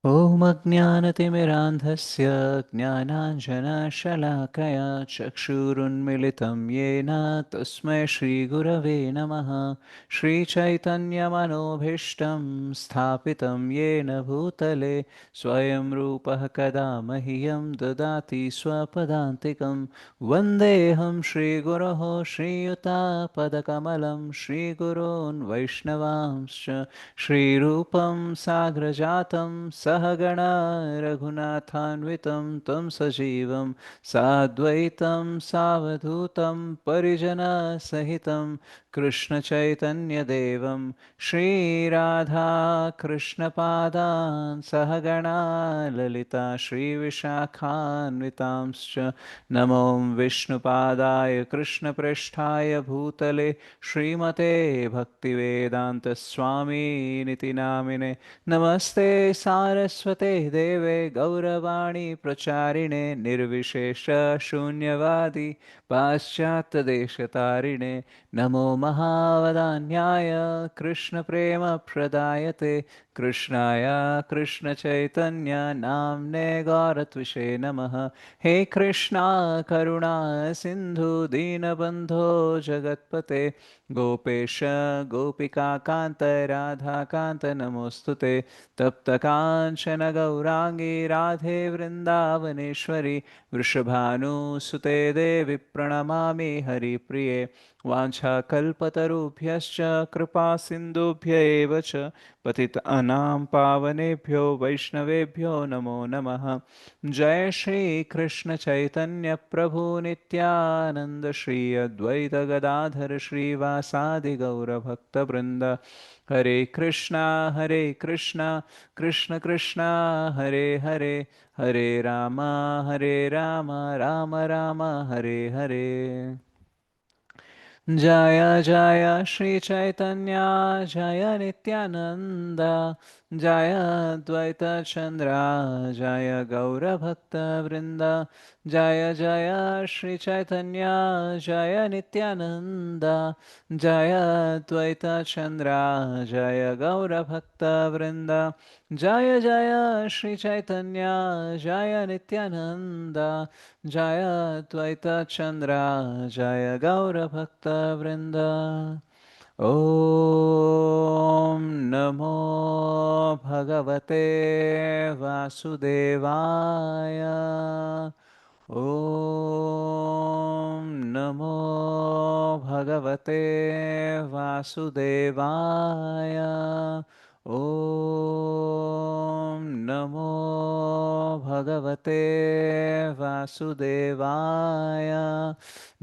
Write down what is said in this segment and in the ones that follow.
ॐ अज्ञानतिमिरान्धस्य ज्ञानाञ्जनशलाकया चक्षुरुन्मिलितं येन तस्मै श्रीगुरवे नमः। श्रीचैतन्यमनोभीष्टं स्थापितं येन भूतले स्वयं रूपः कदा मह्यं ददाति स्वपदान्तिकं। वन्देऽहं श्रीगुरोः श्रीयुतापदकमलं श्रीगुरोन् वैष्णवांश्च श्रीरूपं साग्रजातं सहगणा रघुनाथान्वितं तं सजीवं साद्वैतं सावधूतं परिजनसहितं कृष्णचैतन्यदेवं श्रीराधाकृष्णपादान् सहगणा ललिता श्रीविशाखान्वितांश्च नमो विष्णुपादाय कृष्णप्रेष्ठाय भूतले श्रीमते भक्तिवेदान्तस्वामिनिति नामिने नमस्ते सारस्वते देवे गौरवाणी प्रचारिणे निर्विशेष शून्यवादी पाश्चात्यदेशतारिणे नमो महावदान्याय कृष्णप्रेमप्रदायते कृष्णाय कृष्णचैतन्य नाम्ने गौरत्विषे नमः। हे कृष्णा करुणा सिन्धु दीनबन्धो जगत्पते गोपेश गोपिकान्त राधाकान्त नमोऽस्तुते तप्तकाञ्चन गौराङ्गी राधे वृन्दावनेश्वरि वृषभानुसुते देवि प्रणमामि हरिप्रिये वाञ्छाकल्पतरुभ्यश्च कृपासिन्धुभ्य एव च पतितानां पावनेभ्यो वैष्णवेभ्यो नमो नमः। जय श्री कृष्ण चैतन्य प्रभु नित्यानंद श्री अद्वैत गदाधर श्रीवासादि गौरभक्तवृंद हरे कृष्णा कृष्ण कृष्ण हरे हरे हरे राम राम राम हरे हरे। जय जय श्री चैतन्य जय नित्यानंद जय द्वैत चंद्र जय गौरभक्तवृंद जय जय श्री चैतन्य जय नित्यानंद जय द्वैत चंद्र जय गौरभक्तवृंद जय जय श्री चैतन्य जय नित्यानंद जय द्वैत चंद्र जय गौरभक्तवृंद। ॐ नमो भगवते वासुदेवाय। ॐ नमो भगवते वासुदेवाय। ॐ नमो भगवते वासुदेवाय।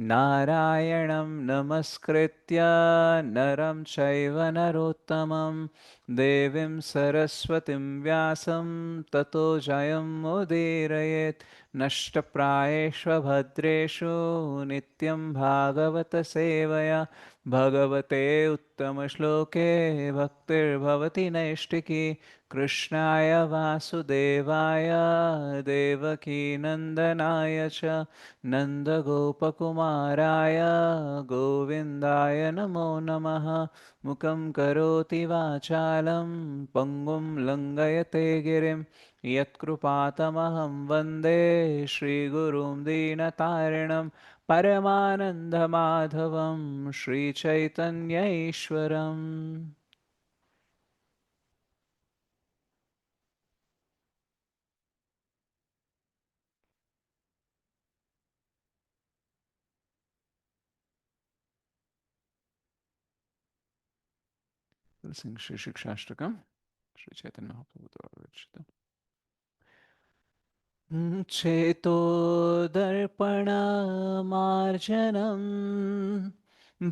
नारायणं नमस्कृत्य नरं चैव नरोत्तमं देवीं सरस्वतीं व्यासं ततो जयमुदीरयेत्। नष्टप्रायेष्वभद्रेषु नित्यं भागवतसेवया भगवते उत्तमश्लोके भक्तिर्भवति नैष्टिकी। कृष्णाय वासुदेवाय देवकीनन्दनाय च नन्दगोपकुमाराय गोविन्दाय नमो नमः। मुखं करोति वाचालं पङ्गुं लङ्घयते गिरिं यत्कृपातमहं वन्दे श्रीगुरुं दीनतारिणं परमानन्दमाधवं Sri Chaitanya ईश्वरम्। Shri Shikshashtakam, Shri Chaitanya Mahaprabhu द्वारा रचित। चेतो दर्पणमार्जनम्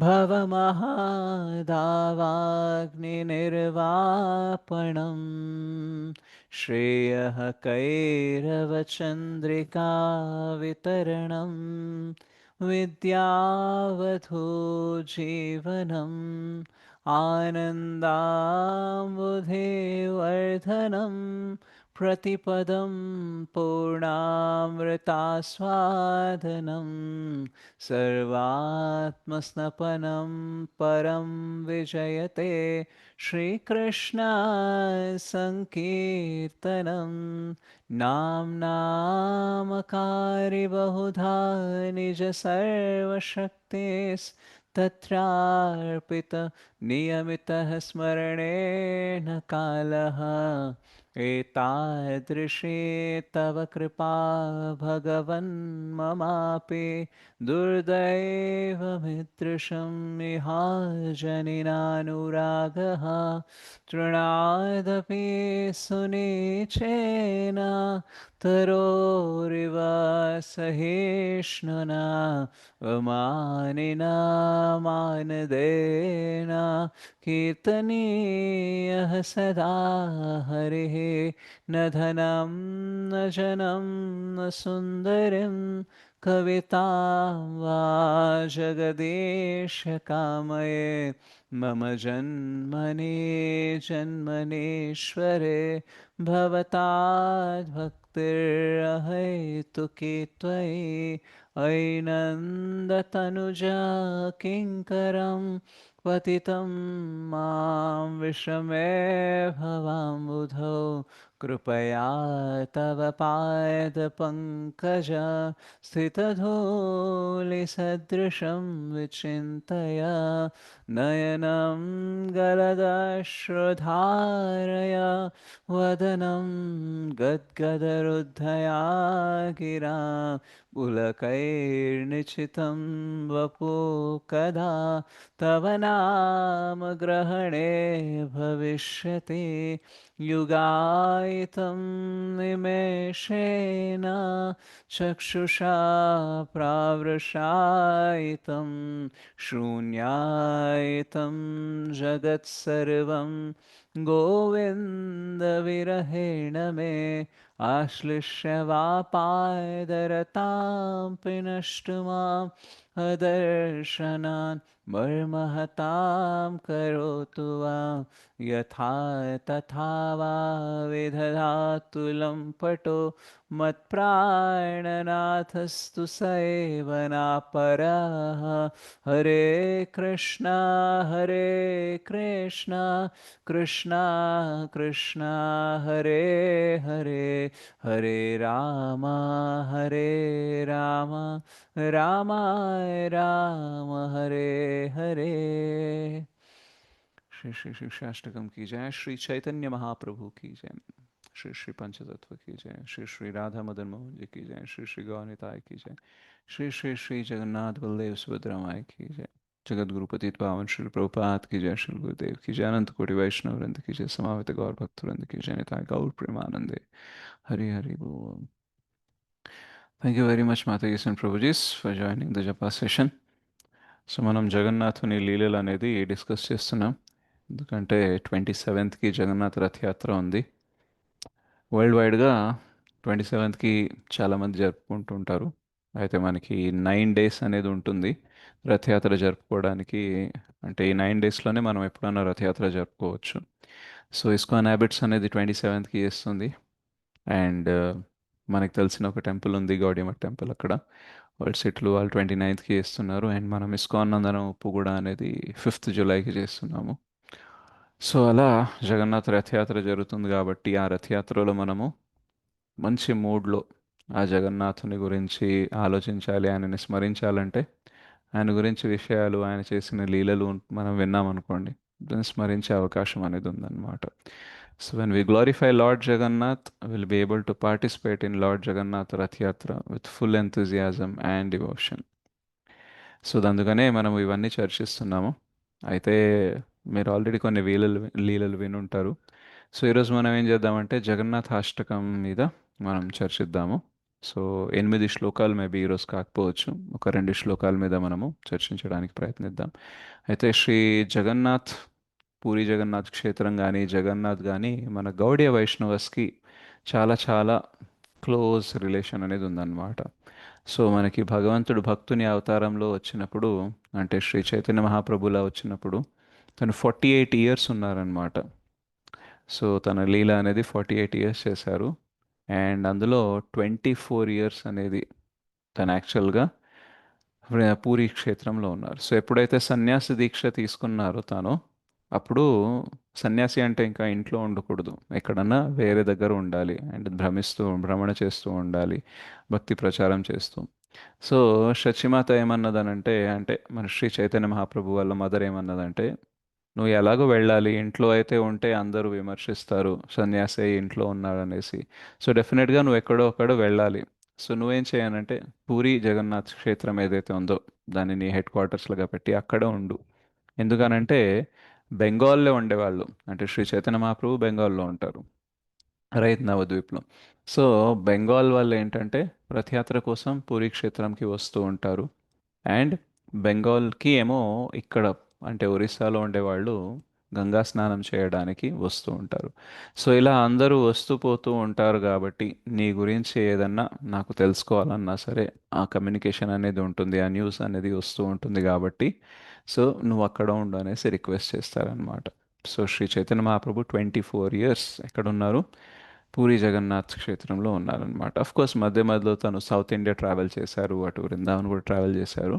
भवमहादावाग्निर्वापणम् श्रेयः कैरवचन्द्रिका वितरणम् विद्यावधू जीवनम् आनन्दाम्बुधिवर्धनम् प्रतिपदं पूर्णामृतास्वादनं सर्वात्मस्नपनं परं विजयते श्रीकृष्ण सङ्कीर्तनं नाम्नामकारि बहुधा निज सर्वशक्तेस्तत्रार्पित नियमितः स्मरणेन कालः एतादृशी तव कृपा भगवन् ममापि दुर्दैवमिदृशं इहाजनिनानुरागः तृणादपि सुनिचेन तरोरिव सहिष्णुना अमानिना मानदेन कीर्तनीयः सदा हरिः न धनं न जनं न सुन्दरं कवितां वा जगदीश कामये मम जन्मनि जन्मनीश्वरे भवताद्भक्तिर्हैतुकी त्वयि ऐनन्दतनुजा किङ्करं पतितं मां विषमे भवाम्बुधौ कृपया तव पादपङ्कज स्थितधूलिसदृशं विचिन्तय नयनं गलदश्रुधारय वदनं गद्गदरुद्धया गिरा पुलकैर्निचितं वपु कदा तव नाम ग्रहणे भविष्यति युगायितं निमेषेण चक्षुषा प्रावृषायितं शून्यायितं जगत्सर्वं गोविन्दविरहेण मे आश्लिष्य वा पादरतां पिनष्टु माम् अदर्शनान् मर्महतां करोतु वा यथा तथा वा विदधातु लम्पटो मत्प्राणनाथस्तु स एव नापरः हरे कृष्णा कृष्णा कृष्णा हरे हरे हरे राम रामाय राम हरे हरे। श्री श्री शिक्षाष्टकम की जय। श्री चैतन्य महाप्रभु की जय। श्री श्री पंचतत्व की जय। श्री श्री राधा मदन मोहन जी की जय। श्री श्री गौनिताय की जय। श्री श्री श्री जगन्नाथ बलदेव सुभद्रा माई की जय। जगत गुरुपति पावन श्री प्रभुपाद की जय। श्री गुरुदेव की जय। अनंत कोटि वैष्णव वृंद की जय। समावित गौर भक्त वृंद की जय। निताय गौर प्रेमानंदे हरि हरि बोल। Thank you very much, Mataji Prabhuji, for joining the Japa session. So మనం జగన్నాథుని లీలలు అనేది డిస్కస్ చేస్తున్నాం. ఎందుకంటే 27th జగన్నాథ రథయాత్ర ఉంది. వరల్డ్ వైడ్గా 27th చాలామంది జరుపుకుంటుంటారు. అయితే మనకి 9 days అనేది ఉంటుంది రథయాత్ర జరుపుకోవడానికి. అంటే ఈ 9 daysలోనే మనం ఎప్పుడన్నా రథయాత్ర జరుపుకోవచ్చు. సో ఇస్కాన్ హ్యాబిట్స్ అనేది 27th చేస్తుంది. అండ్ మనకు తెలిసిన ఒక టెంపుల్ ఉంది, గౌడియమఠ్ టెంపుల్. అక్కడ వరల్డ్ సిట్లు వాళ్ళు 29th చేస్తున్నారు. అండ్ మనం ఇస్కాన్ నందనం ఉప్పు కూడా అనేది 5th జూలైకి చేస్తున్నాము. సో అలా జగన్నాథ రథయాత్ర జరుగుతుంది కాబట్టి ఆ రథయాత్రలో మనము మంచి మూడ్లో ఆ జగన్నాథుని గురించి ఆలోచించాలి, ఆయనని స్మరించాలంటే ఆయన గురించి విషయాలు, ఆయన చేసిన లీలలు మనం విన్నామనుకోండి, దాన్ని స్మరించే అవకాశం అనేది ఉందన్నమాట. So when we glorify Lord Jagannath, we'll be able to participate in Lord Jagannath Rath Yatra with full enthusiasm and devotion. So అందుకనే మనం ఇవన్నీ చర్చిస్తున్నాము. అయితే మీరు ఆల్రెడీ కొన్ని లీలలు వినుంటారు. సో ఈరోజు మనం ఏం చేద్దామంటే జగన్నాథ అష్టకం మీద మనం చర్చిద్దాము. సో 8 శ్లోకాలు మేబీ ఈరోజు కాకపోవచ్చు, ఒక 2 శ్లోకాల మీద మనము చర్చించడానికి ప్రయత్నిద్దాం. అయితే శ్రీ జగన్నాథ్, పూరి జగన్నాథ్ క్షేత్రం కానీ జగన్నాథ్ కానీ మన గౌడీయ వైష్ణవస్కి చాలా చాలా క్లోజ్ రిలేషన్ అనేది ఉందన్నమాట. సో మనకి భగవంతుడు భక్తుని అవతారంలో వచ్చినప్పుడు, అంటే శ్రీ చైతన్య మహాప్రభులా వచ్చినప్పుడు తను 48 years ఉన్నారనమాట. సో తన లీల అనేది 48 ఇయర్స్ చేశారు. అండ్ అందులో 24 ఇయర్స్ అనేది తను యాక్చువల్గా పూరి క్షేత్రంలో ఉన్నారు. సో ఎప్పుడైతే సన్యాసి దీక్ష తీసుకున్నారో తాను, అప్పుడు సన్యాసి అంటే ఇంకా ఇంట్లో ఉండకూడదు, ఎక్కడన్నా వేరే దగ్గర ఉండాలి అండ్ భ్రమణ చేస్తూ ఉండాలి, భక్తి ప్రచారం చేస్తూ. సో శచిమాత ఏమన్నదనంటే, అంటే మన శ్రీ చైతన్య మహాప్రభు వాళ్ళ మదర్ ఏమన్నదంటే, నువ్వు ఎలాగో వెళ్ళాలి, ఇంట్లో అయితే ఉంటే అందరూ విమర్శిస్తారు సన్యాసి అయి ఇంట్లో ఉన్నాడనేసి. సో డెఫినెట్గా నువ్వు ఎక్కడో అక్కడ వెళ్ళాలి. సో నువ్వేం చేయనంటే, పూరి జగన్నాథ్ క్షేత్రం ఏదైతే ఉందో దాన్ని నీ హెడ్ క్వార్టర్స్లుగా పెట్టి అక్కడ ఉండు. ఎందుకనంటే బెంగాల్లో ఉండేవాళ్ళు, అంటే శ్రీ చైతన్య మహాప్రభు బెంగాల్లో ఉంటారు, రైత్ నవద్వీప్లో. సో బెంగాల్ వాళ్ళు ఏంటంటే రథయాత్ర కోసం పూరీ క్షేత్రంకి వస్తూ ఉంటారు. అండ్ బెంగాల్కి ఏమో ఇక్కడ, అంటే ఒరిస్సాలో ఉండేవాళ్ళు గంగా స్నానం చేయడానికి వస్తూ ఉంటారు. సో ఇలా అందరూ వస్తూ పోతూ ఉంటారు కాబట్టి నీ గురించి ఏదన్నా నాకు తెలుసుకోవాలన్నా సరే ఆ కమ్యూనికేషన్ అనేది ఉంటుంది, ఆ న్యూస్ అనేది వస్తూ ఉంటుంది కాబట్టి సో నువ్వు అక్కడ ఉండు అనేసి రిక్వెస్ట్ చేస్తారనమాట. సో శ్రీ చైతన్య మహాప్రభు 24 ఇయర్స్ ఎక్కడ ఉన్నారు? పూరి జగన్నాథ్ క్షేత్రంలో ఉన్నారనమాట. అఫ్ కోర్స్ మధ్య మధ్యలో తను సౌత్ ఇండియా ట్రావెల్ చేశారు, అటు వృందావన్ కూడా ట్రావెల్ చేశారు.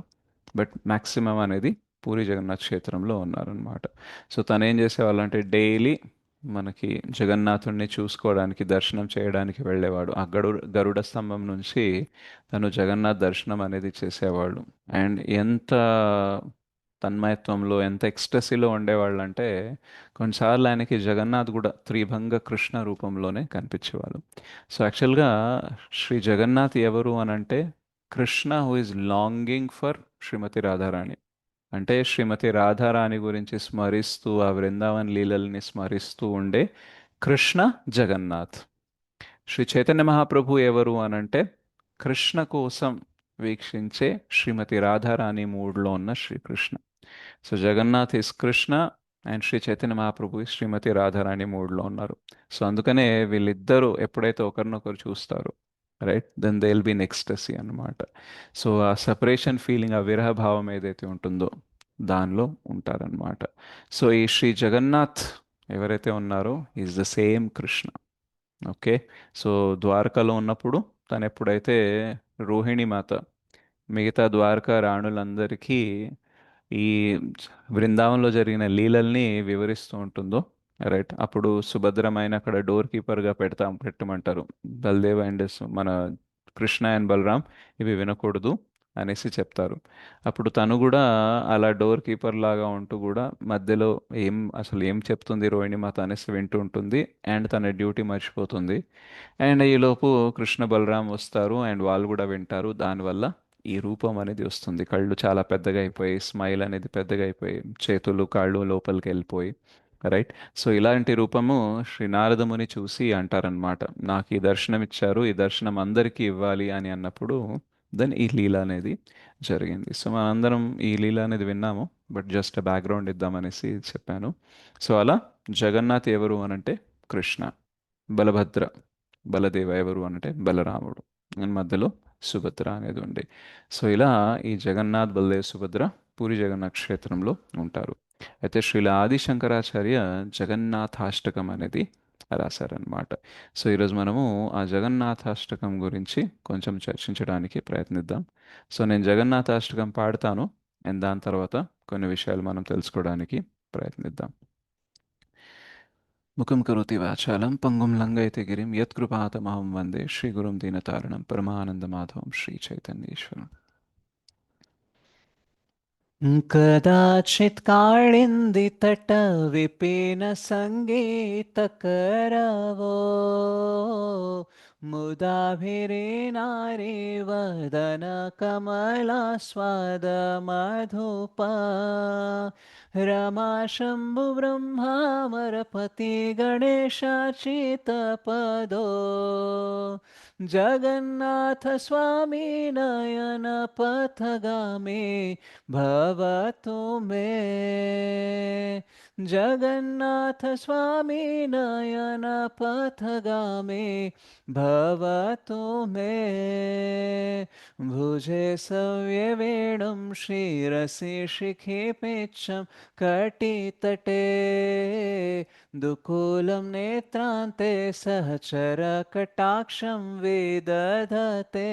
బట్ మ్యాక్సిమం అనేది పూరి జగన్నాథ్ క్షేత్రంలో ఉన్నారనమాట. సో తను ఏం చేసేవాళ్ళంటే డైలీ మనకి జగన్నాథుడిని చూసుకోవడానికి, దర్శనం చేయడానికి వెళ్ళేవాడు. ఆ గరుడ స్తంభం నుంచి తను జగన్నాథ్ దర్శనం అనేది చేసేవాడు. అండ్ ఎంత తన్మయత్వంలో, ఎంత ఎక్స్టసీలో ఉండేవాళ్ళు అంటే కొన్నిసార్లు ఆయనకి జగన్నాథ్ కూడా త్రిభంగ కృష్ణ రూపంలోనే కనిపించేవాళ్ళు. సో యాక్చువల్గా శ్రీ జగన్నాథ్ ఎవరు అని అంటే, Krishna who is longing for Srimati Radharani. అంటే శ్రీమతి రాధారాణి గురించి స్మరిస్తూ ఆ వృందావన్ లీలల్ని స్మరిస్తూ ఉండే కృష్ణ జగన్నాథ్. శ్రీ చైతన్య మహాప్రభు ఎవరు అనంటే, కృష్ణ కోసం వీక్షించే శ్రీమతి రాధారాణి మూడ్లో ఉన్న Srikrishna. So Jagannath is Krishna and Sri Chaitanya Mahaprabhu Srimati Radharani మూడ్లో ఉన్నారు. సో అందుకనే వీళ్ళిద్దరూ ఎప్పుడైతే ఒకరినొకరు చూస్తారో, right, then they will be in ecstasy అనమాట. సో ఆ సపరేషన్ ఫీలింగ్, ఆ విరహ భావం ఏదైతే ఉంటుందో దానిలో ఉంటారనమాట. సో ఈ శ్రీ జగన్నాథ్ ఎవరైతే ఉన్నారో is the same Krishna. Okay. So ద్వారకలో ఉన్నప్పుడు తను ఎప్పుడైతే రోహిణి మాత మిగతా ద్వారకా రాణులందరికీ ఈ బృందావనంలో జరిగిన లీలల్ని వివరిస్తూ ఉంటుందో, రైట్, అప్పుడు సుభద్రమైన అక్కడ డోర్ కీపర్గా పెట్టమంటారు. బల్దేవ్ అండ్ మన కృష్ణ అండ్ బలరాం ఇవి వినకూడదు అనేసి చెప్తారు. అప్పుడు తను కూడా అలా డోర్ కీపర్ లాగా ఉంటూ కూడా మధ్యలో అసలు ఏం చెప్తుంది రోహిణి మాత అనేసి వింటూ ఉంటుంది. అండ్ తన డ్యూటీ మర్చిపోతుంది. అండ్ ఈలోపు కృష్ణ బలరాం వస్తారు అండ్ వాళ్ళు కూడా వింటారు. దానివల్ల ఈ రూపం అనేది వస్తుంది. కళ్ళు చాలా పెద్దగా అయిపోయి, స్మైల్ అనేది పెద్దగా అయిపోయి, చేతులు కాళ్ళు లోపలికి వెళ్ళిపోయి, రైట్. సో ఇలాంటి రూపము శ్రీ నారదముని చూసి అంటారనమాట, నాకు ఈ దర్శనం ఇచ్చారు, ఈ దర్శనం అందరికీ ఇవ్వాలి అని అన్నప్పుడు దెన్ ఈ లీల అనేది జరిగింది. సో మనందరం ఈ లీల అనేది విన్నాము, బట్ జస్ట్ బ్యాక్గ్రౌండ్ ఇద్దామనేసి చెప్పాను. సో అలా జగన్నాథ్ ఎవరు అనంటే కృష్ణ, బలభద్ర, బలదేవ ఎవరు అనంటే బలరాముడు, అండ్ మధ్యలో సుభద్ర అనేది ఉంది. సో ఇలా ఈ జగన్నాథ్, బలదేవ్, సుభద్ర పూరి జగన్నాథ్ క్షేత్రంలో ఉంటారు. అయితే శ్రీల ఆది శంకరాచార్య జగన్నాథాష్టకం అనేది రాశారనమాట. సో ఈరోజు మనము ఆ జగన్నాథాష్టకం గురించి కొంచెం చర్చించడానికి ప్రయత్నిద్దాం. సో నేను జగన్నాథాష్టకం పాడతాను అండ్ దాని తర్వాత కొన్ని విషయాలు మనం తెలుసుకోవడానికి ప్రయత్నిద్దాం. ముఖం కరోతి వాచాలం పంగుం లంఘయతే గిరిం యత్కృపాతమహం వందే శ్రీగురుం దీనతారణం పరమానందమాధవం శ్రీచైతన్యేశ్వరం. कदाचित् काळिन्दितटविपिन सङ्गीतकरवो मुदाभिरेनारे वदनकमलास्वादमधुपा रमाशम्भुब्रह्मामरपति गणेशाचितपदो जगन्नाथस्वामी नयनपथगामी भवतु मे जगन्नाथ स्वामी नयन पथगामी भवतु मे भुजे सव्यवेणुं श्रीरसि शिखे पेच्छं कटितटे दुकूलं नेत्रान्ते सहचरकटाक्षं विदधते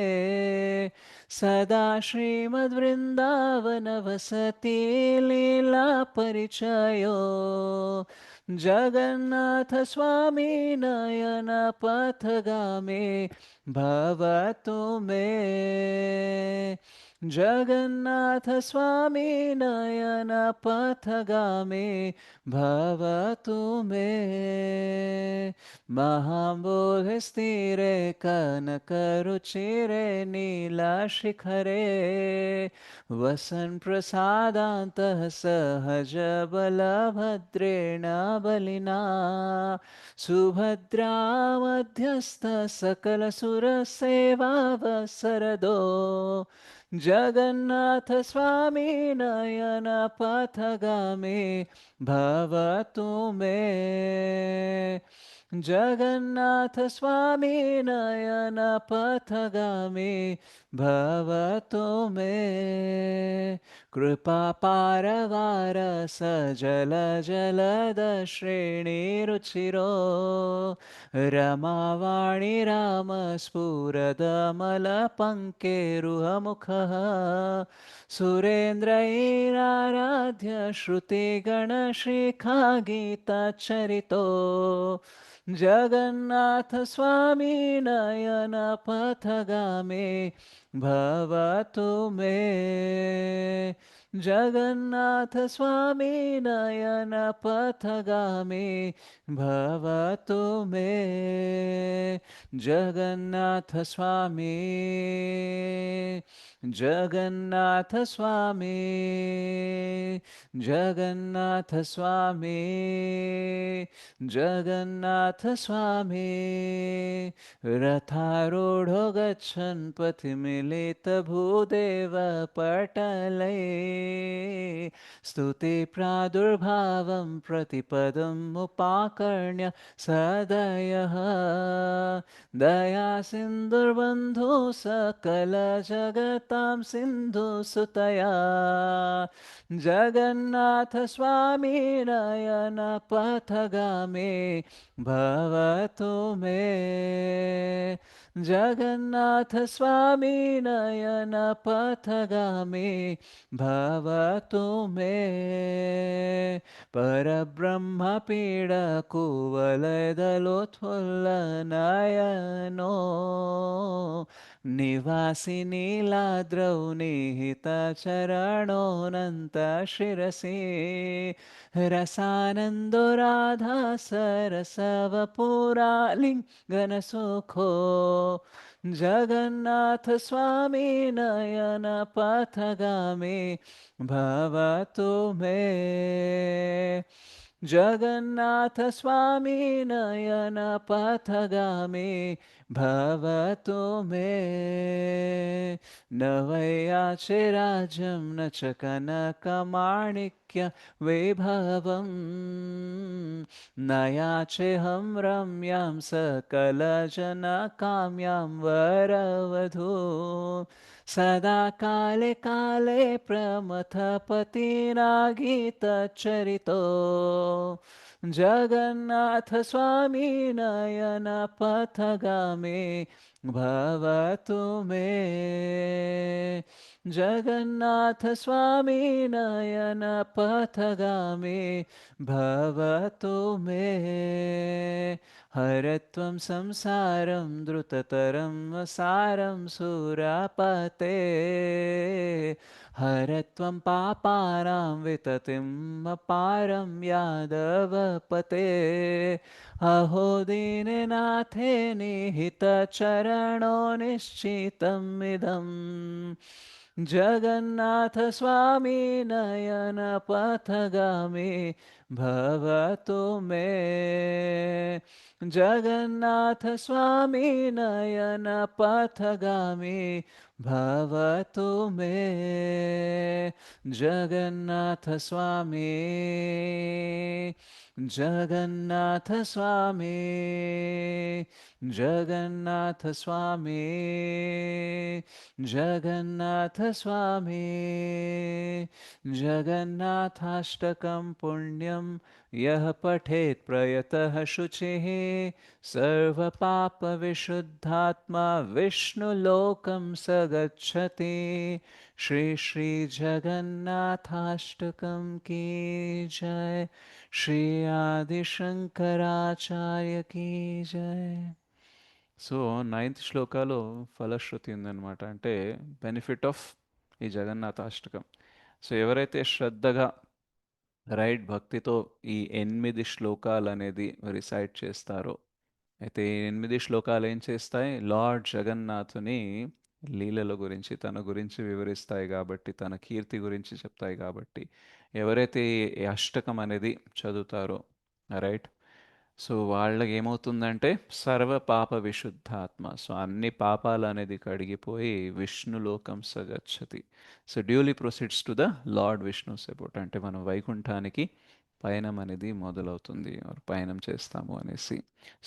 सदा श्रीमद्वृन्दावनवसति लीलापरिचयो जगन्नाथस्वामी नयनपथगामे भवतु मे जगन्नाथस्वामी नयनपथगामे भवतु मे महाम्बोधिस्थिरे कनकरुचिरे नीलाशिखरे वसन् प्रसादान्तः सहजबलभद्रेण बलिना सुभद्रा मध्यस्थः सकलसुरसेवावसरदो जगन्नाथस्वामी नयनपथगामे भवतु मे जगन्नाथस्वामी नयनपथगामे भवतु मे कृपापारवार सजलजलदश्रेणीरुचिरो रमावाणि रामस्फुरदमलपङ्केरुहमुखः सुरेन्द्रैराराध्य श्रुतिगणशिखागीतचरितो जगन्नाथस्वामी नयनपथगामे भवतु मे जगन्नाथस्वामी नयनपथगामे भवतु मे जगन्नाथस्वामी जगन्नाथस्वामी जगन्नाथस्वामी जगन्नाथस्वामी रथारूढो गच्छन् पथिमिलितभूदेव पटलै स्तुतिप्रादुर्भावं प्रतिपदम् उपाकर्ण्य सदयः दयासिन्धुर्बन्धु सकलजगतां सिन्धुसुतया जगन्नाथस्वामी नयनपथगामे भवतु मे जगन्नाथस्वामी नयनपथगामे भवतु मे परब्रह्मपीडकुवलयदलोत्फुल्लनयनो निवासि नीलाद्रौ निहितचरणोऽनन्तशिरसि रसानन्दो राधा सरसवपुरालिङ्गनसुखो जगन्नाथस्वामी नयनपथगामे भवतु मे जगन्नाथस्वामी नयनपथगामे भवतु मे न वैयाचे राज्यं न च कनकमाणिक्य वैभवं न याचेऽहं रम्यां सकलजनकाम्यां वरवधू सदा काले काले प्रमथपतिनागीतचरितो जगन्नाथस्वामी नयनपथगामे भवतु मे जगन्नाथस्वामी नयनपथगामे भवतु मे हरत्वं संसारं द्रुततरं सारं सुरापते हरत्वं पापानां विततिम् अपारं यादवपते अहो दीननाथे निहितचरणो निश्चितमिदम् जगन्नाथस्वामी नयनपथगामे भवतु मे जगन्नाथस्वामी नयनपथगामे भवतु मे जगन्नाथस्वामी जगन्नाथस्वामी जगन्नाथस्वामी जगन्नाथस्वामी जगन्नाथाष्टकं पुण्यं यः पठेत् प्रयतः शुचिः सर्वपापविशुद्धात्मा विष्णुलोकं स गच्छति। श्री श्री जगन्नाथाष्टकं की जय। श्री आदि शंकराचार्य की जय. సో నైన్త్ శ్లోకాలో ఫలశ్రుతి ఉందన్నమాట, అంటే బెనిఫిట్ ఆఫ్ ఈ జగన్నాథాష్టకం. సో ఎవరైతే శ్రద్ధగా రైట్ భక్తితో ఈ 8 శ్లోకాలు అనేది రిసైట్ చేస్తారో, అయితే ఈ 8 శ్లోకాలు ఏం చేస్తాయి, లార్డ్ జగన్నాథుని లీలల గురించి తన గురించి వివరిస్తాయి కాబట్టి, తన కీర్తి గురించి చెప్తాయి కాబట్టి, ఎవరైతే ఈ అష్టకం అనేది చదువుతారో రైట్, సో వాళ్ళకి ఏమవుతుందంటే సర్వ పాప విశుద్ధాత్మ, సో అన్ని పాపాలు అనేది కడిగిపోయి విష్ణులోకం సగచ్చతి. So duly proceeds to the Lord Vishnu support, అంటే మనం వైకుంఠానికి పయనం అనేది మొదలవుతుంది, పయనం చేస్తాము అనేసి.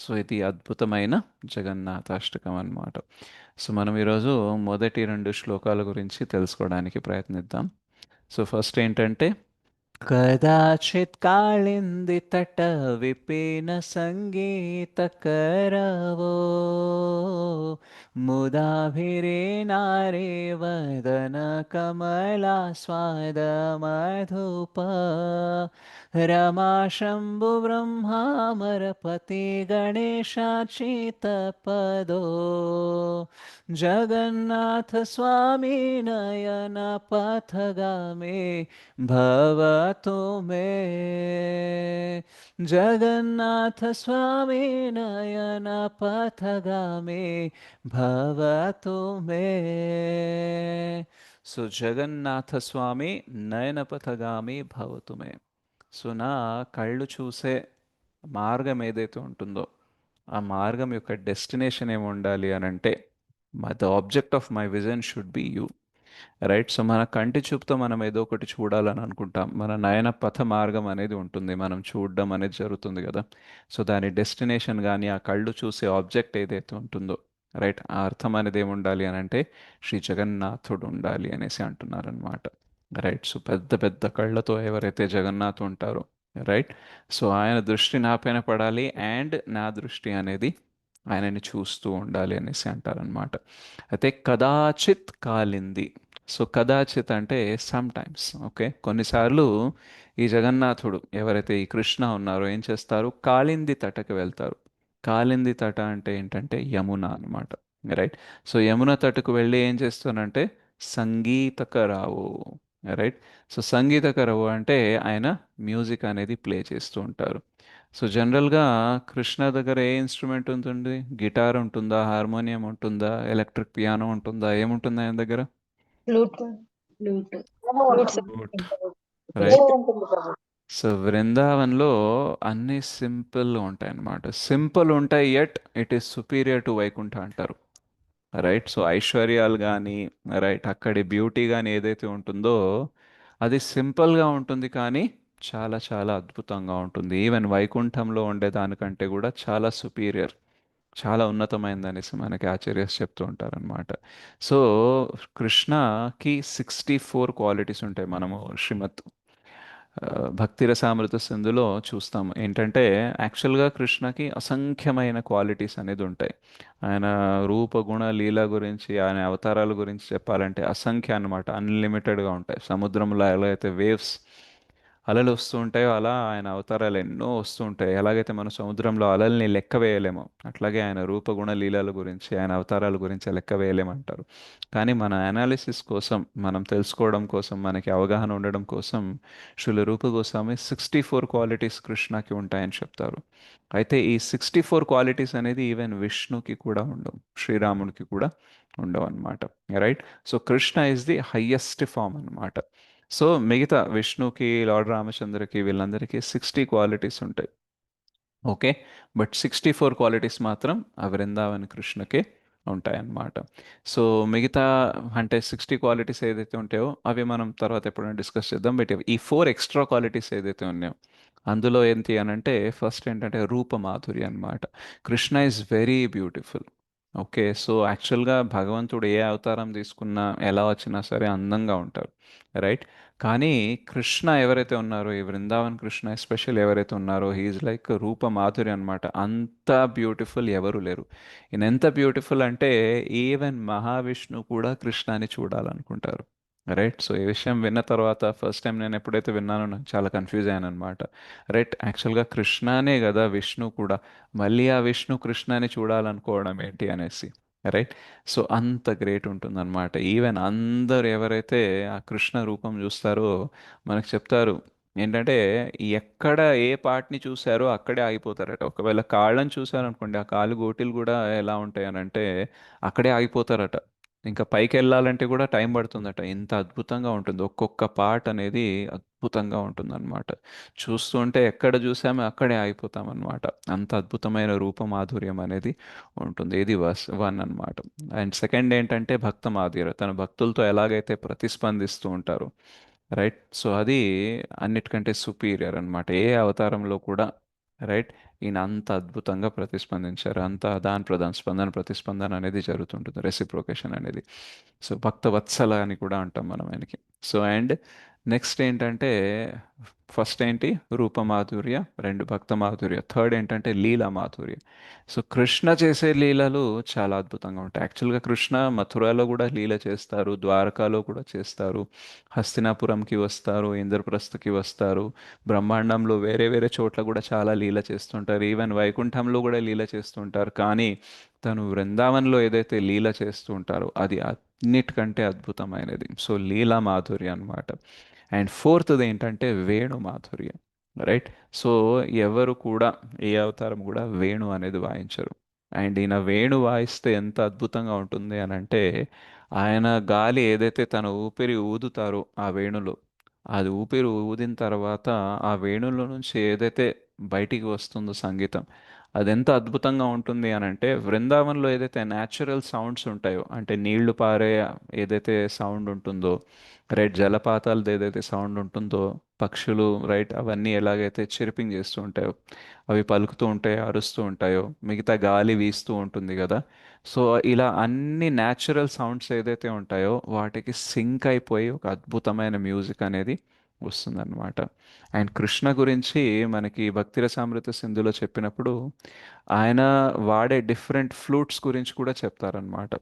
సో ఇది అద్భుతమైన జగన్నాథాష్టకం అన్నమాట. సో మనం ఈరోజు మొదటి 2 శ్లోకాల గురించి తెలుసుకోవడానికి ప్రయత్నిద్దాం. సో ఫస్ట్ ఏంటంటే, कदाचित् कालिन्दितटविपिनसङ्गीतकरवो मुदाभिरेनारे वदनकमलास्वादमधुप रमाशम्भुब्रह्मामरपति गणेशाच्युतपदो जगन्नाथस्वामी नयनपथगामे भवतु मे। जगन्नाथ स्वामी नयन पथगामी भवतु मे. సో జగన్నాథ స్వామి నయనపథగామి భవతు మే. సో నా కళ్ళు చూసే మార్గం ఏదైతే ఉంటుందో, ఆ మార్గం యొక్క డెస్టినేషన్ ఏమి ఉండాలి అని అంటే, the object of my vision should be you. Right, so మన కంటి చూపుతో మనం ఏదో ఒకటి చూడాలని అనుకుంటాం, మన నయన పథ మార్గం అనేది ఉంటుంది, మనం చూడడం అనేది జరుగుతుంది కదా. సో దాని డెస్టినేషన్ కానీ ఆ కళ్ళు చూసే ఆబ్జెక్ట్ ఏదైతే ఉంటుందో రైట్, ఆ అర్థం అనేది ఏమి ఉండాలి అని అంటే శ్రీ జగన్నాథుడు ఉండాలి అనేసి అంటున్నారనమాట. రైట్, సో పెద్ద పెద్ద కళ్ళతో ఎవరైతే జగన్నాథ్ ఉంటారో రైట్, సో ఆయన దృష్టి నా పైన పడాలి అండ్ నా దృష్టి అనేది ఆయనని చూస్తూ ఉండాలి అనేసి అంటారనమాట. అయితే కదాచిత్ కాలింది, సో కదాచిత్ అంటే సమ్ టైమ్స్, ఓకే, కొన్నిసార్లు ఈ జగన్నాథుడు ఎవరైతే ఈ కృష్ణ ఉన్నారో ఏం చేస్తారు, కాళింది తటకి వెళ్తారు. కాళింది తట అంటే ఏంటంటే యమున అనమాట. రైట్, సో యమున తటకు వెళ్ళి ఏం చేస్తానంటే సంగీతకరావు. రైట్, సో సంగీతకరావు అంటే ఆయన మ్యూజిక్ అనేది ప్లే చేస్తూ ఉంటారు. సో జనరల్గా కృష్ణ దగ్గర ఏ ఇన్స్ట్రుమెంట్ ఉంటుంది, గిటార్ ఉంటుందా, హార్మోనియం ఉంటుందా, ఎలక్ట్రిక్ పియానో ఉంటుందా, ఏముంటుంది ఆయన దగ్గర? Flute flute flute flute. Right, so వృందావన్లో అన్ని సింపుల్ ఉంటాయి అన్నమాట. సింపుల్ ఉంటాయి, yet it is superior to Vaikuntha అంటారు. రైట్, సో ఐశ్వర్యాలు కానీ రైట్ అక్కడి బ్యూటీ కానీ ఏదైతే ఉంటుందో అది సింపుల్గా ఉంటుంది, కానీ చాలా చాలా అద్భుతంగా ఉంటుంది. ఈవెన్ వైకుంఠంలో ఉండే దానికంటే కూడా చాలా సుపీరియర్, చాలా ఉన్నతమైనది అనేసి మనకి ఆచార్యస్ చెప్తూ ఉంటారనమాట. సో కృష్ణకి 64 క్వాలిటీస్ ఉంటాయి. మనము శ్రీమద్ భక్తి రసామృత సింధులో చూస్తాం ఏంటంటే, యాక్చువల్గా కృష్ణకి అసంఖ్యమైన క్వాలిటీస్ అనేది ఉంటాయి. ఆయన రూప గుణ లీల గురించి, ఆయన అవతారాల గురించి చెప్పాలంటే అసంఖ్య అన్నమాట, అన్లిమిటెడ్గా ఉంటాయి. సముద్రంలో ఎలా అయితే వేవ్స్ అలలు వస్తూ ఉంటాయో అలా ఆయన అవతారాలు ఎన్నో వస్తూ ఉంటాయి. ఎలాగైతే మనం సముద్రంలో అలల్ని లెక్క వేయలేమో అట్లాగే ఆయన రూపగుణ లీలల గురించి, ఆయన అవతారాల గురించి లెక్క వేయలేమంటారు. కానీ మన అనాలిసిస్ కోసం, మనం తెలుసుకోవడం కోసం, మనకి అవగాహన ఉండడం కోసం శ్రీల రూప గోస్వామి 64 క్వాలిటీస్ కృష్ణకి ఉంటాయని చెప్తారు. అయితే ఈ 64 క్వాలిటీస్ అనేది ఈవెన్ విష్ణుకి కూడా ఉండవు, శ్రీరాముడికి కూడా ఉండవు అనమాట. Right, so Krishna is the highest form అనమాట. సో మిగతా విష్ణుకి, లార్డ్ రామచంద్రకి, వీళ్ళందరికీ 60 క్వాలిటీస్ ఉంటాయి. ఓకే, బట్ 64 క్వాలిటీస్ మాత్రం ఆ వృందావన్ కృష్ణకే ఉంటాయన్నమాట. సో మిగతా అంటే 60 క్వాలిటీస్ ఏదైతే ఉంటాయో అవి మనం తర్వాత ఎప్పుడైనా డిస్కస్ చేద్దాం. బట్ ఈ 4 ఎక్స్ట్రా క్వాలిటీస్ ఏదైతే ఉన్నాయో అందులో ఏంటి అని అంటే, ఫస్ట్ ఏంటంటే రూప మాధురి అనమాట. Krishna is very beautiful. Okay. So, యాక్చువల్‌గా భగవంతుడు ఏ అవతారం తీసుకున్నా, ఎలా వచ్చినా సరే అందంగా ఉంటారు. రైట్? కానీ కృష్ణ ఎవరైతే ఉన్నారో, ఈ వృందావన్ కృష్ణ ఎస్పెషల్లీ ఎవరైతే ఉన్నారో, హి ఈజ్ లైక్ రూప మాధురి అనమాట. అంత బ్యూటిఫుల్ ఎవరు లేరు. ఈయన ఎంత బ్యూటిఫుల్ అంటే ఈవెన్ మహావిష్ణువు కూడా కృష్ణని చూడాలనుకుంటారు. రైట్? సో, ఈ విషయం విన్న తర్వాత ఫస్ట్ టైం నేను ఎప్పుడైతే విన్నానో నాకు చాలా కన్‌ఫ్యూజ్ అయ్యాననమాట. రైట్? యాక్చువల్‌గా కృష్ణనే గదా విష్ణువు కూడా. మళ్ళీ ఆ విష్ణు కృష్ణని చూడాలనుకోవడం ఏంటి అనేసి. రైట్? సో అంత గ్రేట్ ఉంటుందన్నమాట. ఈవెన్ అందరు ఎవరైతే ఆ కృష్ణ రూపం చూస్తారో మనకు చెప్తారు ఏంటంటే ఎక్కడ ఏ పార్ట్ని చూసారో అక్కడే ఆగిపోతారట. ఒకవేళ కాళ్ళని చూసారనుకోండి, ఆ కాలు గోటిలు కూడా ఎలా ఉంటాయి అని అంటే అక్కడే ఆగిపోతారట. ఇంకా పైకి వెళ్ళాలంటే కూడా టైం పడుతుందట. ఇంత అద్భుతంగా ఉంటుంది. ఒక్కొక్క పార్ట్ అనేది అద్భుతంగా ఉంటుందన్నమాట. చూస్తుంటే ఎక్కడ చూసామో అక్కడే ఆగిపోతామన్నమాట. అంత అద్భుతమైన రూప మాధుర్యం అనేది ఉంటుంది. ఇది వన్ అన్నమాట. అండ్ సెకండ్ ఏంటంటే భక్త మాధుర్యం. తన భక్తులతో ఎలాగైతే ప్రతిస్పందిస్తూ ఉంటారు. రైట్? సో అది అన్నిటికంటే సుపీరియర్ అన్నమాట. ఏ అవతారంలో కూడా రైట్ ఈయన అంత అద్భుతంగా ప్రతిస్పందించారు. అంత దాని స్పందన ప్రతిస్పందన అనేది జరుగుతుంటుంది. రెసిప్రోకేషన్ అనేది. సో భక్త వత్సల అని కూడా అంటాం మనం ఆయనకి. సో అండ్ నెక్స్ట్ ఏంటంటే ఫస్ట్ ఏంటి రూప మాధుర్య, రెండు భక్త మాధుర్య, థర్డ్ ఏంటంటే లీలా మాధుర్య. సో కృష్ణ చేసే లీలలు చాలా అద్భుతంగా ఉంటాయి. యాక్చువల్గా కృష్ణ మథురాలో కూడా లీల చేస్తారు, ద్వారకాలో కూడా చేస్తారు, హస్తినాపురంకి వస్తారు, ఇంద్రప్రస్థకి వస్తారు, బ్రహ్మాండంలో వేరే వేరే చోట్ల కూడా చాలా లీల చేస్తుంటారు, ఈవెన్ వైకుంఠంలో కూడా లీల చేస్తుంటారు. కానీ తను వృందావన్లో ఏదైతే లీల చేస్తూ ఉంటారో అది అన్నిటికంటే అద్భుతమైనది. సో లీలా మాధుర్య అన్నమాట. అండ్ ఫోర్త్ది ఏంటంటే వేణు మాధుర్యం. రైట్? సో ఎవరు కూడా ఏ అవతారం కూడా వేణు అనేది వాయించరు. అండ్ ఈయన వేణు వాయిస్తే ఎంత అద్భుతంగా ఉంటుంది అని అంటే ఆయన గాలి ఏదైతే తన ఊపిరి ఊదుతారో ఆ వేణులో, అది ఊపిరి ఊదిన తర్వాత ఆ వేణులో నుంచి ఏదైతే బయటికి వస్తుందో సంగీతం, అది ఎంత అద్భుతంగా ఉంటుంది అని అంటే వృందావన్లో ఏదైతే న్యాచురల్ సౌండ్స్ ఉంటాయో, అంటే నీళ్లు పారే ఏదైతే సౌండ్ ఉంటుందో, రైట్, జలపాతాలది ఏదైతే సౌండ్ ఉంటుందో, పక్షులు రైట్ అవన్నీ ఎలాగైతే చిరిపింగ్ చేస్తూ ఉంటాయో, అవి పలుకుతూ ఉంటాయో అరుస్తూ ఉంటాయో, మిగతా గాలి వీస్తూ ఉంటుంది కదా. సో ఇలా అన్ని న్యాచురల్ సౌండ్స్ ఏదైతే ఉంటాయో వాటికి సింక్ అయిపోయి ఒక అద్భుతమైన మ్యూజిక్ అనేది వస్తుందన్నమాట. అండ్ కృష్ణ గురించి మనకి భక్తిరసామృత సింధులో చెప్పినప్పుడు ఆయన వాడే డిఫరెంట్ ఫ్లూట్స్ గురించి కూడా చెప్తారనమాట.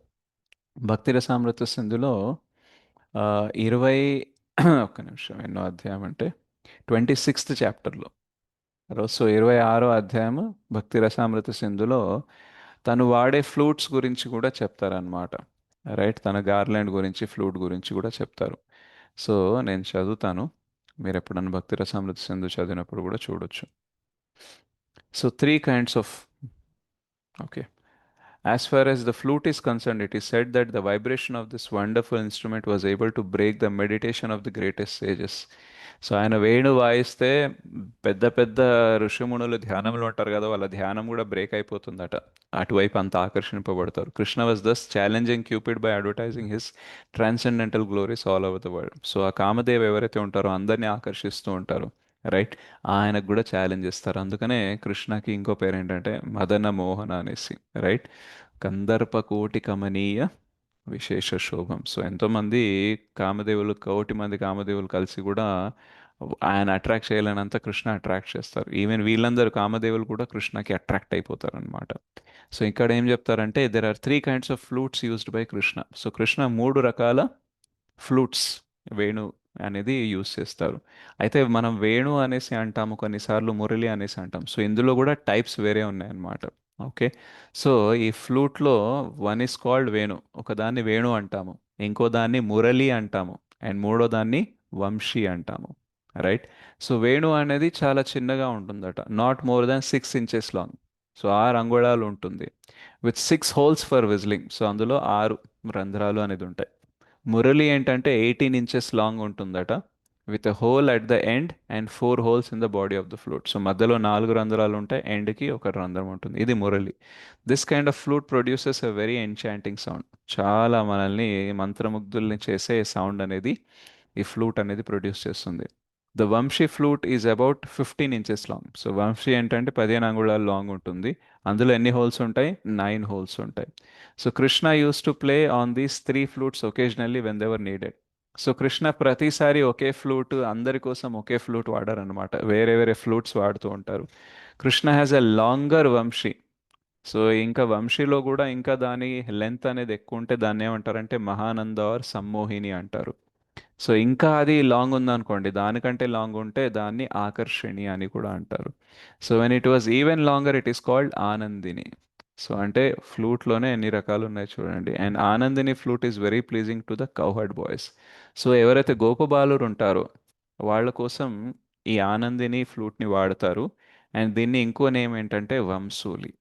భక్తిరసామృత సింధులో 20 ఒక్క నిమిషం ఎన్నో అధ్యాయం అంటే 26th చాప్టర్లో, సో 26వ అధ్యాయము భక్తి రసామృత సింధులో తను వాడే ఫ్లూట్స్ గురించి కూడా చెప్తారనమాట. రైట్? తన గార్లాండ్ గురించి ఫ్లూట్ గురించి కూడా చెప్తారు. సో నేను చదువుతాను, మీరు ఎప్పుడన్నా భక్తి రసామృత సింధు చదివినప్పుడు కూడా చూడొచ్చు. So three kinds of okay. As far as the flute is concerned, it is said that the vibration of this wonderful instrument was able to break the meditation of the greatest sages. So ఆయన వేణు వాయిస్తే పెద్ద పెద్ద ఋషిమునులు ధ్యానంలో ఉంటారు కదా, వాళ్ళ ధ్యానం కూడా break అయిపోతుందట. అటువైపు అంత ఆకర్షింపబడతారు. Krishna was thus challenging Cupid by advertising his transcendental glories all over the world. So ఆ కామదేవ్ ఎవరైతే ఉంటారో అందరినీ ఆకర్షిస్తూ ఉంటారు. రైట్? ఆయనకు కూడా ఛాలెంజ్ ఇస్తారు. అందుకనే కృష్ణకి ఇంకో పేరు ఏంటంటే మదన మోహన అనేసి. రైట్? కందర్ప కోటి కమనీయ విశేష శోభం. సో ఎంతోమంది కామదేవులు, కోటి మంది కామదేవులు కలిసి కూడా ఆయన అట్రాక్ట్ చేయలేనంత కృష్ణ అట్రాక్ట్ చేస్తారు. ఈవెన్ వీళ్ళందరూ కామదేవులు కూడా కృష్ణకి అట్రాక్ట్ అయిపోతారు అనమాట. సో ఇక్కడ ఏం చెప్తారంటే there are three kinds of flutes used by Krishna. So Krishna మూడు రకాల ఫ్లూట్స్, వేణు అనేది యూస్ చేస్తారు. అయితే మనం వేణు అనేసి అంటాము, కొన్నిసార్లు మురళి అనేసి అంటాం. సో ఇందులో కూడా టైప్స్ వేరే ఉన్నాయన్నమాట. ఓకే. సో ఈ ఫ్లూట్లో వన్ ఇస్ కాల్డ్ వేణు, ఒకదాన్ని వేణు అంటాము, ఇంకో దాన్ని మురళి అంటాము, అండ్ మూడో దాన్ని వంశీ అంటాము. రైట్? సో వేణు అనేది చాలా చిన్నగా ఉంటుందట, not more than 6 inches long. So 6 అంగుళాలు ఉంటుంది, with 6 holes for whistling. So అందులో 6 రంధ్రాలు అనేది ఉంటాయి. మురళి ఏంటంటే 18 inches లాంగ్ ఉంటుందట, with a whole at the end and 4 holes in the body of the flute. So మధ్యలో 4 రంధ్రాలు ఉంటాయి, ఎండ్కి ఒక రంధ్రం ఉంటుంది. ఇది Murali. This kind of flute produces a very enchanting sound. చాలా మనల్ని మంత్రముగ్ధుల్ని చేసే సౌండ్ అనేది ఈ ఫ్లూట్ అనేది ప్రొడ్యూస్ చేస్తుంది. The vamshi flute is about 15 inches long. So vamshi ఏంటంటే 15 అంగుళాలు లాంగ్ ఉంటుంది. అందులో ఎన్ని హోల్స్ ఉంటాయి? 9 హోల్స్ ఉంటాయి. So Krishna used to play on these 3 flutes occasionally when they were needed. So Krishna ప్రతిసారి ఒకే ఫ్లూట్, అందరి కోసం ఒకే ఫ్లూట్ వాడారనమాట. వేరే వేరే ఫ్లూట్స్ వాడుతూ ఉంటారు. Krishna has a longer vamshi. So ఇంకా వంశీలో కూడా ఇంకా దాని లెంత్ అనేది ఎక్కువ ఉంటే దాన్ని ఏమంటారంటే మహానంద ఆర్ సమ్మోహిని అంటారు. సో ఇంకా అది లాంగ్ ఉందనుకోండి, దానికంటే లాంగ్ ఉంటే దాన్ని ఆకర్షణి అని కూడా అంటారు. So when it was even longer it is called Anandini. So అంటే ఫ్లూట్లోనే ఎన్ని రకాలు ఉన్నాయి చూడండి. And Anandini flute is very pleasing to the cowherd boys. So ఎవరైతే గోపబాలురు ఉంటారో వాళ్ళ కోసం ఈ ఆనందిని ఫ్లూట్ని వాడతారు. అండ్ దీన్ని ఇంకో నేమ్ ఏంటంటే వంసూలి.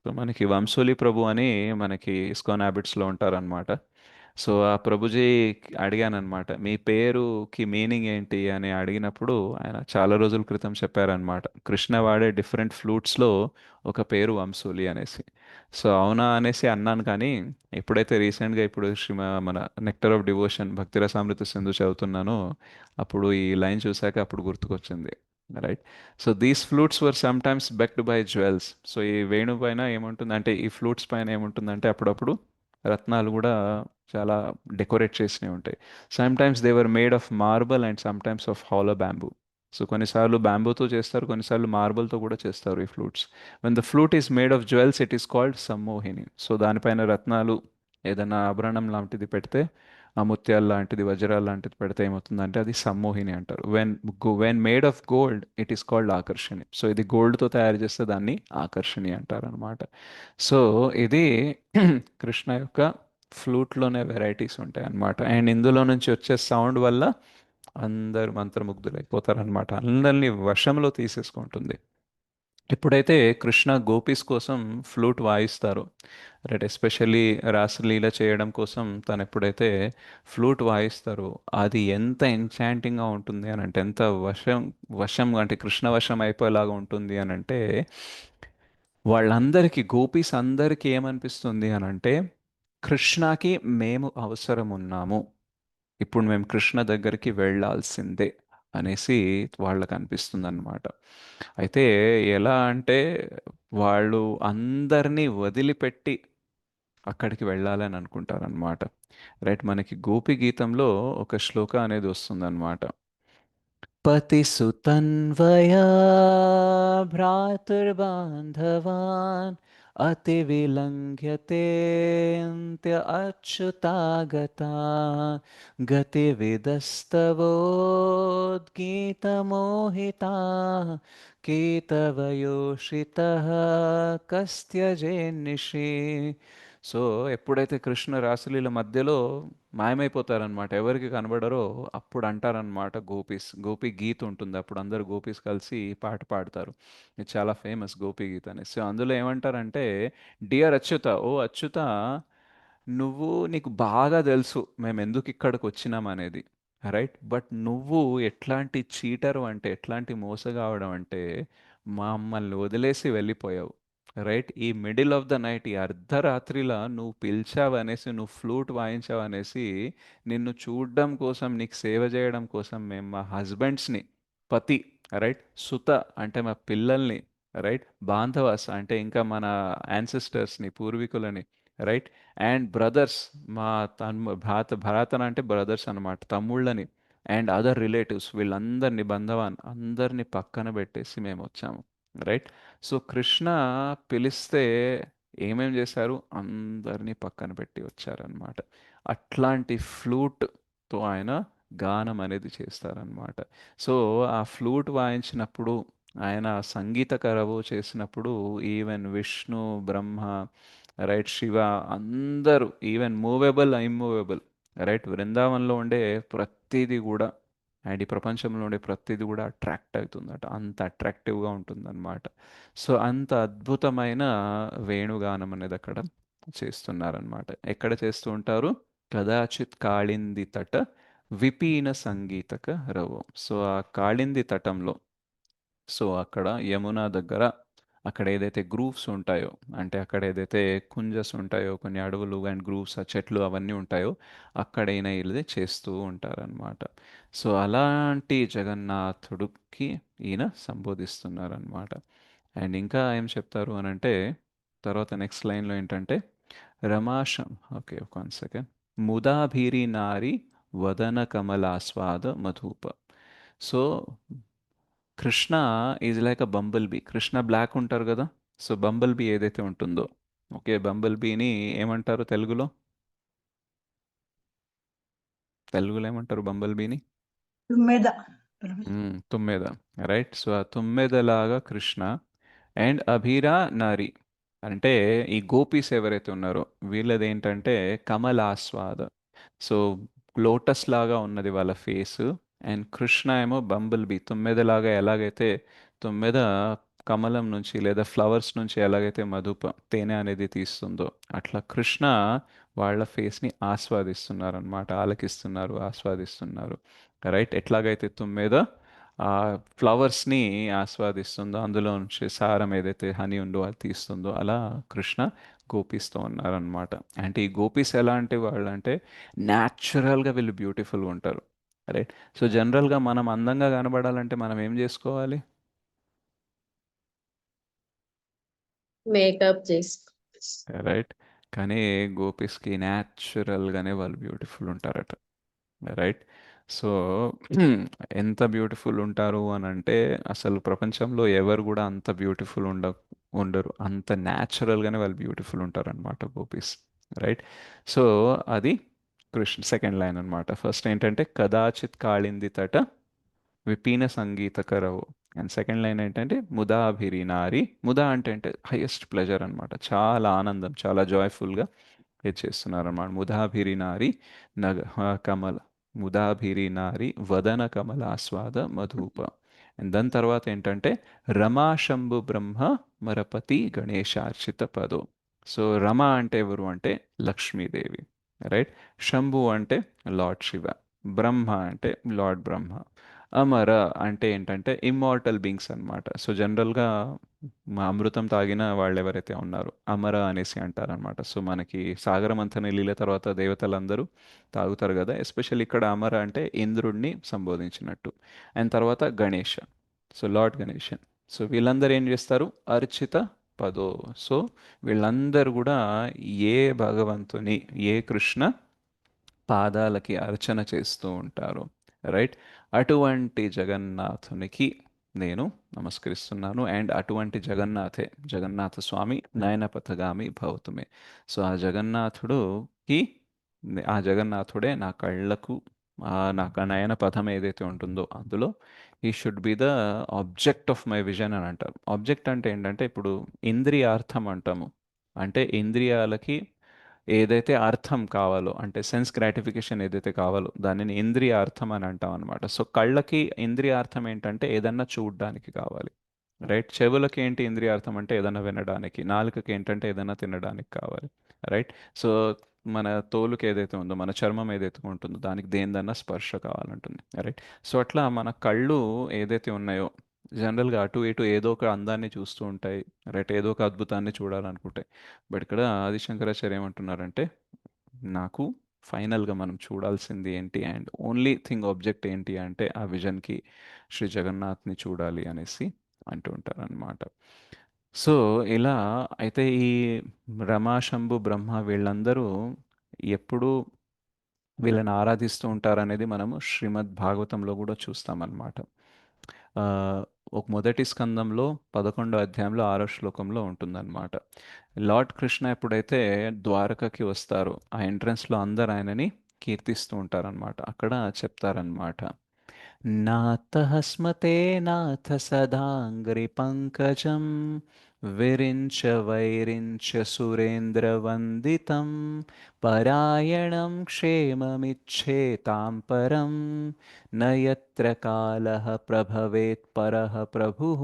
సో మనకి వంశూలి ప్రభు అని మనకి ఇస్కాన్ హ్యాబిట్స్లో ఉంటారనమాట. సో ఆ ప్రభుజీ అడిగానమాట, మీ పేరుకి మీనింగ్ ఏంటి అని అడిగినప్పుడు ఆయన చాలా రోజుల క్రితం చెప్పారనమాట, కృష్ణ వాడే డిఫరెంట్ ఫ్లూట్స్లో ఒక పేరు వంశూలి అనేసి. సో అవునా అనేసి అన్నాను. కానీ ఎప్పుడైతే రీసెంట్గా ఇప్పుడు మన nectar of devotion Bhaktirasamrita Sindhu చదువుతున్నానో అప్పుడు ఈ లైన్ చూశాక అప్పుడు గుర్తుకొచ్చింది. Right. So these flutes were sometimes bedecked by jewels. So ఈ వేణు పైన ఏముంటుంది అంటే, ఈ ఫ్లూట్స్ పైన ఏముంటుందంటే అప్పుడప్పుడు రత్నాలు కూడా చాలా డెకరేట్ చేసినవి ఉంటాయి. Sometimes they were made of marble and sometimes of hollow bamboo. So కొన్నిసార్లు బ్యాంబూతో చేస్తారు, కొన్నిసార్లు మార్బల్తో కూడా చేస్తారు ఈ flutes. When the flute is made of jewels it is called Sammohini. So దానిపైన రత్నాలు ఏదైనా ఆభరణం లాంటిది పెడితే, ఆ ముత్యాలు లాంటిది వజ్రాలు లాంటిది పెడితే ఏమవుతుందంటే అది సమ్మోహిని అంటారు. When made of gold it is called Akarshini. So ఇది గోల్డ్తో తయారు చేస్తే దాన్ని ఆకర్షణి అంటారు అనమాట. సో ఇది కృష్ణ యొక్క ఫ్లూట్లోనే వెరైటీస్ ఉంటాయి అన్నమాట. అండ్ ఇందులో నుంచి వచ్చే సౌండ్ వల్ల అందరు మంత్రముగ్ధులైపోతారనమాట. అందరినీ వశంలో తీసేసుకుంటుంది. ఎప్పుడైతే కృష్ణ గోపీస్ కోసం ఫ్లూట్ వాయిస్తారు, రైట్, ఎస్పెషల్లీ రాసలీల చేయడం కోసం తను ఎప్పుడైతే ఫ్లూట్ వాయిస్తారో అది ఎంత ఎన్చాంటింగ్గా ఉంటుంది అని అంటే, ఎంత వశం అంటే కృష్ణ వశం అయిపోయేలాగా ఉంటుంది అని అంటే, వాళ్ళందరికీ గోపీస్ అందరికీ ఏమనిపిస్తుంది అని అంటే, కృష్ణకి మేము అవసరం ఉన్నాము, ఇప్పుడు మేము కృష్ణ దగ్గరికి వెళ్ళాల్సిందే అనేసి వాళ్ళకి అనిపిస్తుంది అనమాట. అయితే ఎలా అంటే, వాళ్ళు అందరినీ వదిలిపెట్టి అక్కడికి వెళ్ళాలని అనుకుంటారనమాట. రైట్. మనకి గోపి గీతంలో ఒక శ్లోక అనేది వస్తుందన్నమాట. पतिसुतन्वया भ्रातुर्बान्धवान् अतिविलङ्घ्यतेऽन्त्य अच्युतागता गतिविदस्तवोद्गीतमोहिता केतवयोषितः कस्त्यजेन्निषि. సో ఎప్పుడైతే కృష్ణ రాసలీల మధ్యలో మాయమైపోతారనమాట, ఎవరికి కనబడరో అప్పుడు అంటారనమాట గోపీస్. గోపి గీత్ ఉంటుంది, అప్పుడు అందరు గోపీస్ కలిసి పాట పాడతారు. ఇది చాలా ఫేమస్ గోపి గీత్ అని. సో అందులో ఏమంటారంటే, డియర్ అచ్యుత, ఓ అచ్యుత, నీకు బాగా తెలుసు మేము ఎందుకు ఇక్కడికి వచ్చినాం అనేది, రైట్. బట్ నువ్వు ఎట్లాంటి చీటరు అంటే, ఎట్లాంటి మోసగావడం అంటే, మమ్మల్ని వదిలేసి వెళ్ళిపోయావు. రైట్. ఈ మిడిల్ ఆఫ్ ద నైట్, ఈ అర్ధరాత్రిలా నువ్వు పిలిచావనేసి, నువ్వు ఫ్లూట్ వాయించావనేసి, నిన్ను చూడడం కోసం, నీకు సేవ చేయడం కోసం మేము మా హస్బెండ్స్ని, పతి, రైట్, సుత అంటే మా పిల్లల్ని, రైట్, బాంధవాస్ అంటే ఇంకా మన యాన్సిస్టర్స్ని, పూర్వీకులని, రైట్, అండ్ బ్రదర్స్, మా భరతన్ అంటే బ్రదర్స్ అనమాట, తమ్ముళ్ళని, అండ్ అదర్ రిలేటివ్స్ వీళ్ళందరినీ, బంధవాన్ అందరినీ పక్కన పెట్టేసి మేము వచ్చాము. రైట్. సో కృష్ణ పిలిస్తే ఏమేం చేశారు? అందరినీ పక్కన పెట్టి వచ్చారనమాట. అట్లాంటి ఫ్లూట్తో ఆయన గానం అనేది చేస్తారనమాట. సో ఆ ఫ్లూట్ వాయించినప్పుడు, ఆయన సంగీత కరవు చేసినప్పుడు, ఈవెన్ విష్ణు, బ్రహ్మ, రైట్, శివ, అందరూ, ఈవెన్ మూవబుల్ ఇమ్మూవబుల్, రైట్, బృందావనంలో ఉండే ప్రతిదీ కూడా అండ్ ఈ ప్రపంచంలో ఉండే ప్రతిదీ కూడా అట్రాక్ట్ అవుతుందట, అంత అట్రాక్టివ్గా ఉంటుందన్నమాట. సో అంత అద్భుతమైన వేణుగానం అనేది అక్కడ చేస్తున్నారనమాట. ఎక్కడ చేస్తూ ఉంటారు? కదాచిత్ కాళింది తట విపీన సంగీతక రవం. సో ఆ కాళింది తటంలో, సో అక్కడ యమున దగ్గర అక్కడ ఏదైతే గ్రూవ్స్ ఉంటాయో, అంటే అక్కడ ఏదైతే కుంజస్ ఉంటాయో, కొన్ని అడవులు అండ్ గ్రూవ్స్, ఆ చెట్లు అవన్నీ ఉంటాయో, అక్కడ ఈయన ఇది చేస్తూ ఉంటారనమాట. సో అలాంటి జగన్నాథుడికి ఈయన సంబోధిస్తున్నారనమాట. అండ్ ఇంకా ఏం చెప్తారు అని అంటే, తర్వాత నెక్స్ట్ లైన్లో ఏంటంటే రమాశం, ఓకే ఒక 1 సెకండ్, ముదాభిరి నారి వదన కమలాస్వాద మధుప. So Krishna is like a bumble bee. Krishna black ఉంటారు కదా. సో బంబల్ బీ ఏదైతే ఉంటుందో, ఓకే, బంబల్ బీని ఏమంటారు తెలుగులో? తెలుగులో ఏమంటారు బంబల్ బీని? తుమ్మెద. తుమ్మెద. రైట్. సో ఆ తుమ్మెదలాగా కృష్ణ. అండ్ అభిరా నారి అంటే ఈ గోపీస్ ఎవరైతే ఉన్నారో వీళ్ళది ఏంటంటే కమలాస్వాద. సో లోటస్ లాగా ఉన్నది వాళ్ళ ఫేస్. అండ్ కృష్ణ ఏమో బంబుల్ బీ, తుమ్మెదలాగా. ఎలాగైతే తుమ్మెద కమలం నుంచి లేదా ఫ్లవర్స్ నుంచి ఎలాగైతే తేనె అనేది తీస్తుందో, అట్లా కృష్ణ వాళ్ళ ఫేస్ని ఆస్వాదిస్తున్నారు అనమాట, ఆలకిస్తున్నారు, ఆస్వాదిస్తున్నారు. రైట్. ఎట్లాగైతే తుమ్మెద ఆ ఫ్లవర్స్ని ఆస్వాదిస్తుందో, అందులో నుంచి సారం ఏదైతే హనీ ఉందో అది తీస్తుందో, అలా కృష్ణ గోపిస్తూ ఉన్నారనమాట. అంటే ఈ గోపీస్ ఎలాంటి వాళ్ళు అంటే న్యాచురల్గా వీళ్ళు బ్యూటిఫుల్గా ఉంటారు. రైట్. సో జనరల్గా మనం అందంగా కనబడాలంటే మనం ఏం చేసుకోవాలి? మేకప్ చేసుకో. రైట్. కానీ గోపీస్కి న్యాచురల్గానే వాళ్ళు బ్యూటిఫుల్ ఉంటారట. రైట్. సో ఎంత బ్యూటిఫుల్ ఉంటారు అని అంటే, అసలు ప్రపంచంలో ఎవరు కూడా అంత బ్యూటిఫుల్ ఉండరు. అంత న్యాచురల్గానే వాళ్ళు బ్యూటిఫుల్ ఉంటారనమాట గోపీస్. రైట్. సో అది కృష్ణ సెకండ్ లైన్ అనమాట. ఫస్ట్ ఏంటంటే కదాచిత్ కాళింది తట విపీన సంగీతకరవు. అండ్ సెకండ్ లైన్ ఏంటంటే ముదాభిరి నారి. ముదా అంటే హైయెస్ట్ ప్లెజర్ అనమాట, చాలా ఆనందం, చాలా జాయ్ఫుల్గా ఇది చేస్తున్నారు అన్నమాట. ముదాభిరి నారి నగ కమల, ముదాభిరి నారి వదన కమలాస్వాద మధుప. అండ్ దాని తర్వాత ఏంటంటే రమాశంభు బ్రహ్మ మరపతి గణేశార్చిత పదో. సో రమ అంటే ఎవరు అంటే లక్ష్మీదేవి. రైట్. శంభు అంటే లార్డ్ శివ. బ్రహ్మ అంటే లార్డ్ బ్రహ్మ. అమర అంటే ఏంటంటే ఇమ్మార్టల్ బీయింగ్స్ అన్నమాట. సో జనరల్గా మా అమృతం తాగిన వాళ్ళు ఎవరైతే ఉన్నారో అమర అనేసి అంటారనమాట. సో మనకి సాగరమంథని లీల తర్వాత దేవతలందరూ తాగుతారు కదా. ఎస్పెషల్లీ ఇక్కడ అమర అంటే ఇంద్రుడిని సంబోధించినట్టు. అండ్ తర్వాత Ganesha, so lord Ganeshan. So వీళ్ళందరూ ఏం చేస్తారు? అర్చిత పదో. సో వీళ్ళందరూ కూడా ఏ భగవంతుని, ఏ కృష్ణ పాదాలకి అర్చన చేస్తూ ఉంటారు. రైట్. అటువంటి జగన్నాథునికి నేను నమస్కరిస్తున్నాను. అండ్ అటువంటి జగన్నాథే, జగన్నాథ స్వామి నయనపథగామి భవతుమే. సో ఆ జగన్నాథుడుకి, ఆ జగన్నాథుడే నా కళ్ళకు, నా నయన పథం ఏదైతే ఉంటుందో అందులో ఈ should be the object of my vision అని అంటారు. ఆబ్జెక్ట్ అంటే ఏంటంటే ఇప్పుడు ఇంద్రియార్థం అంటాము. అంటే ఇంద్రియాలకి ఏదైతే అర్థం కావాలో, అంటే సెన్స్ గ్రాటిఫికేషన్ ఏదైతే కావాలో దానిని ఇంద్రియ అర్థం అని అంటాం అనమాట. సో కళ్ళకి ఇంద్రియ అర్థం ఏంటంటే ఏదన్నా చూడడానికి కావాలి. రైట్. చెవులకి ఏంటి ఇంద్రియ అర్థం అంటే ఏదైనా వినడానికి. నాలుకకి ఏంటంటే ఏదైనా తినడానికి కావాలి. రైట్. సో మన తోలుకి ఏదైతే ఉందో, మన చర్మం ఏదైతే ఉంటుందో దానికి దేనిదన్నా స్పర్శ కావాలంటుంది. రైట్. సో అట్లా మన కళ్ళు ఏదైతే ఉన్నాయో జనరల్గా అటు ఇటు ఏదో ఒక అందాన్ని చూస్తూ ఉంటాయి. రైట్. ఏదో ఒక అద్భుతాన్ని చూడాలనుకుంటాయి. బట్ ఇక్కడ ఆదిశంకరాచార్య ఏమంటున్నారంటే, నాకు ఫైనల్గా మనం చూడాల్సింది ఏంటి అండ్ ఓన్లీ థింగ్ ఆబ్జెక్ట్ ఏంటి అంటే ఆ విజన్కి శ్రీ జగన్నాథ్ని చూడాలి అనేసి అంటూ ఉంటారనమాట. సో ఇలా అయితే ఈ రమా శంభు బ్రహ్మ వీళ్ళందరూ ఎప్పుడు వీళ్ళని ఆరాధిస్తూ ఉంటారనేది మనము శ్రీమద్ భాగవతంలో కూడా చూస్తామన్నమాట. ఆ, ఒక మొదటి స్కందంలో 11వ అధ్యాయంలో 6వ శ్లోకంలో ఉంటుందన్నమాట. లార్డ్ కృష్ణ ఎప్పుడైతే ద్వారకకి వస్తారో ఆ ఎంట్రన్స్లో అందరు ఆయనని కీర్తిస్తూ ఉంటారనమాట. అక్కడ చెప్తారనమాట, నాథ స్మతే నాథ సదాంగ్రి పంకజం విరించ వైరించ సురేంద్రవందితం పరాయణం క్షేమమిచ్ఛేతాం పరం నయత్ర కాలః ప్రభవేత్ పరః ప్రభుః.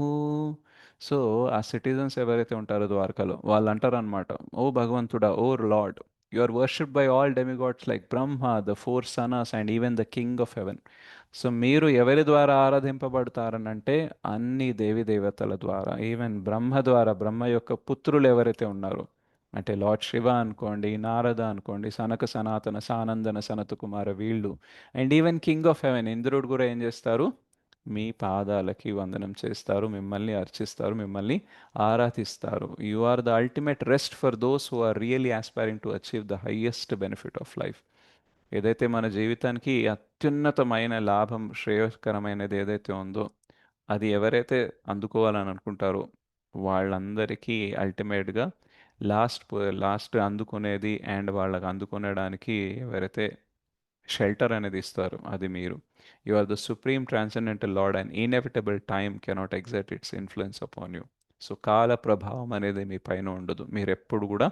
సో ఆ సిటిజన్స్ ఎవరైతే ఉంటారో ద్వారకలో వాళ్ళు అంటారనమాట, ఓ భగవంతుడా, ఓ lord, You are worshipped by all demigods like Brahma, the four sanas, and even the king of heaven. So మీరు ఎవరి ద్వారా ఆరాధింపబడతారనంటే అన్ని దేవి దేవతల ద్వారా, ఈవెన్ బ్రహ్మ ద్వారా, బ్రహ్మ యొక్క పుత్రులు ఎవరైతే ఉన్నారో, అంటే లార్డ్ శివ అనుకోండి, నారద అనుకోండి, సనక సనాతన సానందన సనత కుమార వీళ్ళు, and even king of haven ఇంద్రుడు కూడా ఏం చేస్తారు, మీ పాదాలకి వందనం చేస్తారు, మిమ్మల్ని అర్చిస్తారు, మిమ్మల్ని ఆరాధిస్తారు. You are the ultimate rest for those who are really aspiring to achieve the highest benefit of life. ఏదైతే మన జీవితానికి అత్యున్నతమైన లాభం, శ్రేయస్కరమైనది ఏదైతే ఉందో, అది ఎవరైతే అందుకోవాలని అనుకుంటారో వాళ్ళందరికీ అల్టిమేట్గా లాస్ట్ అందుకునేది, అండ్ వాళ్ళకి అందుకునేడానికి ఎవరైతే షెల్టర్ అనేది ఇస్తారు అది మీరు. You are the supreme transcendental lord and inevitable time cannot exert its influence upon you. So కాల ప్రభావం అనేది మీ పైన ఉండదు, మీరు ఎప్పుడు కూడా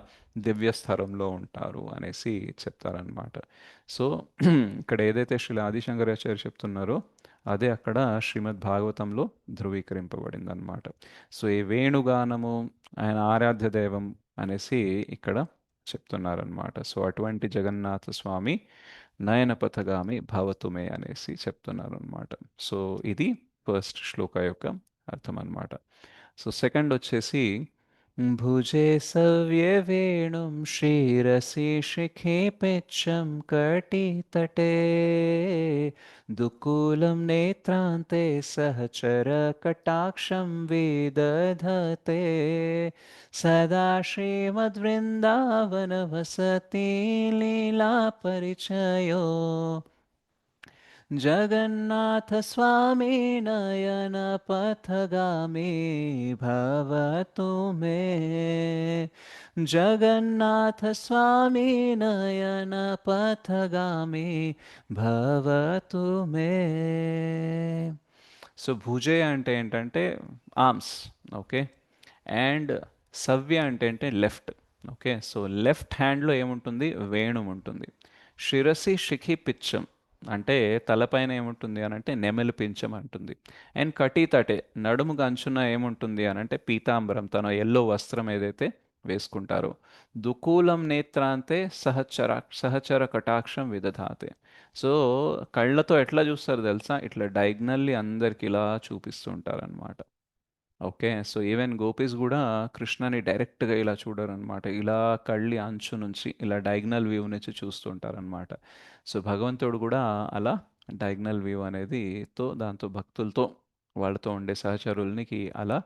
దివ్య స్థలంలో ఉంటారు అనేసి చెప్తారనమాట. సో ఇక్కడ ఏదైతే శ్రీ ఆదిశంకరాచార్య చెప్తున్నారో అదే అక్కడ శ్రీమద్ భాగవతంలో ధృవీకరింపబడింది అనమాట. సో ఈ వేణుగానము ఆయన ఆరాధ్య దైవం అనేసి ఇక్కడ చెప్తున్నారనమాట. సో అటువంటి జగన్నాథ స్వామి నయనపథగామి భవతుమే అనేసి చెప్తున్నారు అనమాట. సో ఇది ఫస్ట్ శ్లోక యొక్క అర్థం అనమాట. సో సెకండ్ వచ్చేసి భుజే సవ్య వేణుం శ్రీరసి శిఖే పెచ్చం కటితటే దుకూలం నేత్రాంతే సహచర కటాక్షం విదధతే సదా శ్రీమద్వృందావన వసతి లీలా పరిచయో జగన్నాథ స్వామి నయన పథగామి భవతు మే. జగన్నాథ స్వామి నయన పథగామి భవతు మే. సో భుజే అంటే ఏంటంటే ఆర్మ్స్, ఓకే, అండ్ సవ్య అంటే లెఫ్ట్, ఓకే. సో లెఫ్ట్ హ్యాండ్లో ఏముంటుంది, వేణుం ఉంటుంది. శిరసి శిఖి పిచ్చం అంటే తలపైన ఏముంటుంది అని అంటే నెమలి పించం అంటుంది. అండ్ కటీతటే నడుముకు అంచున ఏముంటుంది అని అంటే పీతాంబరం, తన ఎల్లో వస్త్రం ఏదైతే వేసుకుంటారో. దుకూలం నేత్రాంతే సహచర కటాక్షం విదధాతే. సో కళ్ళతో ఎట్లా చూస్తారు తెలుసా, ఇట్లా డైగ్నల్లీ అందరికి ఇలా చూపిస్తూ ఉంటారనమాట. ఓకే. సో ఈవెన్ గోపీస్ కూడా కృష్ణని డైరెక్ట్గా ఇలా చూడరనమాట, ఇలా కళ్ళి అంచు నుంచి ఇలా డైగ్నల్ వ్యూ నుంచి చూస్తూ ఉంటారనమాట. సో భగవంతుడు కూడా అలా డైగ్నల్ వ్యూ అనేది దాంతో భక్తులతో వాళ్ళతో ఉండే సహచరులనికి అలా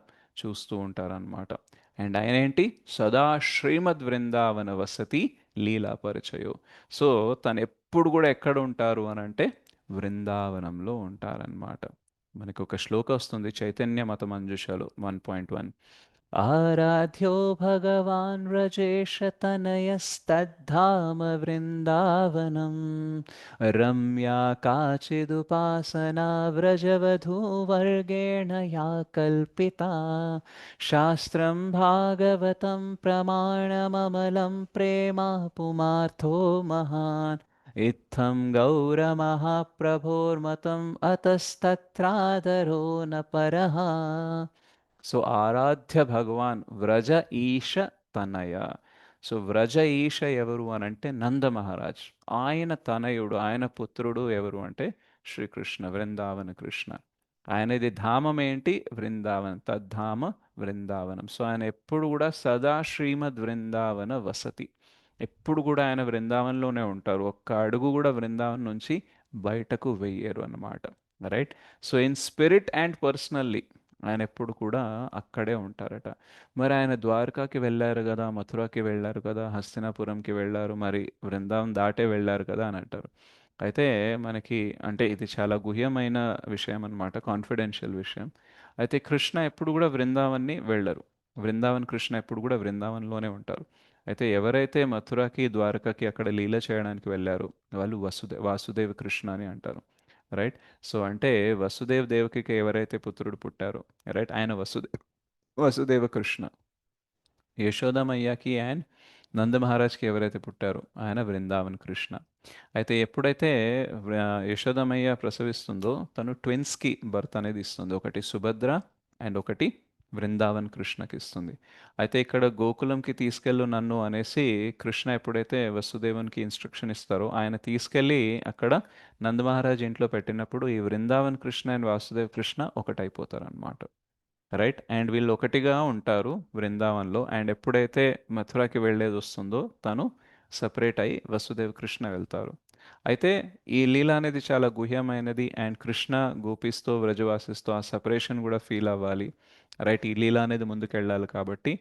చూస్తూ ఉంటారనమాట. అండ్ ఆయన ఏంటి, సదా శ్రీమద్ వృందావన వసతి లీలా పరిచయో. సో తను ఎప్పుడు కూడా ఎక్కడ ఉంటారు అని అంటే వృందావనంలో ఉంటారనమాట. మనకు ఒక శ్లోక వస్తుంది చైతన్య మత మంజుషలో 1.1. ఆరాధ్యో భగవాన్ వ్రజేశతనయస్తద్ధామ వృందావనం రమ్యా కాచిదుపాసనా వ్రజవధూవర్గేణ యా కల్పితా శాస్త్రం భాగవతం ప్రమాణమమలం ప్రేమా పుమార్థో మహాన్ ఇత్థం గౌరమహాప్రభోర్మతం అతస్తత్రాదరో న పరః. సో ఆరాధ్య భగవాన్ వ్రజ ఈశ తనయ. సో వ్రజ ఈశ ఎవరు అని అంటే నంద మహారాజ్, ఆయన తనయుడు, ఆయన పుత్రుడు ఎవరు అంటే శ్రీకృష్ణ, వృందావన కృష్ణ. ఆయనది ధామం ఏంటి, వృందావనం, తద్ధామ వృందావనం. సో ఆయన ఎప్పుడు కూడా సదా శ్రీమద్ వృందావన వసతి, ఎప్పుడు కూడా ఆయన వృందావనంలోనే ఉంటారు, ఒక్క అడుగు కూడా వృందావనం నుంచి బయటకు వెయ్యరు అన్నమాట. Right. So in spirit and personally ఆయన ఎప్పుడు కూడా అక్కడే ఉంటారట. మరి ఆయన ద్వారకాకి వెళ్ళారు కదా, మథురాకి వెళ్ళారు కదా, హస్తినాపురంకి వెళ్ళారు, మరి వృందావనం దాటే వెళ్ళారు కదా అని అంటారు. అయితే మనకి అంటే ఇది చాలా గుహ్యమైన విషయం అన్నమాట, కాన్ఫిడెన్షియల్ విషయం. అయితే కృష్ణ ఎప్పుడు కూడా వృందావన్ని వెళ్ళరు, వృందావన్ కృష్ణ ఎప్పుడు కూడా వృందావన్లోనే ఉంటారు. అయితే ఎవరైతే మథురాకి ద్వారకాకి అక్కడ లీల చేయడానికి వెళ్ళారో వాళ్ళు వాసుదేవ కృష్ణ అని అంటారు. రైట్. సో అంటే వసుదేవ్ దేవకికి ఎవరైతే పుత్రుడు పుట్టారో, రైట్, ఆయన వసుదేవ కృష్ణ. యశోదమయ్యకి అండ్ నంద మహారాజ్కి ఎవరైతే పుట్టారో ఆయన వృందావన్ కృష్ణ. అయితే ఎప్పుడైతే యశోదమయ్య ప్రసవిస్తుందో తను ట్విన్స్కి బర్త్ అనేది ఇస్తుంది, ఒకటి సుభద్ర అండ్ ఒకటి బృందావన్ కృష్ణకి ఇస్తుంది. అయితే ఇక్కడ గోకులంకి తీసుకెళ్ళు నన్ను అనేసి కృష్ణ ఎప్పుడైతే వసుదేవునికి ఇన్స్ట్రక్షన్ ఇస్తారో ఆయన తీసుకెళ్ళి అక్కడ నందమహారాజ్ ఇంట్లో పెట్టినప్పుడు ఈ బృందావన్ కృష్ణ అండ్ వాసుదేవ్ కృష్ణ ఒకటైపోతారు అనమాట. రైట్. అండ్ వీళ్ళు ఒకటిగా ఉంటారు బృందావన్లో. అండ్ ఎప్పుడైతే మథురాకి వెళ్ళేది వస్తుందో తను సపరేట్ అయి వసుదేవ్ కృష్ణ వెళ్తారు. అయితే ఈ లీల అనేది చాలా గుహ్యమైనది. అండ్ కృష్ణ గోపిస్తో వ్రజవాసిస్తో ఆ సపరేషన్ కూడా ఫీల్ అవ్వాలి. రైట్. ఈ లీల అనేది ముందుకెళ్ళాలి కాబట్టి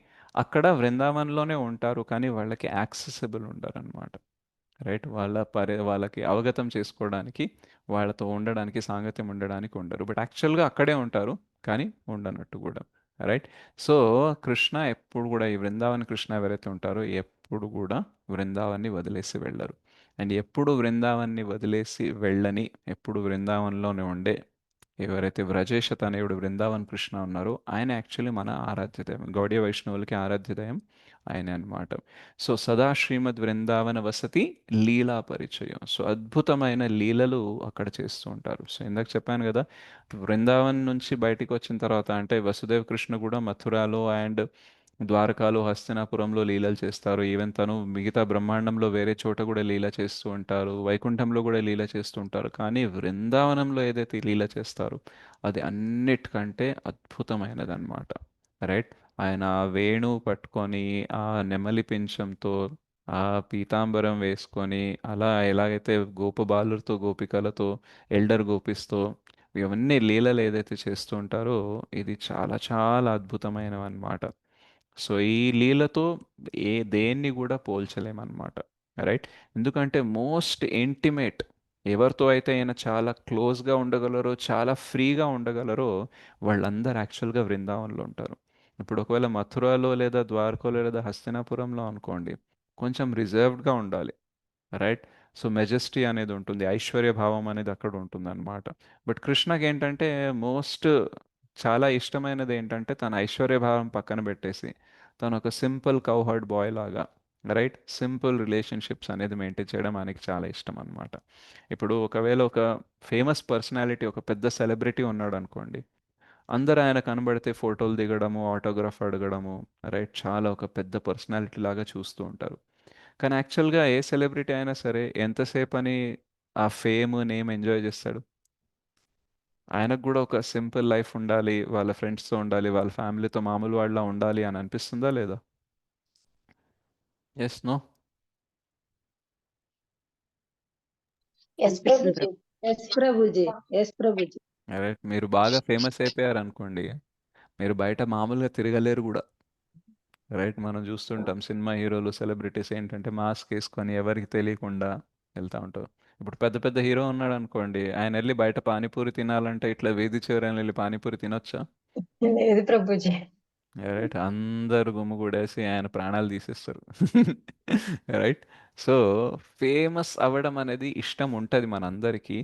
అక్కడ బృందావన్లోనే ఉంటారు కానీ వాళ్ళకి యాక్సెసిబుల్ ఉండరు అనమాట. రైట్. వాళ్ళకి అవగతం చేసుకోవడానికి వాళ్ళతో ఉండడానికి సాంగత్యం ఉండడానికి ఉండరు. బట్ యాక్చువల్గా అక్కడే ఉంటారు కానీ ఉండనట్టు కూడా. రైట్. సో కృష్ణ ఎప్పుడు కూడా ఈ బృందావన్ కృష్ణ ఎవరైతే ఉంటారో ఎప్పుడు కూడా బృందావన్ని వదిలేసి వెళ్ళరు. అండ్ ఎప్పుడు బృందావన్ని వదిలేసి వెళ్ళని ఎప్పుడు బృందావన్లోనే ఉండే ఎవరైతే వ్రజేష తనయుడు బృందావన్ కృష్ణ ఉన్నారో ఆయన యాక్చువల్లీ మన ఆరాధ్యదయం. గౌడీయ వైష్ణవులకి ఆరాధ్యదయం ఆయనే అనమాట. సో సదా శ్రీమద్ బృందావన వసతి లీలా పరిచయం. సో అద్భుతమైన లీలలు అక్కడ చేస్తూ ఉంటారు. సో ఇందాక చెప్పాను కదా, బృందావన్ నుంచి బయటికి వచ్చిన తర్వాత అంటే వసుదేవ్ కృష్ణ కూడా మథురాలో అండ్ ద్వారకాలో హస్తినాపురంలో లీలలు చేస్తారు. ఈవెన్ తను మిగతా బ్రహ్మాండంలో వేరే చోట కూడా లీల చేస్తూ ఉంటారు. వైకుంఠంలో కూడా లీల చేస్తూ ఉంటారు. కానీ బృందావనంలో ఏదైతే లీల చేస్తారో అది అన్నిటికంటే అద్భుతమైనదన్నమాట. రైట్. ఆయన ఆ వేణువు పట్టుకొని ఆ నెమలి పింఛంతో ఆ పీతాంబరం వేసుకొని అలా ఎలాగైతే గోపబాలులతో గోపికలతో ఎల్డర్ గోపిస్తో ఇవన్నీ లీలలు ఏదైతే చేస్తూ ఉంటారో ఇది చాలా చాలా అద్భుతమైనవి అన్నమాట. సో ఈ లీలతో దేన్ని కూడా పోల్చలేమన్నమాట. రైట్. ఎందుకంటే మోస్ట్ ఇంటిమేట్ ఎవరితో అయితే ఆయన చాలా క్లోజ్గా ఉండగలరో చాలా ఫ్రీగా ఉండగలరో వాళ్ళందరూ యాక్చువల్గా బృందావనంలో ఉంటారు. ఇప్పుడు ఒకవేళ మథురాలో లేదా ద్వారకలో లేదా హస్తినాపురంలో అనుకోండి కొంచెం రిజర్వ్డ్గా ఉండాలి. రైట్. సో మెజెస్టీ అనేది ఉంటుంది, ఐశ్వర్య భావం అనేది అక్కడ ఉంటుంది అనమాట. బట్ కృష్ణకి ఏంటంటే మోస్ట్ చాలా ఇష్టమైనది ఏంటంటే తన ఐశ్వర్య భావం పక్కన పెట్టేసి తను ఒక సింపుల్ కౌహర్డ్ బాయ్ లాగా రైట్ సింపుల్ రిలేషన్షిప్స్ అనేది మెయింటైన్ చేయడం ఆయనకి చాలా ఇష్టం అనమాట. ఇప్పుడు ఒకవేళ ఒక ఫేమస్ పర్సనాలిటీ ఒక పెద్ద సెలబ్రిటీ ఉన్నాడు అనుకోండి, అందరూ ఆయన కనబడితే ఫోటోలు దిగడము ఆటోగ్రాఫ్ అడగడము రైట్ చాలా ఒక పెద్ద పర్సనాలిటీ లాగా చూస్తూ ఉంటారు. కానీ యాక్చువల్గా ఏ సెలబ్రిటీ అయినా సరే ఎంతసేపు అని ఆ ఫేమ్ నేమ్ ఎంజాయ్ చేస్తాడు. ఆయనకు కూడా ఒక సింపుల్ లైఫ్ ఉండాలి, వాళ్ళ ఫ్రెండ్స్తో ఉండాలి, వాళ్ళ ఫ్యామిలీతో మామూలు వాళ్ళ ఉండాలి అని అనిపిస్తుందా లేదా? Yes no? Yes, Prabhuji. Yes, Prabhuji. Yes, Prabhuji. Right. మీరు బాగా ఫేమస్ అయిపోయారు అనుకోండి, మీరు బయట మామూలుగా తిరగలేరు కూడా. రైట్. మనం చూస్తుంటాం సినిమా హీరోలు సెలబ్రిటీస్ ఏంటంటే మాస్క్ వేసుకొని ఎవరికి తెలియకుండా వెళ్తూ ఉంటారు. ఇప్పుడు పెద్ద పెద్ద హీరో ఉన్నాడు అనుకోండి, ఆయన వెళ్ళి బయట పానీపూరి తినాలంటే ఇట్లా వీధి చివరని వెళ్ళి పానీపూరి తినొచ్చా? లేదు ప్రభుజీ. రైట్. అందరు గుమ్ముగూడేసి ఆయన ప్రాణాలు తీసేస్తారు. రైట్. సో ఫేమస్ అవ్వడం అనేది ఇష్టం ఉంటుంది మనందరికీ.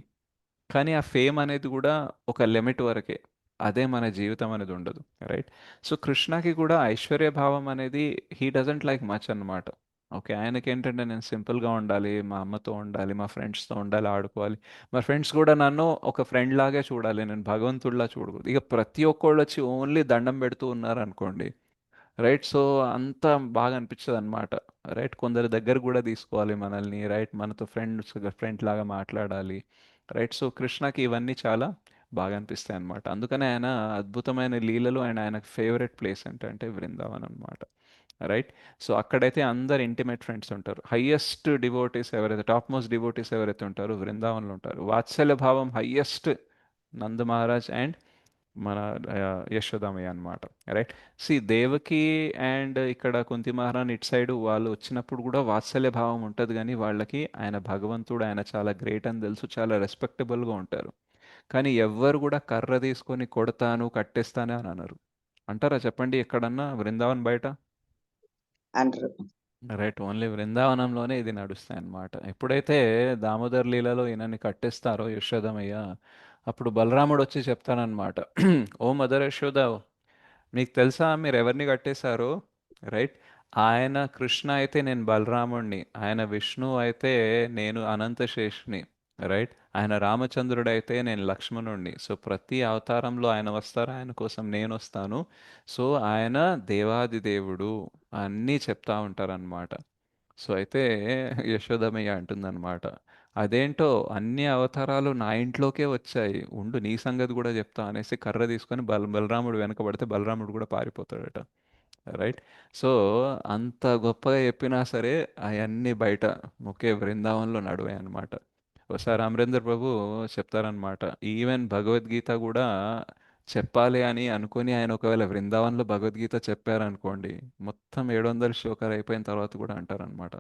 కానీ ఆ ఫేమ్ అనేది కూడా ఒక లిమిట్ వరకే. అదే మన జీవితం అనేది ఉండదు. రైట్. సో కృష్ణకి కూడా ఐశ్వర్య భావం అనేది హీ డజంట్ లైక్ మచ్ అన్నమాట. ఓకే. ఆయనకేంటంటే నేను సింపుల్గా ఉండాలి, మా అమ్మతో ఉండాలి, మా ఫ్రెండ్స్తో ఉండాలి, ఆడుకోవాలి. మా ఫ్రెండ్స్ కూడా నన్ను ఒక ఫ్రెండ్ లాగే చూడాలి, నేను భగవంతుడిలా చూడకూడదు. ఇక ప్రతి ఒక్కళ్ళు వచ్చి ఓన్లీ దండం పెడుతూ ఉన్నారనుకోండి, రైట్. సో అంత బాగా అనిపించదు అనమాట. రైట్. కొందరి దగ్గర కూడా తీసుకోవాలి మనల్ని. రైట్. మనతో ఫ్రెండ్ లాగా మాట్లాడాలి. రైట్. సో కృష్ణకి ఇవన్నీ చాలా బాగా అనిపిస్తాయి అనమాట. అందుకనే ఆయన అద్భుతమైన లీలలు అండ్ ఆయనకు ఫేవరెట్ ప్లేస్ ఏంటంటే బృందావన్ అనమాట. రైట్. సో అక్కడైతే అందరు ఇంటిమేట్ ఫ్రెండ్స్ ఉంటారు. హయ్యెస్ట్ డివోటీస్ ఎవరైతే టాప్ మోస్ట్ డివోటీస్ ఎవరైతే ఉంటారో బృందావన్లో ఉంటారు. వాత్సల్య భావం హయ్యెస్ట్ నంద మహారాజ్ అండ్ మన యశోదామయ్య అనమాట. రైట్. దేవకి అండ్ ఇక్కడ కుంతి మహారాణి ఇటు సైడ్ వాళ్ళు వచ్చినప్పుడు కూడా వాత్సల్య భావం ఉంటుంది కానీ వాళ్ళకి ఆయన భగవంతుడు ఆయన చాలా గ్రేట్ అని తెలుసు, చాలా రెస్పెక్టబుల్గా ఉంటారు. కానీ ఎవ్వరు కూడా కర్ర తీసుకొని కొడతాను కట్టేస్తానే అని అనరు. అంటారా చెప్పండి ఎక్కడన్నా బృందావన్ బయట? అంటారు. రైట్. ఓన్లీ బృందావనంలోనే ఇది నడుస్తాయి అన్నమాట. ఎప్పుడైతే దామోదర్ లీలలో ఈయనని కట్టేస్తారో యశోదమయ్య, అప్పుడు బలరాముడు వచ్చి చెప్తానన్నమాట. ఓ మదర్ యశోద, మీకు తెలుసా మీరు ఎవరిని కట్టేశారో? రైట్. ఆయన కృష్ణ అయితే నేను బలరాముణ్ణి, ఆయన విష్ణు అయితే నేను అనంతశేషుని. రైట్. ఆయన రామచంద్రుడైతే నేను లక్ష్మణుడిని. సో ప్రతి అవతారంలో ఆయన వస్తారు, ఆయన కోసం నేను వస్తాను. సో ఆయన దేవాది దేవుడు అన్నీ చెప్తా ఉంటారనమాట. సో అయితే యశోదమయ్య అంటుందన్నమాట, అదేంటో అన్ని అవతారాలు నా ఇంట్లోకే వచ్చాయి, ఉండు నీ సంగతి కూడా చెప్తా అనేసి కర్ర తీసుకొని బలరాముడు వెనకబడితే బలరాముడు కూడా పారిపోతాడట. రైట్. సో అంత గొప్పగా చెప్పినా సరే అవన్నీ బయట ఒకే బృందావనంలో నడువాయి అన్నమాట. ఒకసారి అమరేంద్ర ప్రభు చెప్తారనమాట, ఈవెన్ భగవద్గీత కూడా చెప్పాలి అని అనుకుని ఆయన ఒకవేళ బృందావనంలో భగవద్గీత చెప్పారనుకోండి, మొత్తం 700 శ్లోకాలు అయిపోయిన తర్వాత కూడా అంటారనమాట,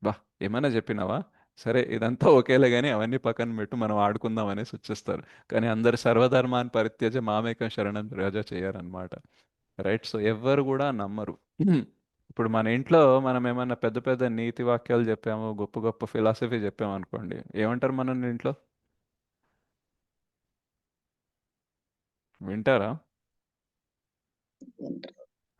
బా ఏమైనా చెప్పినావా, సరే ఇదంతా ఒకేలే కానీ అవన్నీ పక్కన పెట్టు, మనం ఆడుకుందాం అనేసి వచ్చేస్తారు. కానీ అందరు సర్వధర్మాన్ని పరిత్యజ మామేకం శరణం రజ చేయరనమాట. రైట్. సో ఎవ్వరు కూడా నమ్మరు. ఇప్పుడు మన ఇంట్లో మనం ఏమన్నా పెద్ద పెద్ద నీతి వాక్యాలు చెప్పాము, గొప్ప గొప్ప ఫిలాసఫీ చెప్పాము అనుకోండి, ఏమంటారు మన ఇంట్లో? వింటారా?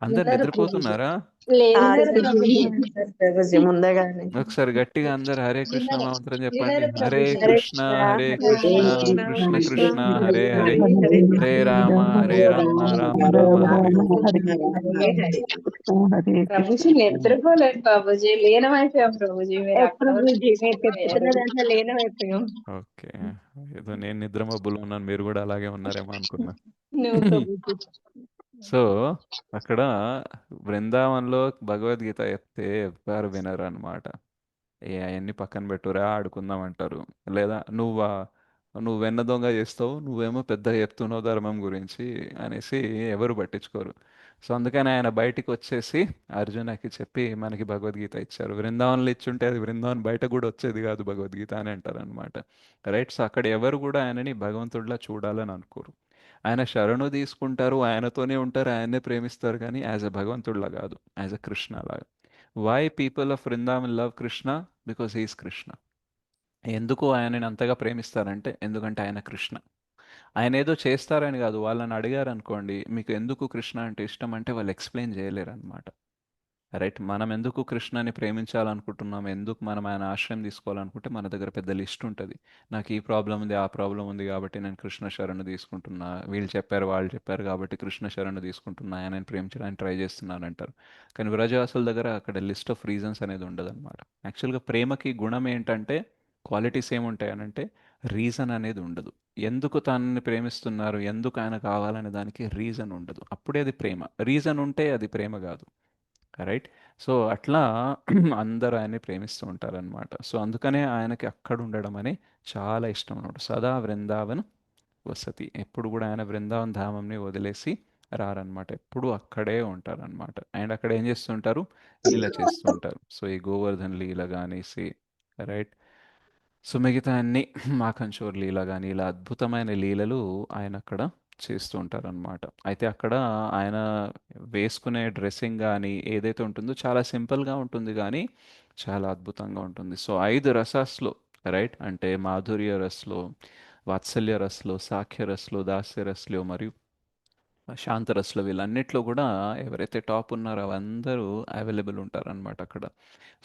అందరు వినరు ప్రభుజీ. నిద్రపోతున్నారా? వినరు ప్రభుజీ ప్రభుజీ. ప్రభుజీ ముందుగానే ఒకసారి గట్టిగా అందరు హరే కృష్ణ వినరు మంత్రం చెప్పండి. వినరు హరే ప్రభుజీ. హరే కృష్ణ కృష్ణ హరే హరే కృష్ణ కృష్ణ కృష్ణ కృష్ణ కృష్ణ కృష్ణ హరే హరే, హరే హరే హరే రామ హరే హరే రామ రామ రామ రామ రామ హరే రామ హరే. హరే హరే హరే. హరే ప్రభుజీ నిద్రపోలేదు బాబుజీ, లీనమైపోయాం ప్రభుజీ, మీరు అక్కడ వరకు ప్రభుజీ మీరు చెప్తున్న తీసుకుపోయారు. దాంట్లో లీనమైపోయాం ఓకే. ఏదో నేను నిద్ర మబ్బులో ఉన్నాను, మీరు కూడా అలాగే ఉన్నారేమో అనుకున్నా. నువ్వు ప్రభుజీ సో అక్కడ బృందావనంలో భగవద్గీత చెప్తే ఎవ్వరు వినరు అనమాట. ఏ అవన్నీ పక్కన పెట్టురా ఆడుకుందాం అంటారు. లేదా నువ్వు వెన్న దొంగ చేస్తావు, నువ్వేమో పెద్ద చెప్తున్నావు ధర్మం గురించి అనేసి ఎవరు పట్టించుకోరు. సో అందుకని ఆయన బయటికి వచ్చేసి అర్జునకి చెప్పి మనకి భగవద్గీత ఇచ్చారు. బృందావనంలో ఇచ్చుంటే అది బృందావన్ బయట కూడా వచ్చేది కాదు భగవద్గీత అని అంటారు అనమాట. రైట్. సో అక్కడ ఎవరు కూడా ఆయనని భగవంతుడిలా చూడాలని అనుకోరు. ఆయన శరణు తీసుకుంటారు, ఆయనతోనే ఉంటారు, ఆయన్నే ప్రేమిస్తారు, కానీ యాజ్ అ భగవంతుడిలా కాదు, యాజ్ అ కృష్ణ లాగా. Why people of Vrindavan love Krishna? Because he's Krishna. ఎందుకు ఆయనని అంతగా ప్రేమిస్తారంటే ఎందుకంటే ఆయన కృష్ణ. ఆయన ఏదో చేస్తారని కాదు, వాళ్ళని అడిగారు అనుకోండి మీకు ఎందుకు కృష్ణ అంటే ఇష్టం అంటే వాళ్ళు ఎక్స్ప్లెయిన్ చేయలేరు అనమాట. రైట్. మనం ఎందుకు కృష్ణని ప్రేమించాలనుకుంటున్నాం, ఎందుకు మనం ఆయన ఆశ్రయం తీసుకోవాలనుకుంటే మన దగ్గర పెద్ద లిస్ట్ ఉంటుంది. నాకు ఈ ప్రాబ్లం ఉంది, ఆ ప్రాబ్లం ఉంది, కాబట్టి నేను కృష్ణ శరణు తీసుకుంటున్నా, వీళ్ళు చెప్పారు వాళ్ళు చెప్పారు కాబట్టి కృష్ణ శరణు తీసుకుంటున్నా, ఆయనని ప్రేమించడానికి ట్రై చేస్తున్నాను అంటారు. కానీ వ్రజవాసుల దగ్గర అక్కడ లిస్ట్ ఆఫ్ రీజన్స్ అనేది ఉండదు అనమాట. యాక్చువల్గా ప్రేమకి గుణం ఏంటంటే, క్వాలిటీస్ ఏముంటాయి అని అంటే రీజన్ అనేది ఉండదు. ఎందుకు తనని ప్రేమిస్తున్నారు, ఎందుకు ఆయన కావాలనే దానికి రీజన్ ఉండదు, అప్పుడే అది ప్రేమ. రీజన్ ఉంటే అది ప్రేమ కాదు. రైట్. సో అట్లా అందరూ ఆయన్ని ప్రేమిస్తూ ఉంటారనమాట. సో అందుకనే ఆయనకి అక్కడ ఉండడం అని చాలా ఇష్టం అనమాట. సదా బృందావన్ వసతి, ఎప్పుడు కూడా ఆయన బృందావన్ ధామంని వదిలేసి రారనమాట, ఎప్పుడు అక్కడే ఉంటారనమాట. అండ్ అక్కడ ఏం చేస్తుంటారు, లీల చేస్తూ ఉంటారు. సో ఈ గోవర్ధన్ లీల కానిసి, రైట్. సో మిగతా అన్ని మాఖంచోర్ లీల కానీ ఇలా అద్భుతమైన లీలలు ఆయన అక్కడ చేస్తూ ఉంటారనమాట. అయితే అక్కడ ఆయన వేసుకునే డ్రెస్సింగ్ కానీ ఏదైతే ఉంటుందో చాలా సింపుల్గా ఉంటుంది కానీ చాలా అద్భుతంగా ఉంటుంది. సో 5 రసాస్లో, రైట్, అంటే మాధుర్య రస్లో, వాత్సల్య రస్లో, సాఖ్య రస్లో, దాస్య రస్లో మరియు శాంతరస్లో, వీళ్ళన్నిట్లో కూడా ఎవరైతే టాప్ ఉన్నారో అవందరూ అవైలబుల్ ఉంటారనమాట అక్కడ.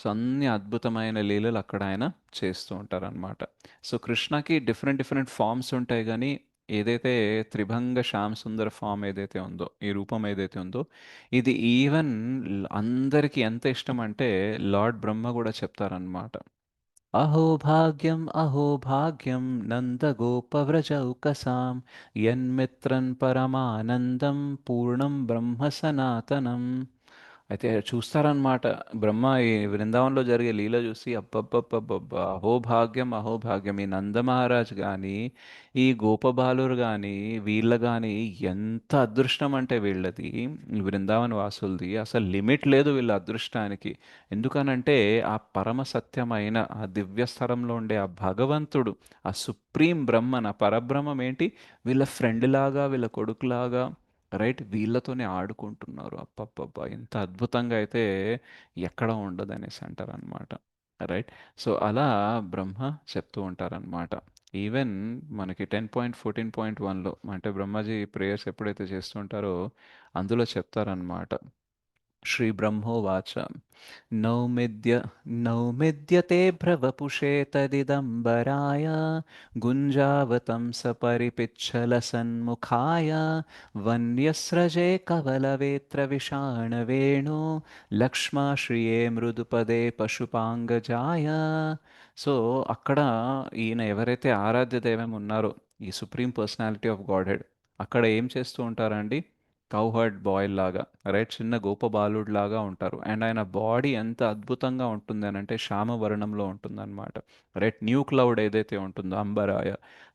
సో అన్ని అద్భుతమైన లీలలు అక్కడ ఆయన చేస్తూ ఉంటారనమాట. సో కృష్ణకి డిఫరెంట్ డిఫరెంట్ ఫామ్స్ ఉంటాయి కానీ ఏదైతే త్రిభంగ శ్యామ్ సుందర ఫామ్ ఏదైతే ఉందో, ఈ రూపం ఏదైతే ఉందో, ఇది ఈవెన్ అందరికీ ఎంత ఇష్టం అంటే లార్డ్ బ్రహ్మ కూడా చెప్తారనమాట. అహో భాగ్యం నందగోపవ్రజౌకసాం యన్మిత్రన్ పరమానందం పూర్ణం బ్రహ్మ సనాతనం. అయితే చూస్తారనమాట బ్రహ్మ ఈ బృందావనంలో జరిగే లీల చూసి, అబ్బబ్బబ్బబ్బబ్బా, అహోభాగ్యం అహోభాగ్యం, ఈ నందమహారాజ్ కానీ ఈ గోపబాలురు కానీ వీళ్ళ కానీ ఎంత అదృష్టం అంటే వీళ్ళది, ఈ బృందావన వాసులది అసలు లిమిట్ లేదు వీళ్ళ అదృష్టానికి. ఎందుకనంటే ఆ పరమ సత్యమైన ఆ దివ్య స్థలంలో ఉండే ఆ భగవంతుడు, ఆ సుప్రీం బ్రహ్మన్, ఆ పరబ్రహ్మం ఏంటి, వీళ్ళ ఫ్రెండ్ లాగా వీళ్ళ కొడుకులాగా, రైట్, వీళ్ళతోనే ఆడుకుంటున్నారు. అప్పప్పబ్బా ఎంత అద్భుతంగా అయితే ఎక్కడ ఉండదు అనేసి అంటారనమాట. రైట్. సో అలా బ్రహ్మ చెప్తూ ఉంటారనమాట. ఈవెన్ మనకి 10.14.1లో అంటే బ్రహ్మాజీ ప్రేయర్స్ ఎప్పుడైతే చేస్తుంటారో అందులో చెప్తారనమాట, श्रीब्रह्मोवाच नौमिद्यते भ्रवपुषे तदिदम्बराय गुञ्जावतं सपरिपिच्छलसन्मुखाय वन्यस्रजे कवलवेत्रविषाणवेणु लक्ष्माश्रिये మృదుపదే పశుపాంగజాయ. సో అక్కడ ఈయన ఎవరైతే ఆరాధ్య దైవం ఉన్నారో ఈ supreme personality of God head అక్కడ ఏం చేస్తూ ఉంటారండి, కౌహర్డ్ బాయ్ లాగా, రైట్, చిన్న గోప బాలుడు లాగా ఉంటారు. అండ్ ఆయన బాడీ ఎంత అద్భుతంగా ఉంటుంది అని అంటే శ్యామ వర్ణంలో ఉంటుందన్నమాట. రైట్, న్యూ క్లౌడ్ ఏదైతే ఉంటుందో అంబరాయ,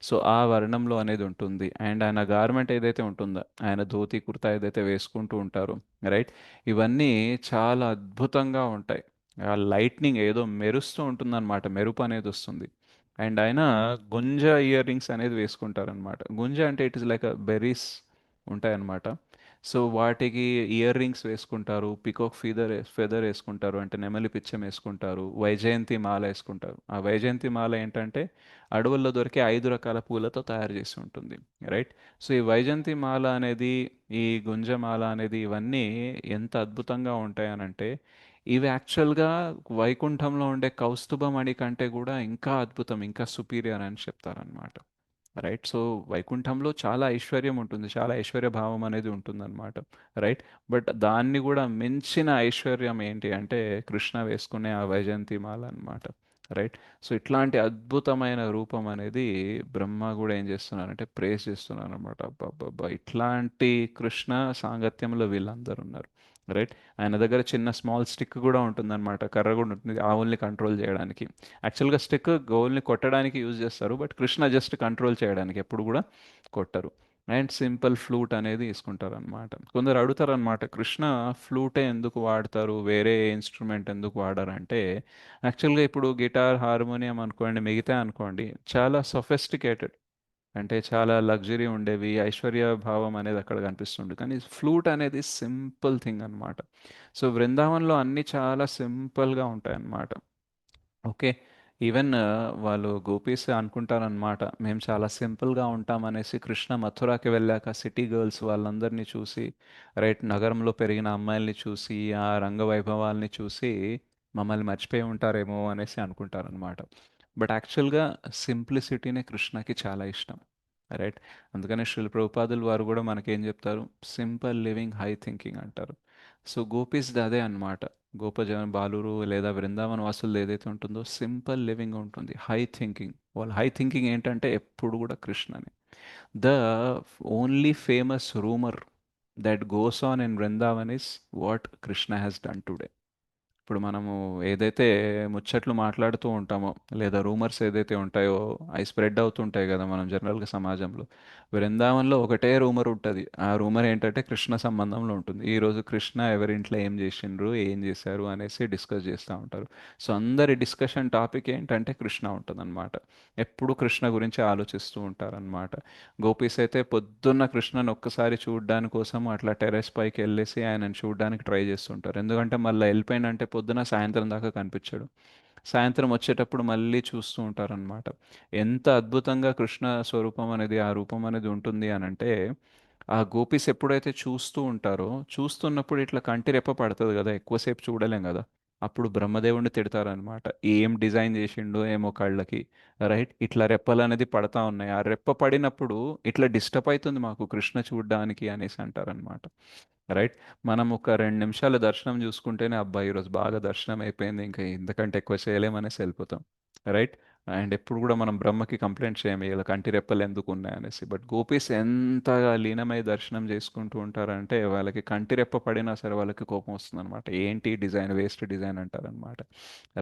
సో ఆ వర్ణంలో అనేది ఉంటుంది. అండ్ ఆయన గార్మెంట్ ఏదైతే ఉంటుందో, ఆయన ధోతి కుర్తా ఏదైతే వేసుకుంటూ ఉంటారు, రైట్, ఇవన్నీ చాలా అద్భుతంగా ఉంటాయి. ఆ లైట్నింగ్ ఏదో మెరుస్తూ ఉంటుందన్నమాట, మెరుపు అనేది వస్తుంది. అండ్ ఆయన గుంజ ఇయర్ రింగ్స్ అనేది వేసుకుంటారనమాట. గుంజ అంటే ఇట్ ఇస్ లైక్ బెర్రీస్ ఉంటాయన్నమాట. సో వాటికి ఇయర్ రింగ్స్ వేసుకుంటారు, పికాక్ ఫెదర్ వేసుకుంటారు, అంటే నెమలి పిచ్చం వేసుకుంటారు, వైజయంతి మాల వేసుకుంటారు. ఆ వైజయంతి మాల ఏంటంటే అడవుల్లో దొరికే 5 రకాల పూలతో తయారు చేసి ఉంటుంది, రైట్. సో ఈ వైజయంతి మాల అనేది, ఈ గుంజమాల అనేది, ఇవన్నీ ఎంత అద్భుతంగా ఉంటాయనంటే ఇవి యాక్చువల్గా వైకుంఠంలో ఉండే కౌస్తుభమణి కంటే కూడా ఇంకా అద్భుతం, ఇంకా సుపీరియర్ అని చెప్తారనమాట, రైట్. సో వైకుంఠంలో చాలా ఐశ్వర్యం ఉంటుంది, చాలా ఐశ్వర్య భావం అనేది ఉంటుందన్నమాట, రైట్. బట్ దాన్ని కూడా మించిన ఐశ్వర్యం ఏంటి అంటే కృష్ణ వేసుకునే ఆ వైజయంతి మాల అనమాట, రైట్. సో ఇట్లాంటి అద్భుతమైన రూపం అనేది బ్రహ్మ కూడా ఏం చేస్తున్నారంటే ప్రేస్ చేస్తున్నారు అనమాట. అబ్బబ్బబ్బా, ఇట్లాంటి కృష్ణ సాంగత్యంలో వీళ్ళందరూ ఉన్నారు, రైట్. ఆయన దగ్గర చిన్న స్మాల్ స్టిక్ కూడా ఉంటుందన్నమాట, కర్ర కూడా ఉంటుంది ఆవుల్ని కంట్రోల్ చేయడానికి. యాక్చువల్గా స్టిక్ గోల్ని కొట్టడానికి యూజ్ చేస్తారు, బట్ కృష్ణ జస్ట్ కంట్రోల్ చేయడానికి, ఎప్పుడు కూడా కొట్టరు. అండ్ సింపుల్ ఫ్లూట్ అనేది తీసుకుంటారు అనమాట. కొందరు అడుగుతారు అనమాట, కృష్ణ ఫ్లూటే ఎందుకు వాడతారు, వేరే ఇన్స్ట్రుమెంట్ ఎందుకు వాడరంటే యాక్చువల్గా ఇప్పుడు గిటార్, హార్మోనియం అనుకోండి, మిగతా అనుకోండి, చాలా సొఫెస్టికేటెడ్, అంటే చాలా లగ్జరీ ఉండేవి, ఐశ్వర్య భావం అనేది అక్కడ కనిపిస్తుంది. కానీ ఫ్లూట్ అనేది సింపుల్ థింగ్ అనమాట. సో బృందావన్లో అన్నీ చాలా సింపుల్గా ఉంటాయి అన్నమాట. ఓకే. ఈవెన్ వాళ్ళు గోపీస్ అనుకుంటారనమాట, మేము చాలా సింపుల్గా ఉంటామనేసి. కృష్ణ మథురాకి వెళ్ళాక సిటీ గర్ల్స్ వాళ్ళందరినీ చూసి, రైట్, నగరంలో పెరిగిన అమ్మాయిల్ని చూసి, ఆ రంగవైభవాల్ని చూసి మమ్మల్ని మర్చిపోయి ఉంటారేమో అనేసి అనుకుంటారనమాట. బట్ యాక్చువల్గా సింప్లిసిటీనే కృష్ణకి చాలా ఇష్టం, రైట్. అందుకనే శ్రీల ప్రభుపాదులు వారు కూడా మనకేం చెప్తారు, సింపుల్ లివింగ్ హై థింకింగ్ అంటారు. సో గోపీస్ది అదే అన్నమాట. గోపజన బాలురు లేదా బృందావన వాసులు ఏదైతే ఉంటుందో సింపుల్ లివింగ్ ఉంటుంది, హై థింకింగ్. వాళ్ళ హై థింకింగ్ ఏంటంటే ఎప్పుడు కూడా కృష్ణని. The only famous rumour that goes on in Brindavan is what Krishna has done today. ఇప్పుడు మనము ఏదైతే ముచ్చట్లు మాట్లాడుతూ ఉంటామో లేదా రూమర్స్ ఏదైతే ఉంటాయో అవి స్ప్రెడ్ అవుతుంటాయి కదా మనం జనరల్గా సమాజంలో. బృందావన్లో ఒకటే రూమర్ ఉంటుంది. ఆ రూమర్ ఏంటంటే కృష్ణ సంబంధంలో ఉంటుంది. ఈరోజు కృష్ణ ఎవరింట్లో ఏం చేసిండ్రు, ఏం చేశారు అనేసి డిస్కస్ చేస్తూ ఉంటారు. సో అందరి డిస్కషన్ టాపిక్ ఏంటంటే కృష్ణ ఉంటుందన్నమాట. ఎప్పుడు కృష్ణ గురించి ఆలోచిస్తూ ఉంటారనమాట. గోపీస్ అయితే పొద్దున్న కృష్ణను ఒక్కసారి చూడడానికి కోసం అట్లా టెర్రస్ పైకి వెళ్ళేసి ఆయనను చూడడానికి ట్రై చేస్తుంటారు. ఎందుకంటే మళ్ళీ వెళ్ళిపోయినంటే పొద్దున సాయంత్రం దాకా కనిపించాడు. సాయంత్రం వచ్చేటప్పుడు మళ్ళీ చూస్తూ ఉంటారనమాట. ఎంత అద్భుతంగా కృష్ణ స్వరూపం అనేది, ఆ రూపం అనేది ఉంటుంది అని అంటే ఆ గోపీస్ ఎప్పుడైతే చూస్తూ ఉంటారో, చూస్తున్నప్పుడు ఇట్లా కంటి రెప్ప పడుతుంది కదా, ఎక్కువసేపు చూడలేం కదా. అప్పుడు బ్రహ్మదేవుడిని తిడతారనమాట, ఏం డిజైన్ చేసిండు ఏమో కళ్ళకి, రైట్, ఇట్లా రెప్పలు అనేది పడతా ఉన్నాయి, ఆ రెప్ప పడినప్పుడు ఇట్లా డిస్టర్బ్ అవుతుంది మాకు కృష్ణ చూడడానికి అనేసి అంటారనమాట, రైట్. మనం ఒక 2 నిమిషాల దర్శనం చూసుకుంటేనే అబ్బా ఈరోజు బాగా దర్శనం అయిపోయింది, ఇంకా ఇంతకంటే ఎక్కువ చేయలేమనేసి వెళ్ళిపోతాం, రైట్. అండ్ ఎప్పుడు కూడా మనం బ్రహ్మకి కంప్లైంట్ చేయము ఇలా కంటి రెప్పలు ఎందుకు ఉన్నాయనేసి. బట్ గోపీస్ ఎంతగా లీనమై దర్శనం చేసుకుంటూ ఉంటారంటే వాళ్ళకి కంటి రెప్ప పడినా సరే వాళ్ళకి కోపం వస్తుందన్నమాట. ఏంటి డిజైన్, వేస్ట్ డిజైన్ అంటారనమాట,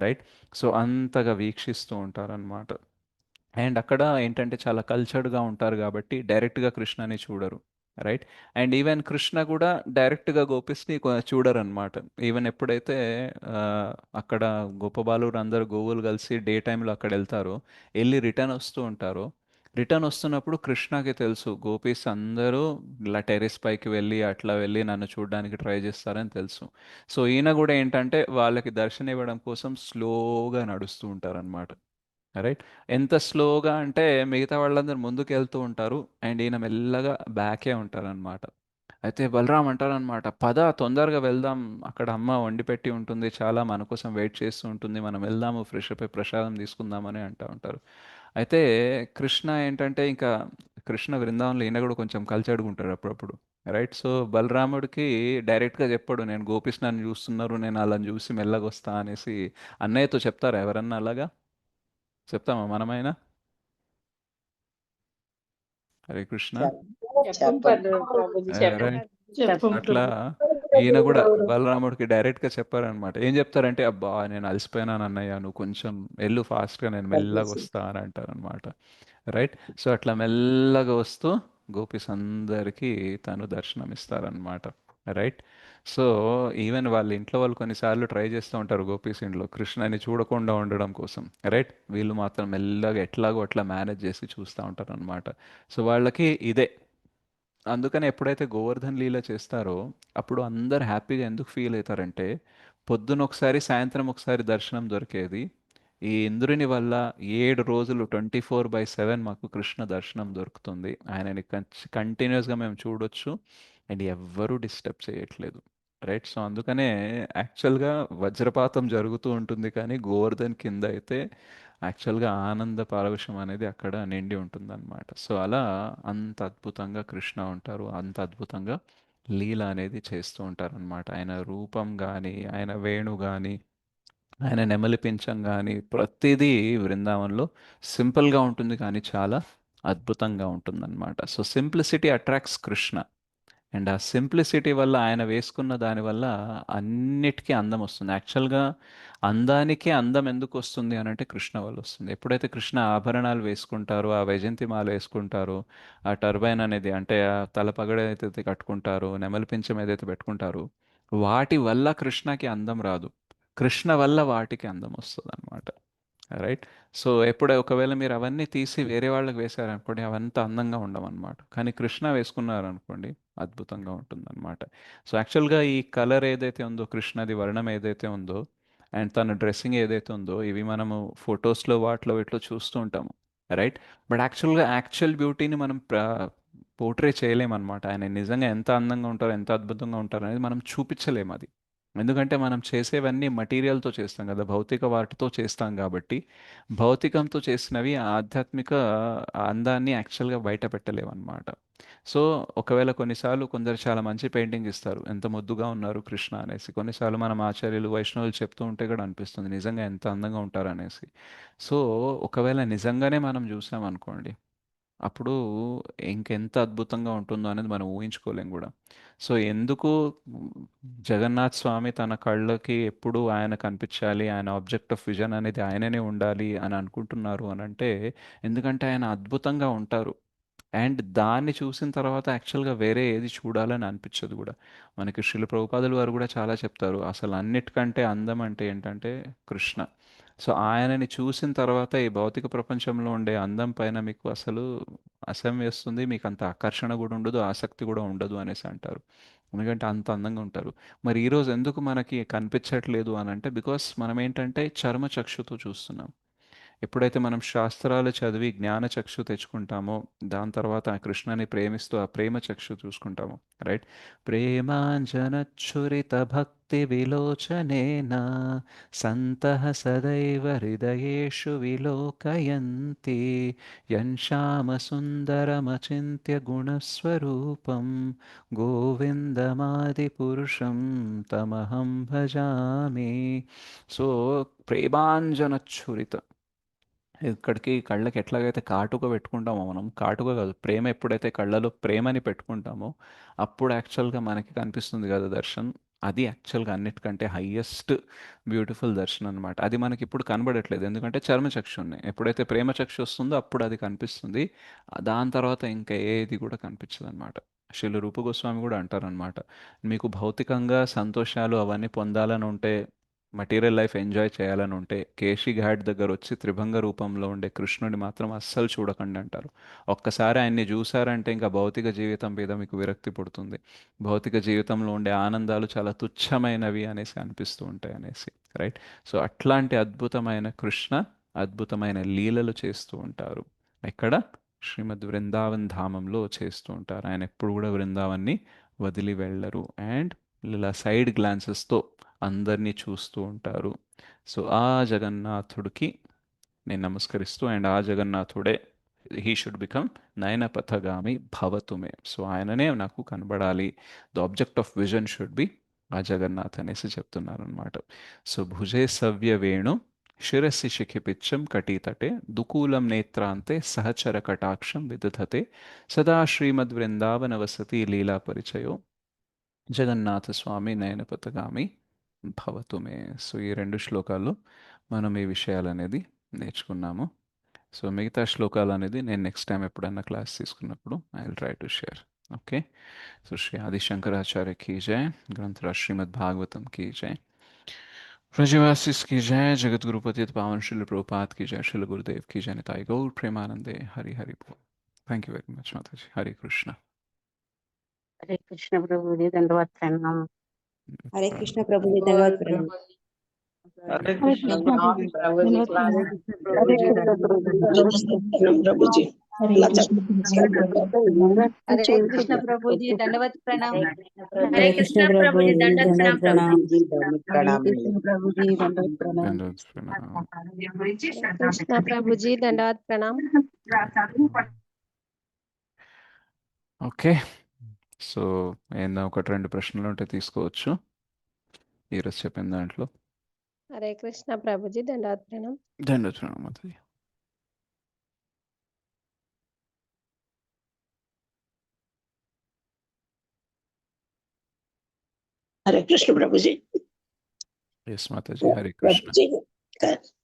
రైట్. సో అంతగా వీక్షిస్తూ ఉంటారనమాట. అండ్ అక్కడ ఏంటంటే చాలా కల్చర్డ్గా ఉంటారు కాబట్టి డైరెక్ట్గా కృష్ణని చూడరు, రైట్. అండ్ ఈవెన్ కృష్ణ కూడా డైరెక్ట్గా గోపిస్ని చూడరనమాట. ఈవెన్ ఎప్పుడైతే ఆ, అక్కడ గోపబాలురు అందరు గోవులు కలిసి డే టైంలో అక్కడ వెళ్తారో, వెళ్ళి రిటర్న్ వస్తూ ఉంటారో, రిటర్న్ వస్తున్నప్పుడు కృష్ణకి తెలుసు గోపీస్ అందరూ ఇలా టెరెస్ పైకి వెళ్ళి అట్లా వెళ్ళి నన్ను చూడడానికి ట్రై చేస్తారని తెలుసు. సో ఈయన కూడా ఏంటంటే వాళ్ళకి దర్శనం ఇవ్వడం కోసం స్లోగా నడుస్తూ ఉంటారనమాట, రైట్. ఎంత స్లోగా అంటే మిగతా వాళ్ళందరూ ముందుకు వెళ్తూ ఉంటారు అండ్ ఈయన మెల్లగా బ్యాకే ఉంటారనమాట. అయితే బలరాం అంటారనమాట, పద తొందరగా వెళ్దాం, అక్కడ అమ్మ వండి పెట్టి ఉంటుంది, చాలా మన కోసం వెయిట్ చేస్తూ ఉంటుంది, మనం వెళ్దాము ఫ్రెష్ అప్ అయి ప్రసాదం తీసుకుందామని అంటూ ఉంటారు. అయితే కృష్ణ ఏంటంటే ఇంకా కృష్ణ బృందావనంలో ఈయన కూడా కొంచెం కలిచడుగుంటాడు అప్పుడప్పుడు, రైట్? సో బలరాముడికి డైరెక్ట్గా చెప్పాడు, నేను గోపిష్ణని చూస్తున్నారు, నేను అలా చూసి మెల్లగా వస్తా అనేసి. అన్నయ్యతో చెప్తారా ఎవరన్నా అలాగా? చెప్తామా మనమైనా? హరే కృష్ణ. చెప్పం ప్రభుజీ, చెప్పం. రైట్. చెప్పం అట్లా ఈయన కూడా బలరాముడికి డైరెక్ట్గా చెప్పారనమాట. ఏం చెప్తారంటే, అబ్బా నేను అలసిపోయినాను అన్నయ్య, నువ్వు కొంచెం వెళ్ళు ఫాస్ట్గా, నేను మెల్లగా వస్తా అని అంటారనమాట, రైట్? సో అట్లా మెల్లగా వస్తూ గోపీస్ అందరికీ తను దర్శనం ఇస్తారనమాట, రైట్? సో ఈవెన్ వాళ్ళ ఇంట్లో వాళ్ళు కొన్నిసార్లు ట్రై చేస్తూ ఉంటారు గోపీస్ ఇంట్లో కృష్ణని చూడకుండా ఉండడం కోసం, రైట్? వీళ్ళు మాత్రం మెల్లగా ఎట్లాగో అట్లా మేనేజ్ చేసి చూస్తూ ఉంటారు అనమాట. సో వాళ్ళకి ఇదే. అందుకని ఎప్పుడైతే గోవర్ధన్ లీల చేస్తారో అప్పుడు అందరు హ్యాపీగా ఎందుకు ఫీల్ అవుతారంటే, పొద్దున ఒకసారి సాయంత్రం ఒకసారి దర్శనం దొరికేది, ఈ ఇంద్రుని వల్ల 7 రోజులు 24/7 మాకు కృష్ణ దర్శనం దొరుకుతుంది, ఆయనని కంటిన్యూస్గా మేము చూడొచ్చు, అండ్ ఎవ్వరూ డిస్టర్బ్ చేయట్లేదు, రైట్? సో అందుకనే యాక్చువల్గా వజ్రపాతం జరుగుతూ ఉంటుంది, కానీ గోవర్ధన్ కింద అయితే యాక్చువల్గా ఆనంద పారవశ్యం అనేది అక్కడ నిండి ఉంటుందన్నమాట. సో అలా అంత అద్భుతంగా కృష్ణ ఉంటారు, అంత అద్భుతంగా లీల అనేది చేస్తూ ఉంటారనమాట. ఆయన రూపం కానీ, ఆయన వేణు కానీ, ఆయన నెమలి పించం కానీ, ప్రతిదీ బృందావనంలో సింపుల్గా ఉంటుంది కానీ చాలా అద్భుతంగా ఉంటుందన్నమాట. So simplicity attracts Krishna, and ఆ సింప్లిసిటీ వల్ల ఆయన వేసుకున్న దాని వల్ల అన్నిటికీ అందం వస్తుంది. యాక్చువల్గా అందానికి అందం ఎందుకు వస్తుంది అని అంటే కృష్ణ వల్ల వస్తుంది. ఎప్పుడైతే కృష్ణ ఆభరణాలు వేసుకుంటారో, ఆ వైజంతి మాల వేసుకుంటారో, ఆ టర్బైన్ అనేది అంటే ఆ తలపగడ ఏదైతే కట్టుకుంటారో, నెమలి పింఛం ఏదైతే పెట్టుకుంటారో, వాటి వల్ల కృష్ణకి అందం రాదు, కృష్ణ వల్ల వాటికి అందం వస్తుంది అనమాట, రైట్? సో ఎప్పుడు ఒకవేళ మీరు అవన్నీ తీసి వేరే వాళ్ళకి వేశారనుకోండి, అవంతా అందంగా ఉండవన్నమాట, కానీ కృష్ణ వేసుకున్నారనుకోండి అద్భుతంగా ఉంటుందన్నమాట. సో యాక్చువల్గా ఈ కలర్ ఏదైతే ఉందో, కృష్ణది వర్ణం ఏదైతే ఉందో, అండ్ తన డ్రెస్సింగ్ ఏదైతే ఉందో, ఇవి మనము ఫొటోస్లో వాటిలో వీటిలో చూస్తూ ఉంటాము, రైట్? బట్ యాక్చువల్గా యాక్చువల్ బ్యూటీని మనం పోర్ట్రే చేయలేమన్నమాట. ఆయన నిజంగా ఎంత అందంగా ఉంటారో, ఎంత అద్భుతంగా ఉంటారో అనేది మనం చూపించలేము అది. ఎందుకంటే మనం చేసేవన్నీ మటీరియల్తో చేస్తాం కదా, భౌతిక వాటితో చేస్తాం కాబట్టి, భౌతికంతో చేసినవి ఆధ్యాత్మిక అందాన్ని యాక్చువల్గా బయట పెట్టలేమన్నమాట. సో ఒకవేళ కొన్నిసార్లు కొందరు చాలా మంచి పెయింటింగ్ ఇస్తారు, ఎంత ముద్దుగా ఉన్నారు కృష్ణ అనేసి, కొన్నిసార్లు మనం ఆచార్యులు వైష్ణవులు చెప్తూ ఉంటే కూడా అనిపిస్తుంది నిజంగా ఎంత అందంగా ఉంటారు అనేసి. సో ఒకవేళ నిజంగానే మనం చూసామనుకోండి, అప్పుడు ఇంకెంత అద్భుతంగా ఉంటుందో అనేది మనం ఊహించుకోలేం కూడా. సో ఎందుకు జగన్నాథ్ స్వామి తన కళ్ళకి ఎప్పుడు ఆయన కనిపించాలి, ఆయన ఆబ్జెక్ట్ ఆఫ్ విజన్ అనేది ఆయననే ఉండాలి అని అనుకుంటున్నారు అని అంటే, ఎందుకంటే ఆయన అద్భుతంగా ఉంటారు, అండ్ దాన్ని చూసిన తర్వాత యాక్చువల్గా వేరే ఏది చూడాలని అనిపించదు కూడా. మనకి శ్రీల ప్రభుపాదులు వారు కూడా చాలా చెప్తారు, అసలు అన్నిటికంటే అందం అంటే ఏంటంటే కృష్ణ. సో ఆయనని చూసిన తర్వాత ఈ భౌతిక ప్రపంచంలో ఉండే అందం పైన మీకు అసలు అసహ్యం వేస్తుంది, మీకు అంత ఆకర్షణ కూడా ఉండదు, ఆసక్తి కూడా ఉండదు అనేసి అంటారు, ఎందుకంటే అంత అందంగా ఉంటారు. మరి ఈరోజు ఎందుకు మనకి కనిపించట్లేదు అని అంటే, బికాస్ మనం ఏంటంటే చర్మ చక్షుతో చూస్తున్నాం. ఎప్పుడైతే మనం శాస్త్రాలు చదివి జ్ఞాన చక్షు తెచ్చుకుంటామో, దాని తర్వాత ఆ కృష్ణని ప్రేమిస్తూ ఆ ప్రేమ చక్షు చూసుకుంటాము, రైట్? ప్రేమాంజనచ్చురిత భక్తి విలోచనేన సంతః సదైవ హృదయేషు విలోకయంతి యన్షామ సుందరమచింత్య గుణస్వరూపం గోవిందమాది పురుషం తమహం భజామి. సో ప్రేమాంజనచ్చురిత, ఇక్కడికి కళ్ళకి ఎట్లాగైతే కాటుక పెట్టుకుంటామో, మనం కాటుక కాదు, ప్రేమ ఎప్పుడైతే కళ్ళలో ప్రేమని పెట్టుకుంటామో అప్పుడు యాక్చువల్గా మనకి కనిపిస్తుంది కదా దర్శన్, అది యాక్చువల్గా అన్నిటికంటే హయ్యెస్ట్ బ్యూటిఫుల్ దర్శనం అనమాట. అది మనకి ఇప్పుడు కనబడట్లేదు, ఎందుకంటే చర్మచక్షు ఉన్నాయి, ఎప్పుడైతే ప్రేమ చక్షు వస్తుందో అప్పుడు అది కనిపిస్తుంది, దాని తర్వాత ఇంకా ఏది కూడా కనిపించదు అనమాట. శ్రీల రూప గోస్వామి కూడా అంటారనమాట, మీకు భౌతికంగా సంతోషాలు అవన్నీ పొందాలని ఉంటే, మటీరియల్ లైఫ్ ఎంజాయ్ చేయాలని ఉంటే, కేశీ ఘాట్ దగ్గర వచ్చి త్రిభంగ రూపంలో ఉండే కృష్ణుని మాత్రం అస్సలు చూడకండి అంటారు. ఒక్కసారి ఆయన్ని చూసారంటే ఇంకా భౌతిక జీవితం మీద మీకు విరక్తి పుడుతుంది, భౌతిక జీవితంలో ఉండే ఆనందాలు చాలా తుచ్చమైనవి అనేసి అనిపిస్తూ ఉంటాయి అనేసి, రైట్? సో అట్లాంటి అద్భుతమైన కృష్ణ అద్భుతమైన లీలలు చేస్తూ ఉంటారు ఎక్కడ? శ్రీమద్ వృందావన్ ధామంలో చేస్తూ ఉంటారు. ఆయన ఎప్పుడు కూడా వృందావన్ని వదిలి వెళ్ళరు అండ్ ఇలా సైడ్ గ్లాన్సెస్తో అందరినీ చూస్తూ ఉంటారు. సో ఆ జగన్నాథుడికి నేను నమస్కరిస్తూ అండ్ ఆ జగన్నాథుడే హీ షుడ్ బికమ్ నయనపథగామి భవతుమే. సో ఆయననే నాకు కనబడాలి. The object of vision should be ఆ జగన్నాథ్ అనేసి చెప్తున్నారు అనమాట. సో భుజే సవ్య వేణు శిరస్సి శిఖిపిచ్చం కటీతటే దుకూలం నేత్రాంతే సహచర కటాక్షం విదధతే సదా శ్రీమద్ వృందావన వసతి లీలా పరిచయో జగన్నాథ స్వామి నయనపథగామి భవతుమే. సో ఈ 2 శ్లోకాల్లో మనం ఈ విషయాలు అనేది నేర్చుకున్నాము. సో మిగతా శ్లోకాలు అనేది నేను నెక్స్ట్ టైం ఎప్పుడైనా క్లాస్ తీసుకున్నప్పుడు I will try to share. Okay. So Shri Adi Shankaracharya की जय, ग्रंथराज श्रीमद् भागवतम की जय, व्रजवासिस की जय, जगत गुरु पतित पावन श्रील प्रभुपाद की जय, श्रील गुरुदेव की जय, निताई गौर प्रेमानंदे, हरि हरि बोल. थैंक यू वेरी मच माता जी. हरे कृष्णा. हरे कृष्ण प्रभु जी दंडवत प्रणाम। हरे कृष्ण प्रभु जी धन्यवाद प्रणाम। हरे कृष्ण प्रभु जी हरे कृष्ण प्रभु जी प्रभु जी हरे कृष्ण प्रभु जी दंडवत प्रणाम। हरे कृष्ण प्रभु जी धन्यवाद प्रणाम। हरे कृष्ण प्रभु जी दंडवत प्रणाम। धन्यवाद प्रणाम. कृष्ण प्रभु जी दंडवत प्रणाम। ఓకే. సో ఏందా ఒకటి 2 ప్రశ్నలు ఉంటే తీసుకోవచ్చు ఈరోజు చెప్పిన దాంట్లో. हरे कृष्ण प्रभु जी दंडवत प्रणाम। ధన్యవాद ప్రణామ్ మాతాజీ. हरे कृष्ण प्रभु जी। ఎస్ మాతాజీ. హరే కృష్ణ.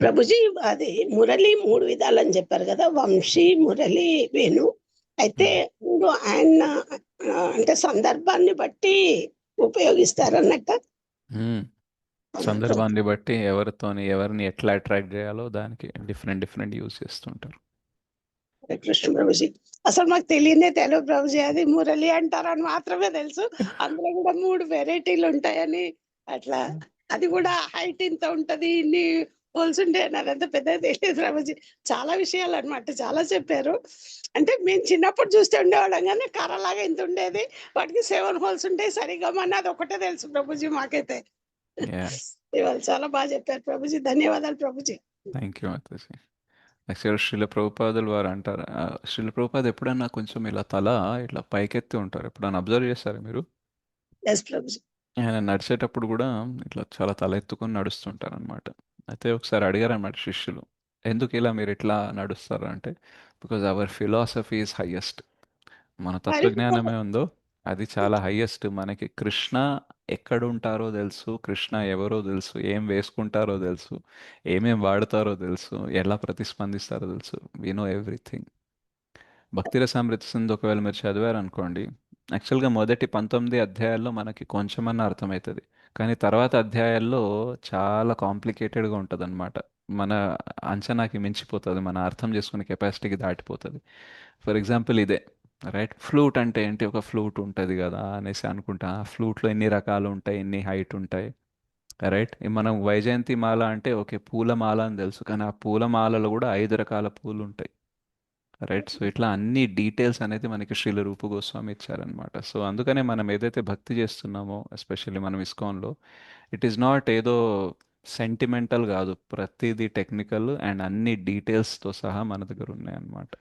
ప్రభుజీ అది మురళి 3 విధాలని చెప్పారు కదా, వంశీ, మురళి, వేణు. అయితే ఇప్పుడు ఆయన అంటే సందర్భాన్ని బట్టి ఉపయోగిస్తారన్నట్ట. సందర్భాన్ని బట్టి ఎవరిని ఎట్లా అట్రాక్ట్ చేయాలో దానికి డిఫరెంట్ యూజ్ చేస్తుంటారు. హరే కృష్ణ ప్రభుజీ. అసలు మాకు తెలియనే తెలియదు ప్రభుజీ, అది మురళి అంటారని మాత్రమే తెలుసు. అందులో కూడా 3 వెరైటీలు ఉంటాయని అట్లా. అది కూడా హైట్ ఇంత ఉంటది, ఇన్ని హోల్స్ ఉంటాయి, అదంతా పెద్దగా తెలియదు ప్రభుజీ. చాలా విషయాలు అన్నమాట, చాలా చెప్పారు. అంటే మేము చిన్నప్పుడు చూస్తే ఉండేవాళ్ళం కానీ కర్రలాగా ఇంత ఉండేది, వాటికి 7 హోల్స్ ఉంటాయి సరిగ్గా అది ఒకటే తెలుసు ప్రభుజీ మాకైతే. ఇవాళ చాలా బాగా చెప్పారు ప్రభుజీ, ధన్యవాదాలు ప్రభుజీ. Thank you Mataji. యాక్చువల్గా శ్రీల ప్రభుపాదులు వారు అంటారు, శ్రీల ప్రభుపాద ఎప్పుడన్నా కొంచెం ఇలా తల ఇట్లా పైకెత్తి ఉంటారు, ఎప్పుడన్నా అబ్జర్వ్ చేస్తారా మీరు? ఎస్ ప్రభుజీ. ఆయన నడిచేటప్పుడు కూడా ఇట్లా చాలా తల ఎత్తుకొని నడుస్తుంటారు అనమాట. అయితే ఒకసారి అడిగారు అనమాట శిష్యులు, ఎందుకు ఇలా మీరు ఇట్లా నడుస్తారు అంటే, because our philosophy is highest. మన తత్వజ్ఞానమే ఉందో అది చాలా హయ్యెస్ట్. మనకి కృష్ణ ఎక్కడుంటారో తెలుసు, కృష్ణ ఎవరో తెలుసు, ఏం వేసుకుంటారో తెలుసు, ఏమేం వాడతారో తెలుసు, ఎలా ప్రతిస్పందిస్తారో తెలుసు. We know everything. Bhaktirasamrita Sindhu ఒకవేళ మీరు చదివారనుకోండి, యాక్చువల్గా మొదటి 19 అధ్యాయాల్లో మనకి కొంచెమన్నా అర్థమవుతుంది, కానీ తర్వాత అధ్యాయాల్లో చాలా కాంప్లికేటెడ్గా ఉంటుంది అనమాట. మన అంచనాకి మించిపోతుంది, మన అర్థం చేసుకునే కెపాసిటీకి దాటిపోతుంది. ఫర్ ఎగ్జాంపుల్ ఇదే రైట్, ఫ్లూట్ అంటే ఏంటి, ఒక ఫ్లూట్ ఉంటుంది కదా అనేసి అనుకుంటా. ఆ ఫ్లూట్లో ఎన్ని రకాలు ఉంటాయి, ఎన్ని హైట్ ఉంటాయి, రైట్. మనం వైజయంతి మాల అంటే ఓకే పూలమాల అని తెలుసు, కానీ ఆ పూలమాలలో కూడా 5 రకాల పూలు ఉంటాయి, రైట్. సో ఇట్లా అన్ని డీటెయిల్స్ అనేది మనకి శ్రీల రూప గోస్వామి ఇచ్చారనమాట. సో అందుకనే మనం ఏదైతే భక్తి చేస్తున్నామో ఎస్పెషల్లీ మనం ఇస్కాన్లో, ఇట్ ఈస్ నాట్ ఏదో సెంటిమెంటల్ కాదు, ప్రతిదీ టెక్నికల్ అండ్ అన్ని డీటెయిల్స్తో సహా మన దగ్గర ఉన్నాయన్నమాట.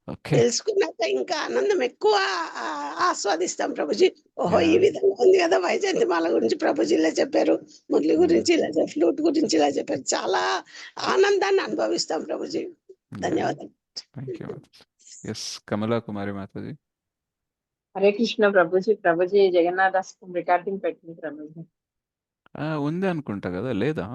ఓకే. తెలుసుకున్నాక ఇంకా ఆనందం ఎక్కువ ఆస్వాదిస్తాం ప్రభుజీ. ఓహో ఈ విధంగా ఉంది కదా, వైజయంతి మాల గురించి ప్రభుజీ ఇలా చెప్పారు, మురళి గురించి ఇలా చెప్పారు, ఫ్లూట్ గురించి ఇలా చెప్పారు. చాలా ఆనందాన్ని అనుభవిస్తాం ప్రభుజీ. ధన్యవాదాలు. Thank you. Yes Kamala Kumari Mataji. Hare Krishna Prabhuji. Prabhuji జగన్నాథాష్టకం recording పెట్టింది ప్రభుజీ. ఉంది అనుకుంటా కదా, లేదా?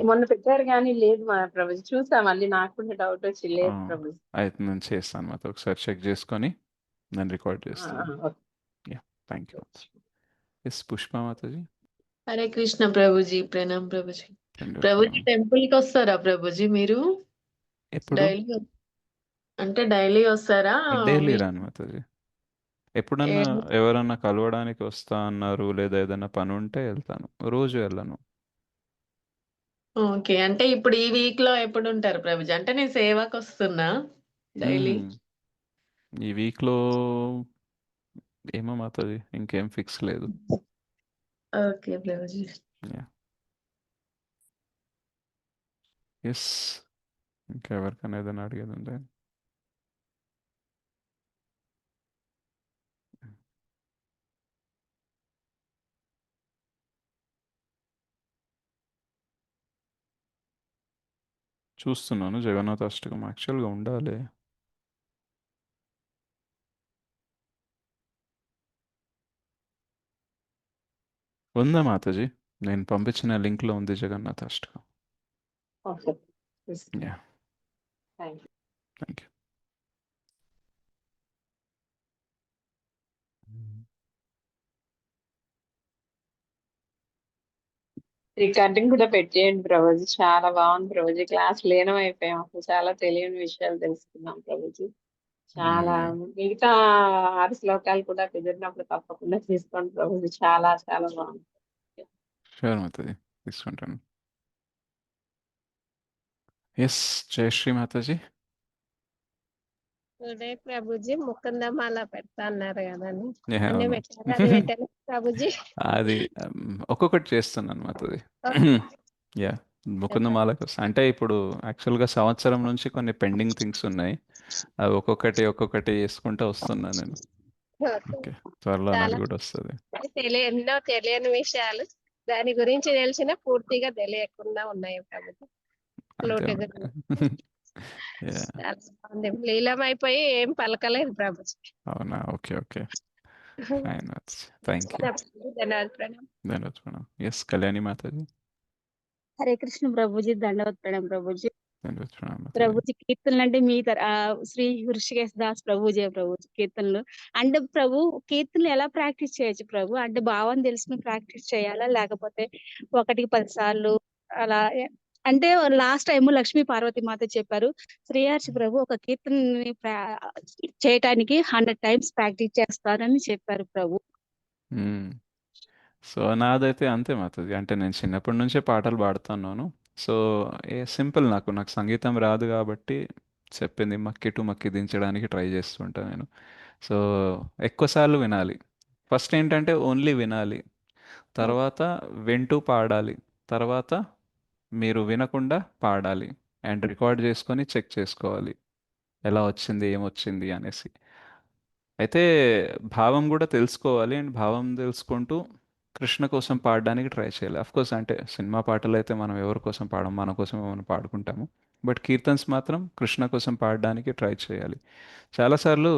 మొన్న పెట్టారు కానీ లేదు మా ప్రభుజీ, చూసా మళ్ళీ నాకు కూడా డౌట్ వచ్చి లేదు ప్రభుజీ. అయితే నేను చేస్తాను మాత, ఒకసారి చెక్ చేసుకొని నేను రికార్డ్ చేస్తాను. Yeah thank you. Yes Pushpa Mataji. Hare Krishna Prabhuji. ప్రణామ్ ప్రభుజీ. ప్రభుజీ టెంపుల్ కి వస్తారా ప్రభుజీ మీరు? డైలీ అంటే డైలీ వస్తారా? డైలీ రాను మాతాజీ, ఎప్పుడన్నా ఎవరన్నా కలవడానికి వస్తా అన్నారు లేదా ఏదైనా పని ఉంటే వెళ్తాను, రోజు వెళ్ళను. ఓకే. అంటే ఇప్పుడు ఈ వీక్ లో ఎప్పుడు ఉంటారు ప్రభుజీ? అంటే నేను సేవకు వస్తున్నా డైలీ. ఈ వీక్లో ఏమో మాతాజీ, ఇంకేం ఫిక్స్ లేదు. ఓకే ప్రభుజీ. ఎస్, ఇంకా ఎవరికైనా ఏదైనా అడిగేది ఉందా? చూస్తున్నాను జగన్నాథ అష్టకం యాక్చువల్గా ఉండాలి. ఉందా మాతాజీ? నేను పంపించిన లింక్లో ఉంది Jagannatha Ashtakam. Okay. Ya, thank you. Thank you. Recording కూడా పెట్టేయండి ప్రభుజీ. చాలా బాగుంది ప్రభుజీ. క్లాస్ లీనం అయిపోయాం. అసలు చాలా తెలియని విషయాలు తెలుసుకున్నాం ప్రభుజీ. చాలా మిగతా 6 శ్లోకాలు కూడా కుదిరినప్పుడు తప్పకుండా తీసుకోండి ప్రభుజీ. చాలా చాలా బాగుంది. షూర్ మాతాజీ, తీసుకుంటాను. ఎస్, జయ శ్రీ మాతాజీ. టుడే ప్రభుజీ ముకుందమాల పెడతా అన్నారు కదండి. Yeah, అన్ని అవును. పెట్టారు పెట్టాను ప్రభుజీ. అది ఒక్కొక్కటి చేస్తున్నాను మాతాజీ. యా, ముకుందమాల కోసం అంటే ఇప్పుడు యాక్చువల్గా సంవత్సరం నుంచి కొన్ని పెండింగ్ థింగ్స్ ఉన్నాయి. అవి ఒక్కొక్కటి చేసుకుంటూ వస్తున్నాను నేను. ఓకే, త్వరలో చాలా అది కూడా వస్తుంది. ఎన్నో తెలియని విషయాలు దాని గురించి తెలిసిన పూర్తిగా తెలియకుండా ఉన్నాయి ప్రభుజీ. ఫ్లూట్ గురించి యా, చాలా బాగుంది. లీలమైపోయి ఏం పలకలేదు ప్రభుజీ. అవునా? Okay okay, fine Mataji, thank you. ధన్యవాదాలు ప్రణామ్. ధన్యవాదాలు మేడం. ఎస్, కళ్యాణి మాతాజీ. హరే కృష్ణ ప్రభుజీ, దండవత్ ప్రణాం ప్రభుజీ. ధన్యవాదాలు మేడం మాతాజీ. ప్రభుజీ కీర్తనలు అంటే మీ శ్రీ హృషికేశ్ దాస్ ప్రభుజీ ప్రభుజీ కీర్తనలు అంటే ప్రభు కీర్తనలు ఎలా ప్రాక్టీస్ చేయొచ్చు ప్రభు? అంటే భావం తెలుసుకుని ప్రాక్టీస్ చేయాలా, లేకపోతే 1కి 10 సార్లు అలా అంటే లాస్ట్ టైం లక్ష్మీ పార్వతి మాత చెప్పారు, శ్రీహర్షి ప్రభు ఒక కీర్తనని చేయటానికి 100 టైమ్స్ ప్రాక్టీస్ చేస్తారని చెప్పారు ప్రభు. సో నాదైతే అంతే మాతాజీ. అంటే నేను చిన్నప్పటి నుంచే పాటలు పాడుతున్నాను. సో సింపుల్, నాకు సంగీతం రాదు కాబట్టి చెప్పింది మక్కి టు మక్కి దించడానికి ట్రై చేస్తుంటాను నేను. సో ఎక్కువసార్లు వినాలి. ఫస్ట్ ఏంటంటే ఓన్లీ వినాలి, తర్వాత వింటూ పాడాలి, తర్వాత మీరు వినకుండా పాడాలి అండ్ రికార్డ్ చేసుకొని చెక్ చేసుకోవాలి ఎలా వచ్చింది ఏమొచ్చింది అనేసి. అయితే భావం కూడా తెలుసుకోవాలి అండ్ భావం తెలుసుకుంటూ కృష్ణ కోసం పాడడానికి ట్రై చేయాలి. కోర్స్ అంటే సినిమా పాటలు అయితే మనం ఎవరి కోసం పాడం, మన కోసం మనం పాడుకుంటాము. బట్ కీర్తన్స్ మాత్రం కృష్ణ కోసం పాడడానికి ట్రై చేయాలి. చాలాసార్లు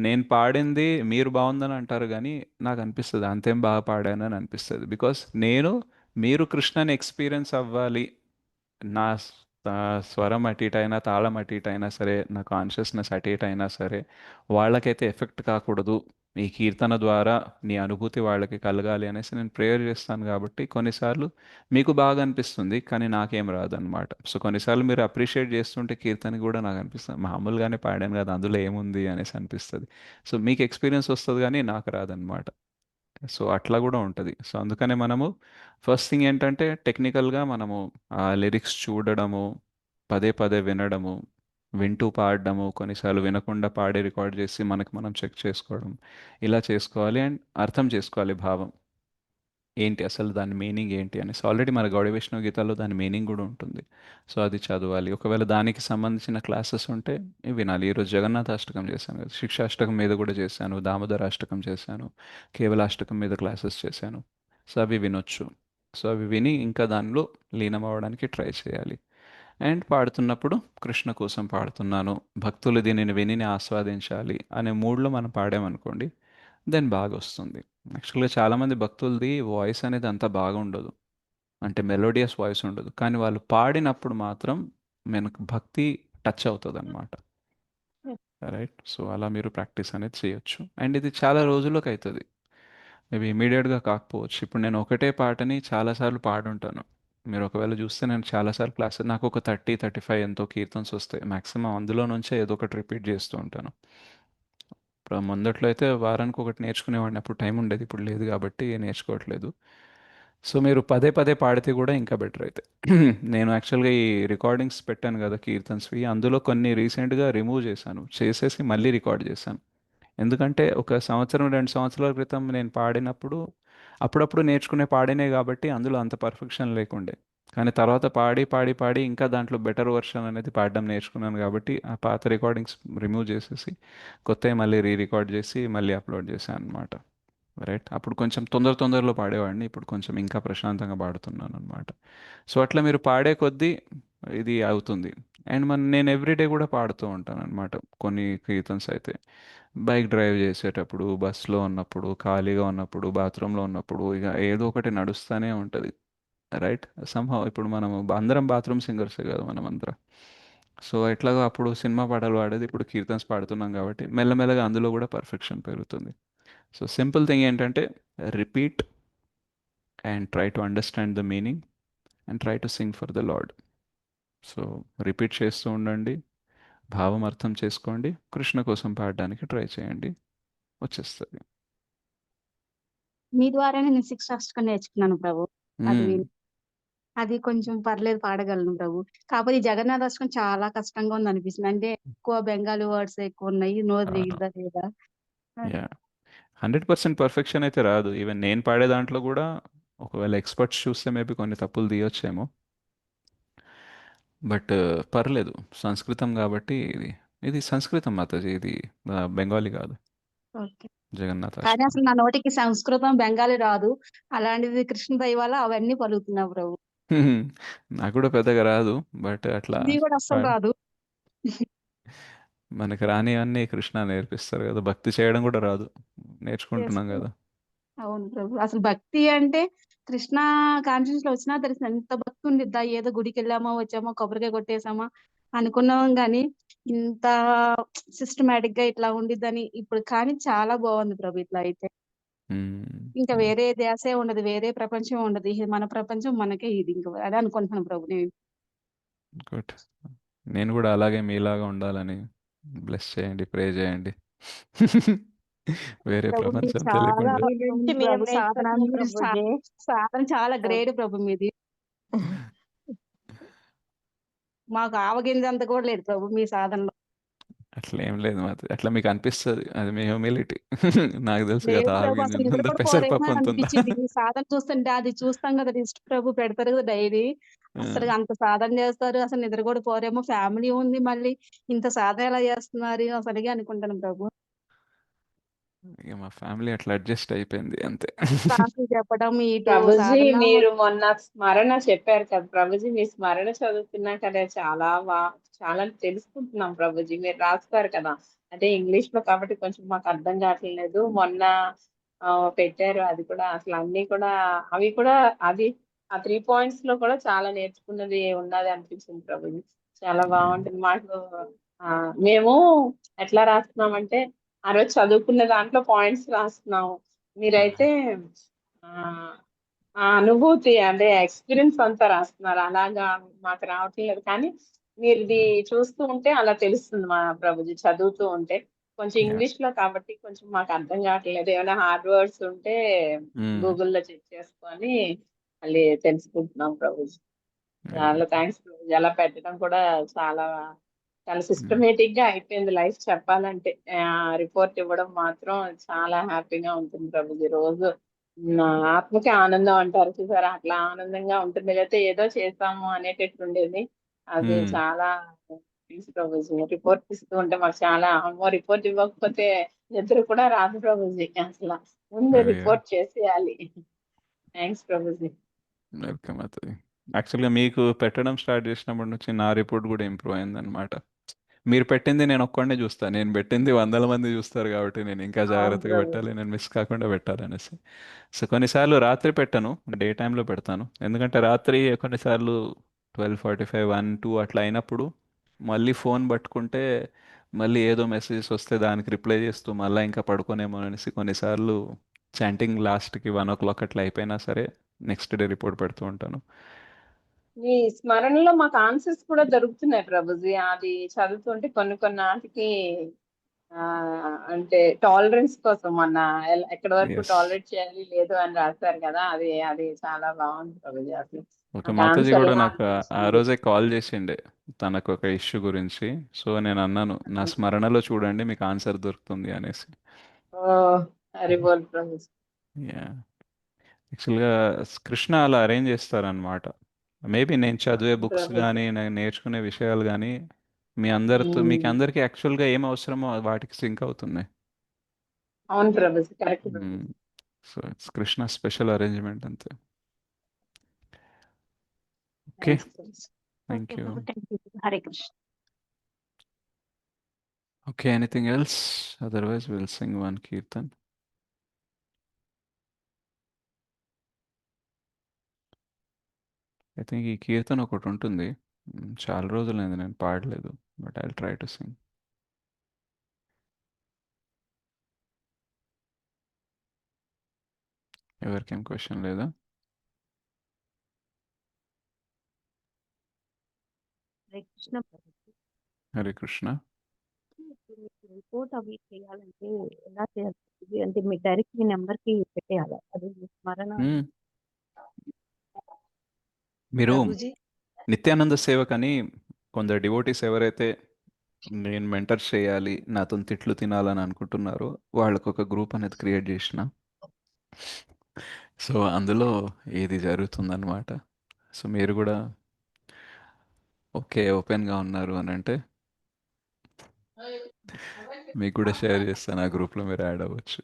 నేను పాడింది మీరు బాగుందని అంటారు కానీ నాకు అనిపిస్తుంది అంతేం బాగా పాడాను అని అనిపిస్తుంది. బికాస్ మీరు కృష్ణని ఎక్స్పీరియన్స్ అవ్వాలి. నా స్వరం అటు ఇటు అయినా, తాళం అటు ఇటు అయినా సరే, నా కాన్షియస్నెస్ అటు ఇటు అయినా సరే, వాళ్ళకైతే ఎఫెక్ట్ కాకూడదు, ఈ కీర్తన ద్వారా నీ అనుభూతి వాళ్ళకి కలగాలి అనేసి నేను ప్రేయర్ చేస్తాను. కాబట్టి కొన్నిసార్లు మీకు బాగా అనిపిస్తుంది కానీ నాకేం రాదనమాట. సో కొన్నిసార్లు మీరు అప్రిషియేట్ చేస్తుంటే కీర్తన కూడా నాకు అనిపిస్తుంది మామూలుగానే పాడాను కదా, అందులో ఏముంది అనేసి అనిపిస్తుంది. సో మీకు ఎక్స్పీరియన్స్ వస్తుంది కానీ నాకు రాదనమాట. సో అట్లా కూడా ఉంటుంది. సో అందుకనే మనము ఫస్ట్ థింగ్ ఏంటంటే టెక్నికల్గా మనము ఆ లిరిక్స్ చూడడము, పదే పదే వినడము, వింటూ పాడడము, కొన్నిసార్లు వినకుండా పాడి రికార్డ్ చేసి మనకు మనం చెక్ చేసుకోవడం, ఇలా చేసుకోవాలి. అండ్ అర్థం చేసుకోవాలి భావం ఏంటి, అసలు దాని మీనింగ్ ఏంటి అనేసి. ఆల్రెడీ మన గౌడ వైష్ణవ గీతాల్లో దాని మీనింగ్ కూడా ఉంటుంది. సో అది చదవాలి. ఒకవేళ దానికి సంబంధించిన క్లాసెస్ ఉంటే వినాలి. ఈరోజు జగన్నాథ అష్టకం చేశాను కదా, శిక్షాష్టకం మీద కూడా చేశాను, దామోదర అష్టకం చేశాను, కేవల అష్టకం మీద క్లాసెస్ చేశాను. సో అవి వినొచ్చు. సో అవి విని ఇంకా దానిలో లీనం అవ్వడానికి ట్రై చేయాలి. అండ్ పాడుతున్నప్పుడు కృష్ణ కోసం పాడుతున్నాను, భక్తులు దీనిని విని ఆస్వాదించాలి అనే మూడ్లో మనం పాడామనుకోండి, దెన్ బాగా వస్తుంది. యాక్చువల్గా చాలామంది భక్తులది వాయిస్ అనేది అంత బాగా ఉండదు, అంటే మెలోడియస్ వాయిస్ ఉండదు, కానీ వాళ్ళు పాడినప్పుడు మాత్రం మనకు భక్తి టచ్ అవుతుంది అనమాట. రైట్. సో అలా మీరు ప్రాక్టీస్ అనేది చేయొచ్చు. అండ్ ఇది చాలా రోజుల్లోకి అవుతుంది, మేబీ ఇమీడియట్గా కాకపోవచ్చు. ఇప్పుడు నేను ఒకటే పాటని చాలాసార్లు పాడుంటాను. మీరు ఒకవేళ చూస్తే నేను చాలాసార్లు నాకు ఒక 30-35 ఎంతో కీర్తన్స్ వస్తాయి మ్యాక్సిమం. అందులో నుంచే ఏదో ఒకటి రిపీట్ చేస్తూ ఉంటాను. ఇప్పుడు మొదట్లో అయితే వారానికి ఒకటి నేర్చుకునేవాడిని, అప్పుడు టైం ఉండేది, ఇప్పుడు లేదు కాబట్టి నేర్చుకోవట్లేదు. సో మీరు పదే పదే పాడితే కూడా ఇంకా బెటర్ అయితే. నేను యాక్చువల్గా ఈ రికార్డింగ్స్ పెట్టాను కదా కీర్తన్స్వి, అందులో కొన్ని రీసెంట్గా రిమూవ్ చేశాను, చేసేసి మళ్ళీ రికార్డ్ చేశాను. ఎందుకంటే ఒక సంవత్సరం 2 సంవత్సరాల క్రితం నేను పాడినప్పుడు అప్పుడప్పుడు నేర్చుకునే పాడినే కాబట్టి అందులో అంత పర్ఫెక్షన్ లేకుండే. కానీ తర్వాత పాడి పాడి పాడి ఇంకా దాంట్లో బెటర్ వర్షన్ అనేది పాడడం నేర్చుకున్నాను కాబట్టి ఆ పాత రికార్డింగ్స్ రిమూవ్ చేసేసి కొత్తవి మళ్ళీ రికార్డ్ చేసి మళ్ళీ అప్లోడ్ చేశాను అనమాట. రైట్, అప్పుడు కొంచెం తొందరలో పాడేవాడిని, ఇప్పుడు కొంచెం ఇంకా ప్రశాంతంగా పాడుతున్నాను అనమాట. సో అట్లా మీరు పాడే కొద్దీ ఇది అవుతుంది. అండ్ నేను ఎవ్రీడే కూడా పాడుతూ ఉంటాను అనమాట కొన్ని కీర్తన్స్ అయితే. బైక్ డ్రైవ్ చేసేటప్పుడు, బస్సులో ఉన్నప్పుడు, ఖాళీగా ఉన్నప్పుడు, బాత్రూంలో ఉన్నప్పుడు, ఇక ఏదో ఒకటి నడుస్తూనే ఉంటుంది. రైట్, సంహవ్ ఇప్పుడు మనము అందరం బాత్రూమ్ సింగర్సే కదా మనం అందరం. సో ఎట్లాగో అప్పుడు సినిమా పాటలు పాడేది, ఇప్పుడు కీర్తన్స్ పాడుతున్నాం కాబట్టి మెల్లమెల్లగా అందులో కూడా పర్ఫెక్షన్ పెరుగుతుంది. సో సింపుల్ థింగ్ ఏంటంటే repeat and try to understand the meaning and try to sing for the lord. So repeat చేస్తూ ఉండండి, భావం అర్థం చేసుకోండి, కృష్ణ కోసం పాడడానికి ట్రై చేయండి, వచ్చేస్తుంది. మీ ద్వారానే నేను 6 అష్టకం నేర్చుకున్నాను ప్రభు. అది మ్మ్. విని అది కొంచెం పర్లేదు పాడగలను ప్రభు. కాకపోతే ఈ జగన్నాథ అష్టకం చాలా కష్టంగా ఉంది అనిపిస్తుంది. అంటే ఎక్కువ బెంగాలీ వర్డ్స్ ఎక్కువ ఉన్నాయి. నోరు అవును. తిరిగిద్దా లేదా? యా, 100% పర్ఫెక్షన్ అయితే రాదు. ఈవెన్ నేను పాడే దాంట్లో కూడా ఒకవేళ ఎక్స్పర్ట్స్ చూస్తే మేబీ కొన్ని తప్పులు తీయొచ్చేమో. బట్ పర్లేదు, సంస్కృతం కాబట్టి ఇది సంస్కృతం మాతాజీ, ఇది బెంగాలీ కాదు. ఓకే. జగన్నాథ కానీ అష్టకం. అసలు నా నోటికి సంస్కృతం, బెంగాలీ రాదు. అలాంటిది కృష్ణ దయ వల్ల అవన్నీ పలుకుతున్నా ప్రభు. నాకు కూడా పెద్దగా రాదు, బట్ అట్లా హిందీ కూడా అస్సలు రాదు. మనకి రానివన్నీ కృష్ణ నేర్పిస్తారు కదా. భక్తి చేయడం కూడా రాదు, నేర్చుకుంటున్నాం చేస్తూ కదా. అవును ప్రభు. అసలు భక్తి అంటే కృష్ణ కాన్షియస్ లో వచ్చినా తెలిసి ఎంత భక్తి ఉండిద్దా. ఏదో గుడికి వెళ్ళామా, వచ్చామా, కొబ్బరికాయ కొట్టేసామా అనుకున్నాం గానీ ఇంత సిస్టమేటిక్ గా ఇట్లా ఉండిద్దని ఇప్పుడు కానీ చాలా బాగుంది ప్రభు. ఇట్లా అయితే ఇంకా వేరే ధ్యాసే ఉండదు, వేరే ప్రపంచం ఉండదు. ఇది మన ప్రపంచం మనకే, ఇది ఇంకా అదే అనుకుంటున్నాను ప్రభు నేను. గుడ్. నేను కూడా అలాగే మీలాగా ఉండాలని బ్లెస్ చేయండి, ప్రే చేయండి. వేరే ప్రభు మీరు ప్రపంచం చాలా తెలియకుండా. మీ నుంచి ఉంది మేము ప్రభు సాధన. నేర్చుకుంటున్నాం మీరు ప్రభుజీ. సాధన చాలా గ్రేట్ ప్రభు మీది. మాకు ఆవగింజ అంత కూడా లేదు ప్రభు మీ సాధనలో. అట్లా ఏం లేదు మాది, అట్లా మీకు అనిపిస్తుంది, అది మీ హ్యూమిలిటీ. నాకు తెలుసు లేదు కదా, ప్రభు, అసలు ఆవగింజ నిద్ర ఉందా కూడా పోరేమో పెసరపప్పు అని అంత ఉందా. అనిపించింది మీ సాధన చూస్తుంటే. అది చూస్తాం కదా లిస్ట్ ప్రభు పెడతారు కదా డైరీ. అసలు అంత సాధన చేస్తారు, అసలు నిద్ర కూడా పోరేమో. ఫ్యామిలీ ఉంది, మళ్ళీ ఇంత సాధన ఎలా చేస్తున్నారు అసలుగా అనుకుంటాను ప్రభు. ఇక మా ఫ్యామిలీ అట్లా అడ్జస్ట్ అయిపోయింది అంతే. క్లాసులు చెప్పడం, ఇటు ప్రభుజీ సాధన. మీరు మొన్న స్మరణ చెప్పారు కదా ప్రభుజీ, మీ స్మరణ చదువుతున్నా కదా చాలా తెలుసుకుంటున్నాం ప్రభుజీ. మీరు రాస్తారు కదా, అంటే ఇంగ్లీష్ లో కాబట్టి కొంచెం మాకు అర్థం కావట్లేదు. మొన్న పెట్టారు, అది కూడా అసలు అన్ని కూడా అవి కూడా అది ఆ 3 పాయింట్స్ లో కూడా చాలా నేర్చుకున్నది ఉన్నది అనిపించింది ప్రభుజీ. చాలా బాగుంటుంది మాకు. మేము ఎట్లా రాస్తున్నామంటే ఆ రోజు చదువుకున్న దాంట్లో పాయింట్స్ రాస్తున్నాము. మీరైతే ఆ ఆ అనుభూతి అంటే ఎక్స్పీరియన్స్ అంతా రాస్తున్నారు. అలాగా మాకు రావట్లేదు, కానీ మీరు ఇది చూస్తూ ఉంటే అలా తెలుస్తుంది మా ప్రభుజీ. చదువుతూ ఉంటే కొంచెం ఇంగ్లీష్ లో కాబట్టి కొంచెం మాకు అర్థం కావట్లేదు. ఏమైనా హార్డ్ వర్డ్స్ ఉంటే గూగుల్లో చెక్ చేసుకొని మళ్ళీ తెలుసుకుంటున్నాం ప్రభుజీ. చాలా థ్యాంక్స్ ప్రభుజీ. అలా పెట్టడం కూడా చాలా చాలా సిస్టమేటిక్ గా అయిపోయింది లైఫ్ చెప్పాలంటే. రిపోర్ట్ ఇవ్వడం మాత్రం చాలా హ్యాపీగా ఉంటుంది ప్రభుజీ. రోజు నా ఆత్మకి ఆనందం అంటారు చూసారా, అట్లా ఆనందంగా ఉంటుంది. లేకపోతే ఏదో చేసాము అనేటట్టు ఉండేది. అది చాలా థ్యాంక్స్ ప్రభుజీ. రిపోర్ట్ ఇస్తూ ఉంటే మాకు చాలా అమ్మో, రిపోర్ట్ ఇవ్వకపోతే నిద్ర కూడా రాదు ప్రభుజీ. అసలు ముందు రిపోర్ట్ చేసేయాలి. థ్యాంక్స్ ప్రభుజీ. వెల్కమ్ అవుతుంది. యాక్చువల్గా మీకు పెట్టడం స్టార్ట్ చేసినప్పటి నుంచి నా రిపోర్ట్ కూడా ఇంప్రూవ్ అయింది అనమాట. మీరు పెట్టింది నేను ఒక్కడే చూస్తాను, నేను పెట్టింది 100 మంది చూస్తారు కాబట్టి నేను ఇంకా అవును జాగ్రత్తగా ప్రభుజీ. పెట్టాలి, నేను మిస్ కాకుండా పెట్టాలి అనేసి. సో కొన్నిసార్లు రాత్రి పెట్టను, డే టైంలో పెడతాను. ఎందుకంటే రాత్రి కొన్నిసార్లు 12:45, 1, 2 అట్లా అయినప్పుడు మళ్ళీ ఫోన్ పట్టుకుంటే మళ్ళీ ఏదో మెసేజెస్ వస్తే దానికి రిప్లై చేస్తూ మళ్ళీ ఇంకా పడుకోనేమో అనేసి కొన్నిసార్లు చాంటింగ్ లాస్ట్కి 1 o'clock అట్లా అయిపోయినా సరే నెక్స్ట్ డే రిపోర్ట్ పెడుతూ ఉంటాను. మీ స్మరణలో మాకు ఆన్సర్స్ కూడా దొరుకుతున్నాయి ప్రభుజీ. అది చదువుతుంటే కొన్ని కొన్ని నాటికి అంటే టాలరెన్స్ కోసం మొన్న ఎక్కడి వరకు ఎస్ టాలరేట్ చేయాలి లేదు అని రాశారు కదా, అది అది చాలా బాగుంది ప్రభుజీ. అసలు ఒక నాకు మాతాజీ ఆన్సర్ కూడా లా నాకు ఆ అనిపించింది. రోజే కాల్ చేసిండే తనకు ఒక ఇష్యూ గురించి. సో నేను అన్నాను నా స్మరణలో చూడండి మీకు ఆన్సర్ దొరుకుతుంది అనేసి. ఓ హరి బోల్ ప్రభుజీ. యా యాక్చువల్గా కృష్ణ అలా అరేంజ్ చేస్తారనమాట. మేబీ నేను చదివే అవును బుక్స్ ప్రభుజీ. కానీ నేను నేర్చుకునే విషయాలు కానీ మీ అందరితో మీకు ఉమ్. అందరికీ యాక్చువల్గా ఏం అవసరమో వాటికి సింక్ అవుతున్నాయి. అవును Prabhuji, correct Prabhuji. So it's Krishna special arrangement అంతే. Okay thanks Prabhuji. Thank okay you. Prabhu, thank you. Hare Krishna. Okay anything else? Otherwise will sing one kirtan. I think ఈ కీర్తన ఒకటి ఉంటుంది. చాలా రోజులైంది నేను పాడలేదు, but I try to sing. ఎవరికేం క్వశ్చన్ లేదా? హరే కృష్ణ ప్రభు. హరే కృష్ణ. ఇప్పుడు మీకు రిపోర్ట్ అవి చేయాలంటే ఎలా చేయాలి ప్రభుజీ? అంటే మీ డైరెక్ట్ మీ నెంబర్ కి పెట్టేయాలి, అది మీ స్మరణ. మ్మ్. మీరు ప్రభుజీ నిత్యానంద సేవకని కొందరు డివోటీస్ ఎవరైతే నేను మెంటర్ చేయాలి నాతో తిట్లు తినాలని అనుకుంటున్నారో వాళ్ళకు ఒక గ్రూప్ అనేది క్రియేట్ చేసిన. సో అందులో ఇది జరుగుతుందన్నమాట. సో మీరు కూడా ఓకే ఓపెన్గా ఉన్నారు అని అంటే మీకు కూడా షేర్ చేస్తాను, ఆ గ్రూప్లో మీరు యాడ్ అవ్వచ్చు.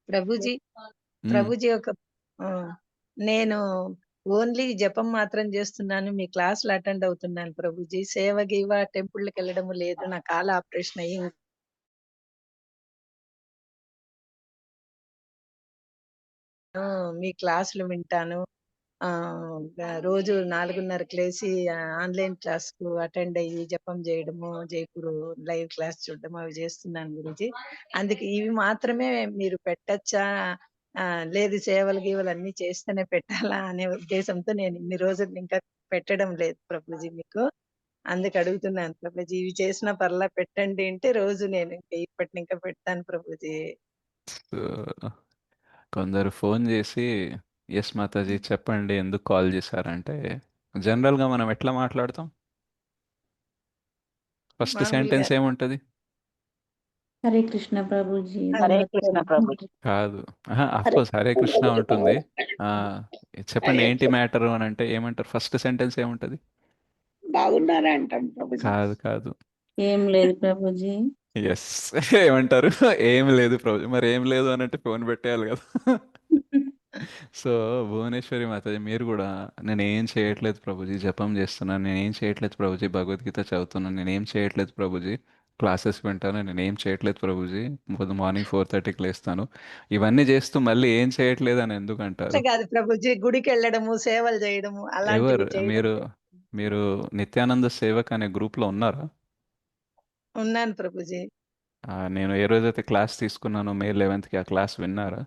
ప్రభుజీ మ్మ్. ప్రభుజీ ఒక ఆ, నేను ఓన్లీ జపం మాత్రం చేస్తున్నాను, మీ క్లాసులు అటెండ్ అవుతున్నాను ప్రభుజీ. సేవ గీవ టెంపుల్కి వెళ్ళడం లేదు, నా కాల ఆపరేషన్ అయ్యి మీ క్లాసులు వింటాను. ఆ రోజు 4:30కి లేసి ఆన్లైన్ క్లాస్ కు అటెండ్ అయ్యి జపం చేయడము, జైపూర్ లైవ్ క్లాస్ చూడడం అవి చేస్తున్నాను గురుజీ. అందుకే ఇవి మాత్రమే మీరు పెట్టచ్చా, లేదు సేవలు గీవలు అన్ని చేస్తేనే పెట్టాలా అనే ఉద్దేశంతో నేను ఇన్ని రోజులు ఇంకా పెట్టడం లేదు ప్రభుజీ మీకు. అందుకు అడుగుతున్నాను ప్రభుజీ, ఇవి చేసిన పర్లా పెట్టండి అంటే రోజు నేను ఇంకా ఇప్పటి ఇంకా పెడతాను ప్రభుజీ. సో కొందరు ఫోన్ చేసి ఎస్ మాతాజీ చెప్పండి ఎందుకు కాల్ చేశారంటే జనరల్గా మనం ఎట్లా మాట్లాడతాం? ఫస్ట్ మామూలుగా సెంటెన్స్ ఏముంటుంది? హరే కృష్ణ ప్రభుజీ హరే దండవత్ కృష్ణ ప్రణామం. ప్రభుజీ. కాదు, హరే కోర్స్ హరే కృష్ణ ఉంటుంది. ఆ, చెప్పండి ఏంటి మ్యాటర్ అని అంటే ఏమంటారు? ఫస్ట్ సెంటెన్స్ ఏముంటుంది? బాగున్నారా అంటాం ప్రభుజీ. కాదు కాదు. ఏం లేదు ప్రభుజీ. ఎస్ ఏమంటారు? ఏం లేదు ప్రభు. మరి ఏం లేదు అని అంటే ఫోన్ పెట్టేయాలి కదా. సో భువనేశ్వరి మాతాజీ మీరు కూడా నేను ఏం చేయట్లేదు ప్రభుజీ, జపం చేస్తున్నాను, నేను ఏం చేయట్లేదు ప్రభుజీ, భగవద్గీత చదువుతున్నాను, నేను ఏం చేయట్లేదు ప్రభుజీ, క్లాసెస్ వింటాను, నేను ఏం చేయట్లేదు ప్రభుజీ, మార్నింగ్ 4:30కి లేస్తాను, ఇవన్నీ చేస్తూ మళ్ళీ ఏం చేయట్లేదు అని ఎందుకు అంటారు? కాదు ప్రభుజీ, గుడికి వెళ్ళడము, సేవలు చేయడము అలాంటివి ఎవరు చేయడం మీరు? లేదు. మీరు నిత్యానంద సేవక్ అనే గ్రూప్లో ఉన్నారా? ఉన్నాను ప్రభుజీ. నేను ఏ రోజైతే క్లాస్ తీసుకున్నానో మే 11కి ఆ క్లాస్ విన్నారా?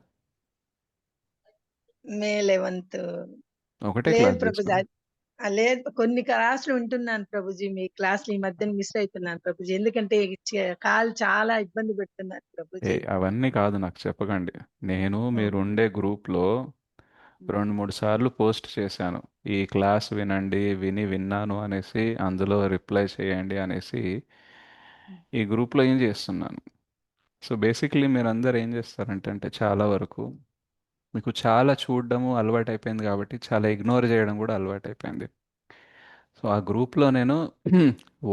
మే 11th ఒకటే లేదు క్లాస్ ప్రభుజీ. తీసుకున్నా. లేదు, కొన్ని క్లాసులు వింటున్నాను ప్రభుజీ, మీ క్లాసులు ఈ మధ్యన మిస్ అవుతున్నాను ప్రభుజీ. ఎందుకంటే కాల్ చాలా ఇబ్బంది పెడుతున్నారు ప్రభుజీ. అవన్నీ కాదు నాకు చెప్పకండి. నేను మీరు ఉండే గ్రూప్లో 2-3 సార్లు పోస్ట్ చేశాను, ఈ క్లాస్ వినండి, విన్నాను అనేసి అందులో రిప్లై చేయండి అనేసి ఈ గ్రూప్లో ఏం చేస్తున్నాను. సో బేసిక్లీ మీరు అందరు ఏం చేస్తారంటే చాలా వరకు మీకు చాలా చూడడము అలవాటు అయిపోయింది కాబట్టి చాలా ఇగ్నోర్ చేయడం కూడా అలవాటు అయిపోయింది. సో ఆ గ్రూప్లో నేను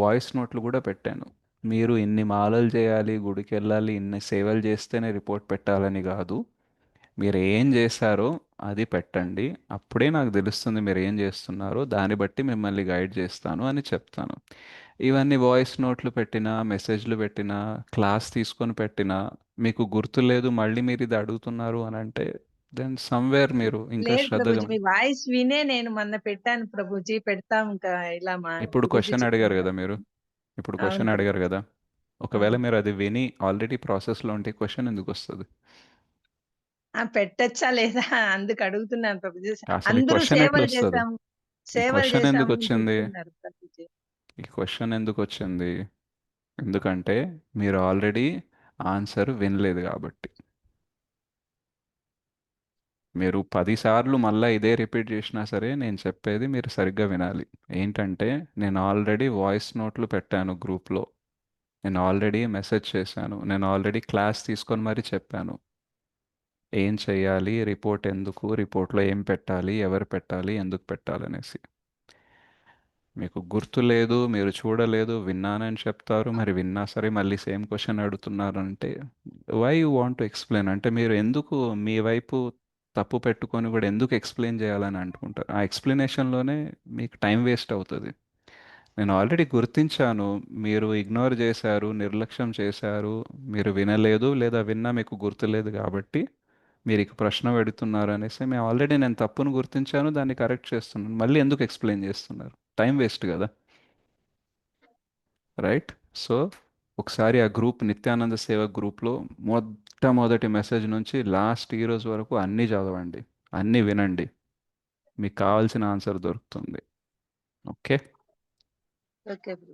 వాయిస్ నోట్లు కూడా పెట్టాను. మీరు ఇన్ని మాలలు చేయాలి, గుడికి వెళ్ళాలి, ఇన్ని సేవలు చేస్తేనే రిపోర్ట్ పెట్టాలని కాదు, మీరు ఏం చేశారో అది పెట్టండి, అప్పుడే నాకు తెలుస్తుంది మీరు ఏం చేస్తున్నారో, దాన్ని బట్టి మిమ్మల్ని గైడ్ చేస్తాను అని చెప్తాను. ఇవన్నీ వాయిస్ నోట్లు పెట్టినా, మెసేజ్లు పెట్టినా, క్లాస్ తీసుకొని పెట్టినా మీకు గుర్తులేదు, మళ్ళీ మీరు ఇది అడుగుతున్నారు అని అంటే దెన్ సమ్వేర్ మీరు ఇంకా లేదు శ్రద్ధగా ప్రభుజీ, మీ వాయిస్ వినే నేను మొన్న పెట్టాను ప్రభుజీ. పెడతాం ఇంకా ఇలా మా ఇప్పుడు గురూజీ క్వశ్చన్ అడిగారు కదా చెప్తున్నారు. మీరు, ఇప్పుడు అవును క్వశ్చన్ అడిగారు ప్రభుజీ. కదా, ఒకవేళ మీరు అది విని ఆల్రెడీ ప్రాసెస్లో ఉంటే క్వశ్చన్ ఎందుకు వస్తుంది? పెట్టచ్చా లేదా అందుకు అడుగుతున్నాను ప్రభుజీ. అసలు ఈ అందరూ క్వశ్చన్ ఎట్లా సేవలు వస్తుంది? చేశాము, ఈ సేవలు క్వశ్చన్ ఎందుకు చేశాము అని వచ్చింది? చెప్తున్నారు ప్రభుజీ. ఈ క్వశ్చన్ ఎందుకు వచ్చింది? ఎందుకంటే మీరు ఆల్రెడీ ఆన్సర్ వినలేదు కాబట్టి. మీరు 10 సార్లు మళ్ళీ ఇదే రిపీట్ చేసినా సరే నేను చెప్పేది మీరు సరిగ్గా వినాలి. ఏంటంటే నేను ఆల్రెడీ వాయిస్ నోట్లు పెట్టాను గ్రూప్లో, నేను ఆల్రెడీ మెసేజ్ చేశాను, నేను ఆల్రెడీ క్లాస్ తీసుకొని మరీ చెప్పాను ఏం చేయాలి, రిపోర్ట్ ఎందుకు, రిపోర్ట్లో ఏం పెట్టాలి, ఎవరు పెట్టాలి, ఎందుకు పెట్టాలనేసి. మీకు గుర్తు లేదు, మీరు చూడలేదు, విన్నానని చెప్తారు, మరి విన్నా సరే మళ్ళీ సేమ్ క్వశ్చన్ అడుగుతున్నారంటే why you want to explain, అంటే మీరు ఎందుకు మీ వైపు తప్పు పెట్టుకొని కూడా ఎందుకు ఎక్స్ప్లెయిన్ చేయాలని అనుకుంటారు. ఆ ఎక్స్ప్లెనేషన్లోనే మీకు టైం వేస్ట్ అవుతుంది. నేను ఆల్రెడీ గుర్తించాను, మీరు ఇగ్నోర్ చేశారు, నిర్లక్ష్యం చేశారు, మీరు వినలేదు లేదా విన్నా మీకు గుర్తులేదు కాబట్టి మీరు ఇక ప్రశ్న పెడుతున్నారు అనేసి మేము ఆల్రెడీ నేను తప్పును గుర్తించాను, దాన్ని కరెక్ట్ చేస్తున్నాను, మళ్ళీ ఎందుకు ఎక్స్ప్లెయిన్ చేస్తున్నారు, టైం వేస్ట్ కదా, రైట్? సో ఒకసారి ఆ గ్రూప్ నిత్యానంద సేవ గ్రూప్లో మొట్టమొదటి మెసేజ్ నుంచి లాస్ట్ ఈరోజు వరకు అన్నీ చదవండి, అన్నీ వినండి, మీకు కావాల్సిన ఆన్సర్ దొరుకుతుంది. ఓకే. ఓకే ప్రభు.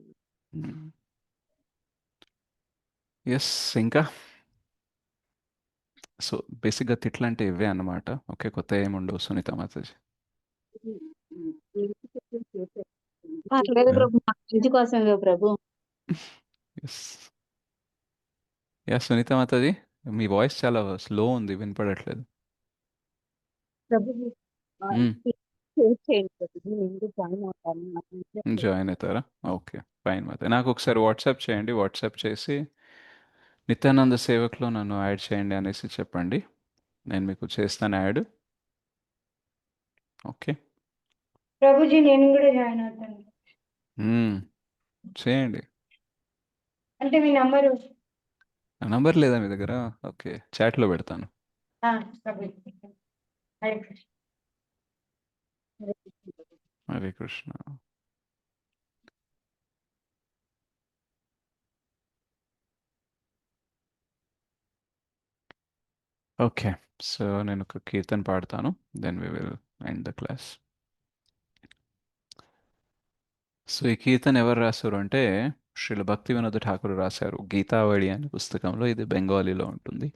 ఎస్. ఇంకా సో బేసిక్గా తిట్లు అంటే ఇవే అన్నమాట. ఓకే, కొత్త ఏముండవు సునీత మాతాజీ. పర్లేదు ప్రభు, మా మంచి కోసమే ప్రభు. ఎస్. ఎస్ సునీత మాతాజీ, మీ వాయిస్ చాలా స్లో ఉంది, వినపడట్లేదు. ప్రభు మ్మ్. షేర్ చేయండి ప్రభు, నేను జాయిన్ అవుతాను. నాకు ఇంట్రెస్ట్ లేదు. జాయిన్ అవుతారా? Okay fine. మాత నాకు ఒకసారి వాట్సాప్ చేయండి, వాట్సాప్ చేసి నిత్యానంద సేవకులో నన్ను యాడ్ చేయండి అనేసి చెప్పండి, నేను మీకు చేస్తాను యాడ్. ఓకే. ప్రభుజీ నేను కూడా జాయిన్ అవుతాను. మ్మ్. చేయండి. అంటే మీ నంబరు నంబర్ లేదా మీ దగ్గర? ఓకే, చాట్లో పెడతాను. ప్రభుజీ. హరే కృష్ణ. హరే కృష్ణ. ఓకే, సో నేను ఒక కీర్తన పాడతాను, then we will end the class. So ఈ కీర్తన ఎవరు రాశారు అంటే శ్రీల భక్తి వినోద ఠాకూర్ రాశారు, గీతావళి అనే పుస్తకంలో. ఇది బెంగాలీలో ఉంటుంది.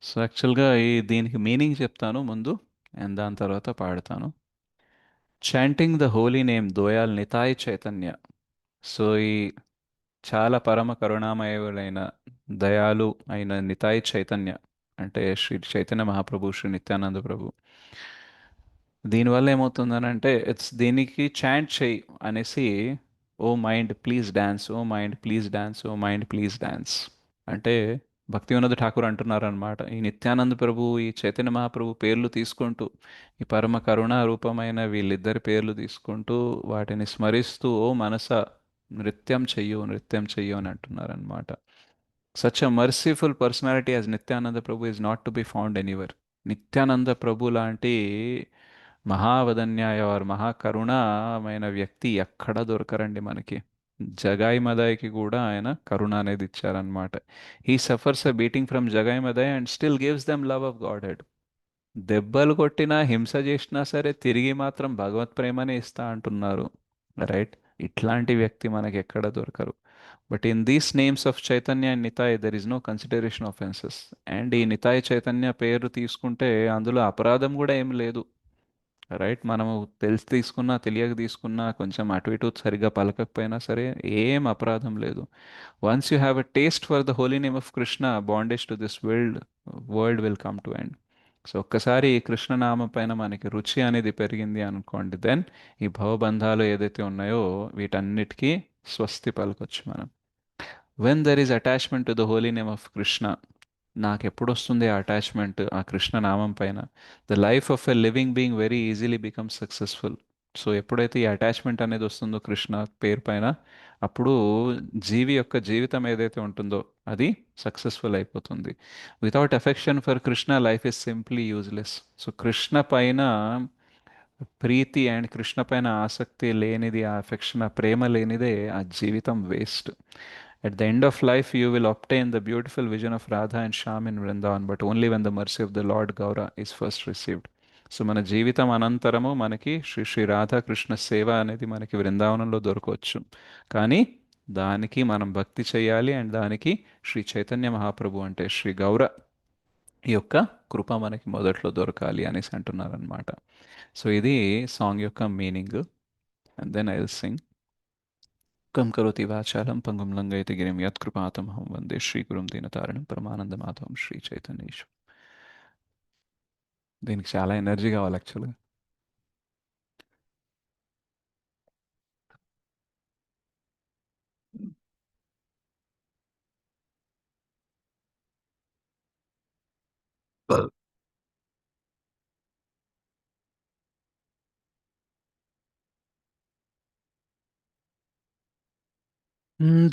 సో యాక్చువల్గా దీనికి మీనింగ్ చెప్తాను ముందు, అండ్ దాని తర్వాత పాడతాను. Chanting the holy name Doyal Nitai Chaitanya. So ఈ చాలా పరమ కరుణామయులైన దయాలు అయిన నితాయ్ చైతన్య అంటే శ్రీ చైతన్య మహాప్రభు, శ్రీ నిత్యానంద ప్రభు. దీనివల్ల ఏమవుతుందని అంటే దీనికి చాంట్ చేయి అనేసి, O mind please dance, O mind please dance, O mind please dance అంటే భక్తి వినోద ఠాకూర్ అంటున్నారనమాట. ఈ నిత్యానంద ప్రభు, ఈ చైతన్య మహాప్రభు పేర్లు తీసుకుంటూ, ఈ పరమ కరుణా రూపమైన వీళ్ళిద్దరి పేర్లు తీసుకుంటూ వాటిని స్మరిస్తూ ఓ మనస నృత్యం చెయ్యు, నృత్యం చెయ్యు అని అంటున్నారనమాట. Such a merciful personality as Nityananda Prabhu is not to be found anywhere. Nityananda Prabhu లాంటి మహావదన్యాయ వారు మహాకరుణమైన వ్యక్తి ఎక్కడా దొరకరండి మనకి. జగాయి మదాయికి కూడా ఆయన కరుణ అనేది ఇచ్చారనమాట. He suffers a beating from Jagai Madhai and still gives them love of Godhead. దెబ్బలు కొట్టినా హింస చేసినా సరే తిరిగి మాత్రం భగవత్ ప్రేమనే ఇస్తా అంటున్నారు, రైట్? ఇట్లాంటి వ్యక్తి మనకి ఎక్కడ దొరకరు. But in these names of Chaitanya and Nitai there is no consideration offences. And ఈ నితాయ్ చైతన్య పేరు తీసుకుంటే అందులో అపరాధం కూడా ఏం లేదు, రైట్? మనము తెలిసి తీసుకున్నా తెలియక తీసుకున్నా కొంచెం అటు ఇటు సరిగ్గా పలకకపోయినా సరే ఏం అపరాధం లేదు. Once you have a taste for the holy name of Krishna, bondage to this world will come to end. So ఒక్కసారి ఈ కృష్ణనామం పైన మనకి రుచి అనేది పెరిగింది అనుకోండి, దెన్ ఈ భవబంధాలు ఏదైతే ఉన్నాయో వీటన్నిటికీ స్వస్తి పలకొచ్చు మనం. When there is attachment to the holy name of Krishna, నాకు ఎప్పుడు వస్తుంది ఆ అటాచ్మెంట్ ఆ కృష్ణ నామం పైన, the life of a living being very easily become successful. So ఎప్పుడైతే ఈ అటాచ్మెంట్ అనేది వస్తుందో కృష్ణ పేరు పైన, అప్పుడు జీవి యొక్క జీవితం ఏదైతే ఉంటుందో అది సక్సెస్ఫుల్ అయిపోతుంది. Without affection for Krishna life is simply useless. So Krishna పైన ప్రీతి అండ్ కృష్ణ పైన ఆసక్తి లేనిది, ఆ అఫెక్షన్, ఆ ప్రేమ లేనిదే ఆ జీవితం waste. At the end of life, you will obtain the beautiful vision of Radha and Shyam in Vrindavan, but only when the mercy of the Lord Gaura is first received. So మన జీవితం అనంతరము మనకి శ్రీ శ్రీ రాధాకృష్ణ సేవ అనేది మనకి బృందావనంలో దొరకవచ్చు. కానీ దానికి మనం భక్తి చేయాలి. అండ్ దానికి శ్రీ చైతన్య మహాప్రభు అంటే శ్రీ గౌర యొక్క కృప మనకి మొదట్లో దొరకాలి అనేసి అంటున్నారనమాట. సో ఇది సాంగ్ యొక్క meaning. And then I will sing. కం కరోతి వాచాలం పంగుం లంఘయతి గిరిం యత్కృపాతమహం వందే శ్రీగురుం దీనతారిణం పరమానందమాధవం శ్రీ చైతన్యేశ్వరం. దీనికి చాలా ఎనర్జీ కావాలి యాక్చువల్గా.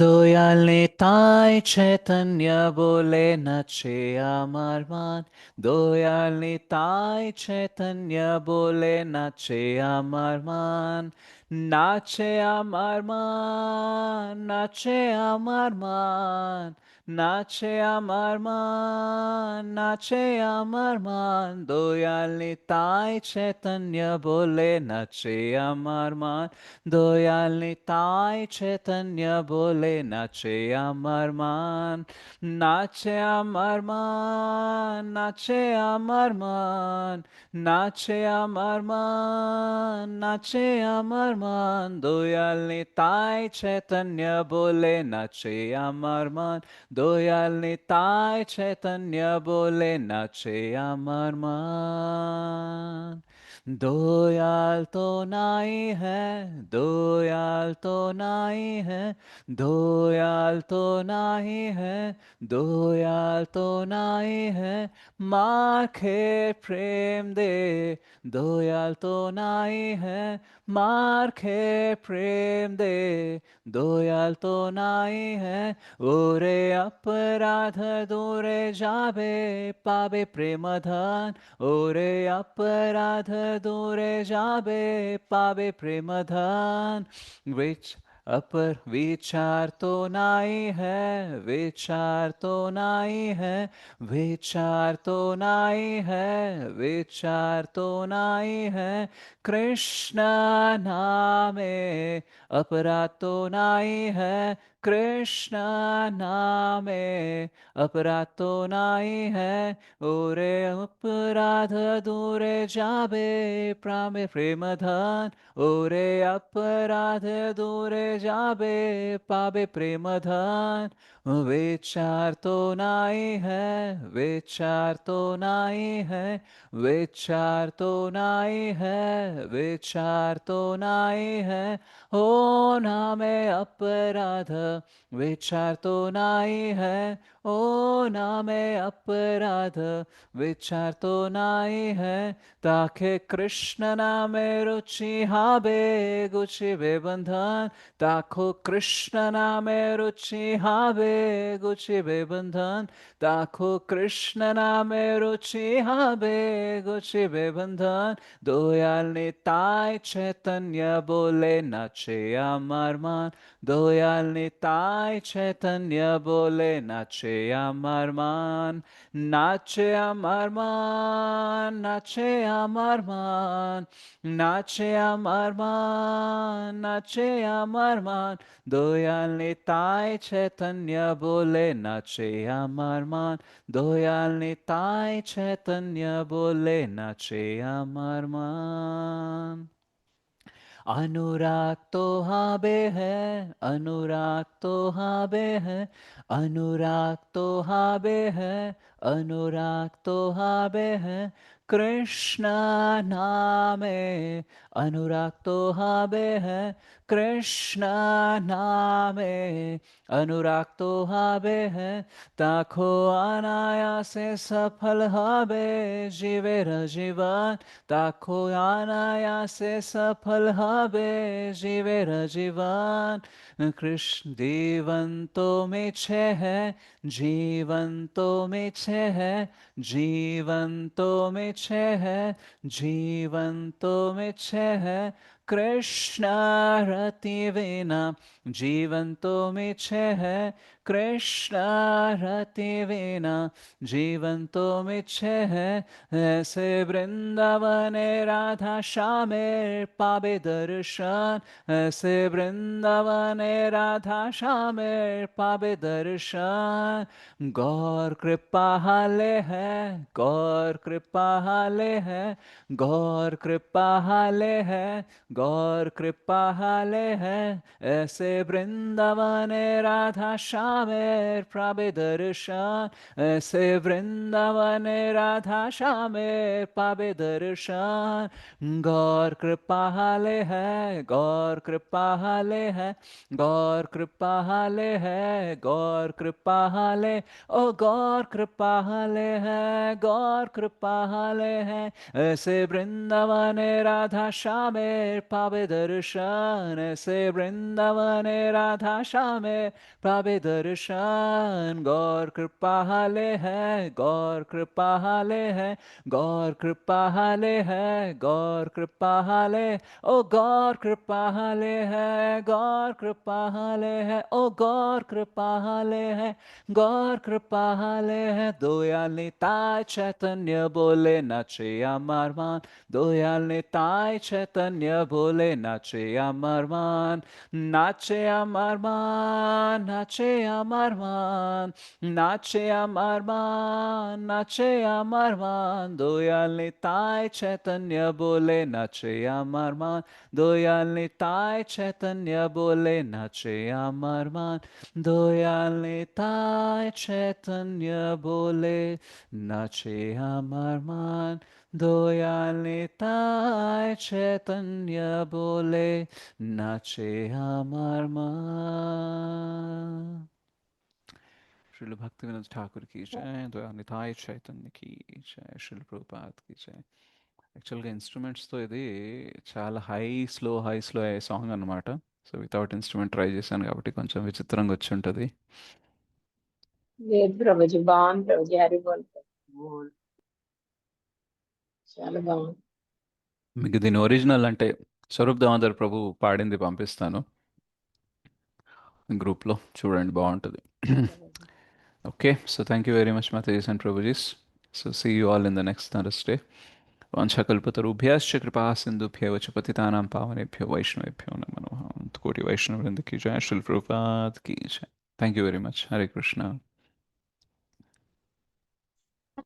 দয়াল নিতাই চৈতন্য বলে নাচে আমার মান, দয়াল নিতাই চৈতন্য বলে নাচে আমার মান, নাচে আমার মান, নাচে আমার মান, নাচে আমার মান, নাচে আমার মান, দয়াল নিতাই চৈতন্য বলে নাচে আমার মান, দয়াল নিতাই চৈতন্য বলে নাচে আমার মান, নাচে আমার মান, নাচে আমার মান, নাচে আমার মান, নাচে আমার মান, দয়াল নিতাই চৈতন্য বলে নাচে আমার মান, দয়াল নিতাই চৈতন্য বলে নাচে আমার মান। দয়াল তো নাই হ্যাঁ, দয়াল তো নাই হ্যাঁ, দয়াল তো নাই হ্যাঁ, দয়াল তো নাই হ্যাঁ, মাখে প্রেম দে, দয়াল তো নাই হ্যাঁ, মাখে প্রেম দে, দয়াল তো নাই হ্যাঁ, ওরে অপরাধ দূরে যাবে পাবে প্রেমধন, ওরে অপরাধ দূরে যাবে পাবে প্রেমধন, अपर विचार तो नाई है, विचार तो नाई है, विचार तो नाई है, विचार तो नाई है, कृष्ण नामे अपराध तो नाई है, कृष्ण नामे अपराध तो नाई है, ओरे अपराध दूरे जाबे प्रामे प्रेमधन, ओरे अपराध दूरे जाबे पाबे प्रेमधन, विचार तो नाई है, विचार तो नाई है, विचार तो नाई है, विचार तो नाई है, ओ नामे अपराध विचार तो नाई है, ओ नामे अपराध विचार तो नाई है, ताके कृष्ण नामे रुचि हाबे गुचि बंधन, ताको कृष्ण नामे रुचि हाबे गुचि बंधन, ताको कृष्ण नामे रुचि हाबे गुचि बंधन, दयाल निताय चैतन्य बोले नाचे আমার মান, দয়াল নিতাই চৈতন্য বলে নাচে আমার মান, নাচে আমার মান, নাচে আমার মান, নাচে আমার মান, নাচে আমার মান, দয়াল নিতাই চৈতন্য বলে নাচে আমার মান, দয়াল নিতাই চৈতন্য বলে নাচে আমার মান। अनुराग तो हाबे है, अनुराग तो हाबे है, अनुराग तो हाबे है, अनुराग तो हाबे है, कृष्ण नामे अनुराग तो हाबे है, कृष्ण नामे अनुराग तो हाबे है, ताको अनायासे सफल हाबे जीवेर जीवन, ताको अनायासे सफल हाबे जीवेर जीवन, कृष्ण जीवन तो मिछे है, जीवन तो मिछे है, जीवन तो मिछे है, जीवन तो मिछे है, कृष्ण रति विना जीवन तो मिछे है, कृष्ण रति बिना जीवन तो मिच्छे है, ऐसे वृंदावने राधा श्यामेर पावे दर्शन, ऐसे वृंदावने राधा श्यामेर पावे दर्शन। गौर कृपा हाले है, गौर कृपा हाले है, गौर कृपा हाले है, गौर कृपा हाले है, ऐसे वृंदावने राधा श्यामेर पावे दर्शन, ऐसे वृंदावने राधा श्यामेर पावे दर्शन। गौर कृपा हाले है, गौर कृपा हाले है, गौर कृपा हाले है, गौर कृपा हाले, ओ गौर कृपा हाले है, गौर कृपा हाले है, ऐसे वृंदावने राधा श्यामेर पावे दर्शन, ऐसे वृंदावने राधा श्यामेर पावे दर्शन। गौर कृपा हाले है, गौर कृपा हाले है, गौर कृपा हाले है, गौर कृपा हाले, ओ गौर कृपा हाले है, गौर कृपा हाले है, ओ गौर कृपा हाले है, गौर कृपा हाले है। दयाल निताय चैतन्य बोले नाचे আমার মান, দয়াল নিতাই চৈতন্য बोले नाचे আমার মান, নাচে আমার মান, নাচে আমার মান, নাচে আমার মান, নাচে আমার মান। দয়াল নিতাই চৈতন্য बोले নাচে আমার মান, দয়াল নিতাই চৈতন্য बोले নাচে আমার মান, দয়াল নিতাই চৈতন্য बोले নাচে আমার মান, দয়াল নিতাই চৈতন্য बोले নাচে আমার মান। श्रील भक्तिविनोद ठाकुर की जय, दयाल निताय चैतन्य की जय, श्रील प्रभुपाद की जय। యాక్చువల్గా ఇన్స్ట్రుమెంట్స్తో ఇది చాలా హై స్లో అయ్యే సాంగ్ అనమాట. సో వితౌట్ ఇన్స్ట్రుమెంట్ ట్రై చేశాను కాబట్టి కొంచెం విచిత్రంగా వచ్చి ఉంటుంది. లేదు ప్రభుజీ, బాగుంది ప్రభుజీ. హరి బోల్ చాలా బాగుంది. మీకు దీని ఒరిజినల్ అంటే స్వరూప్ దామోదర్ ప్రభు పాడింది పంపిస్తాను గ్రూప్లో, చూడండి బాగుంటుంది. Okay, so thank you very much Matajis and Prabhujis. So see you all in the next Thursday. वाञ्छाकल्पतरुभ्यश्च कृपा सिन्धुभ्यः च पतितानां पावनेभ्यो वैष्णवेभ्यो नमो नमः. कोटि वैष्णववृंद की जय, श्रील प्रभुपाद की जय. Thank you very much. Hare Krishna.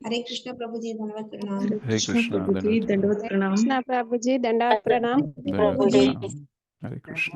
Hare Krishna Prabhuji, धन्यवाद प्रणाम। हरे कृष्णा, ప్రభుజీ దండవత్ ప్రణామ్. కృష్ణ ప్రభుజీ దండవత్ ప్రణామ్. धन्यवाद प्रणाम. हरे कृष्णा.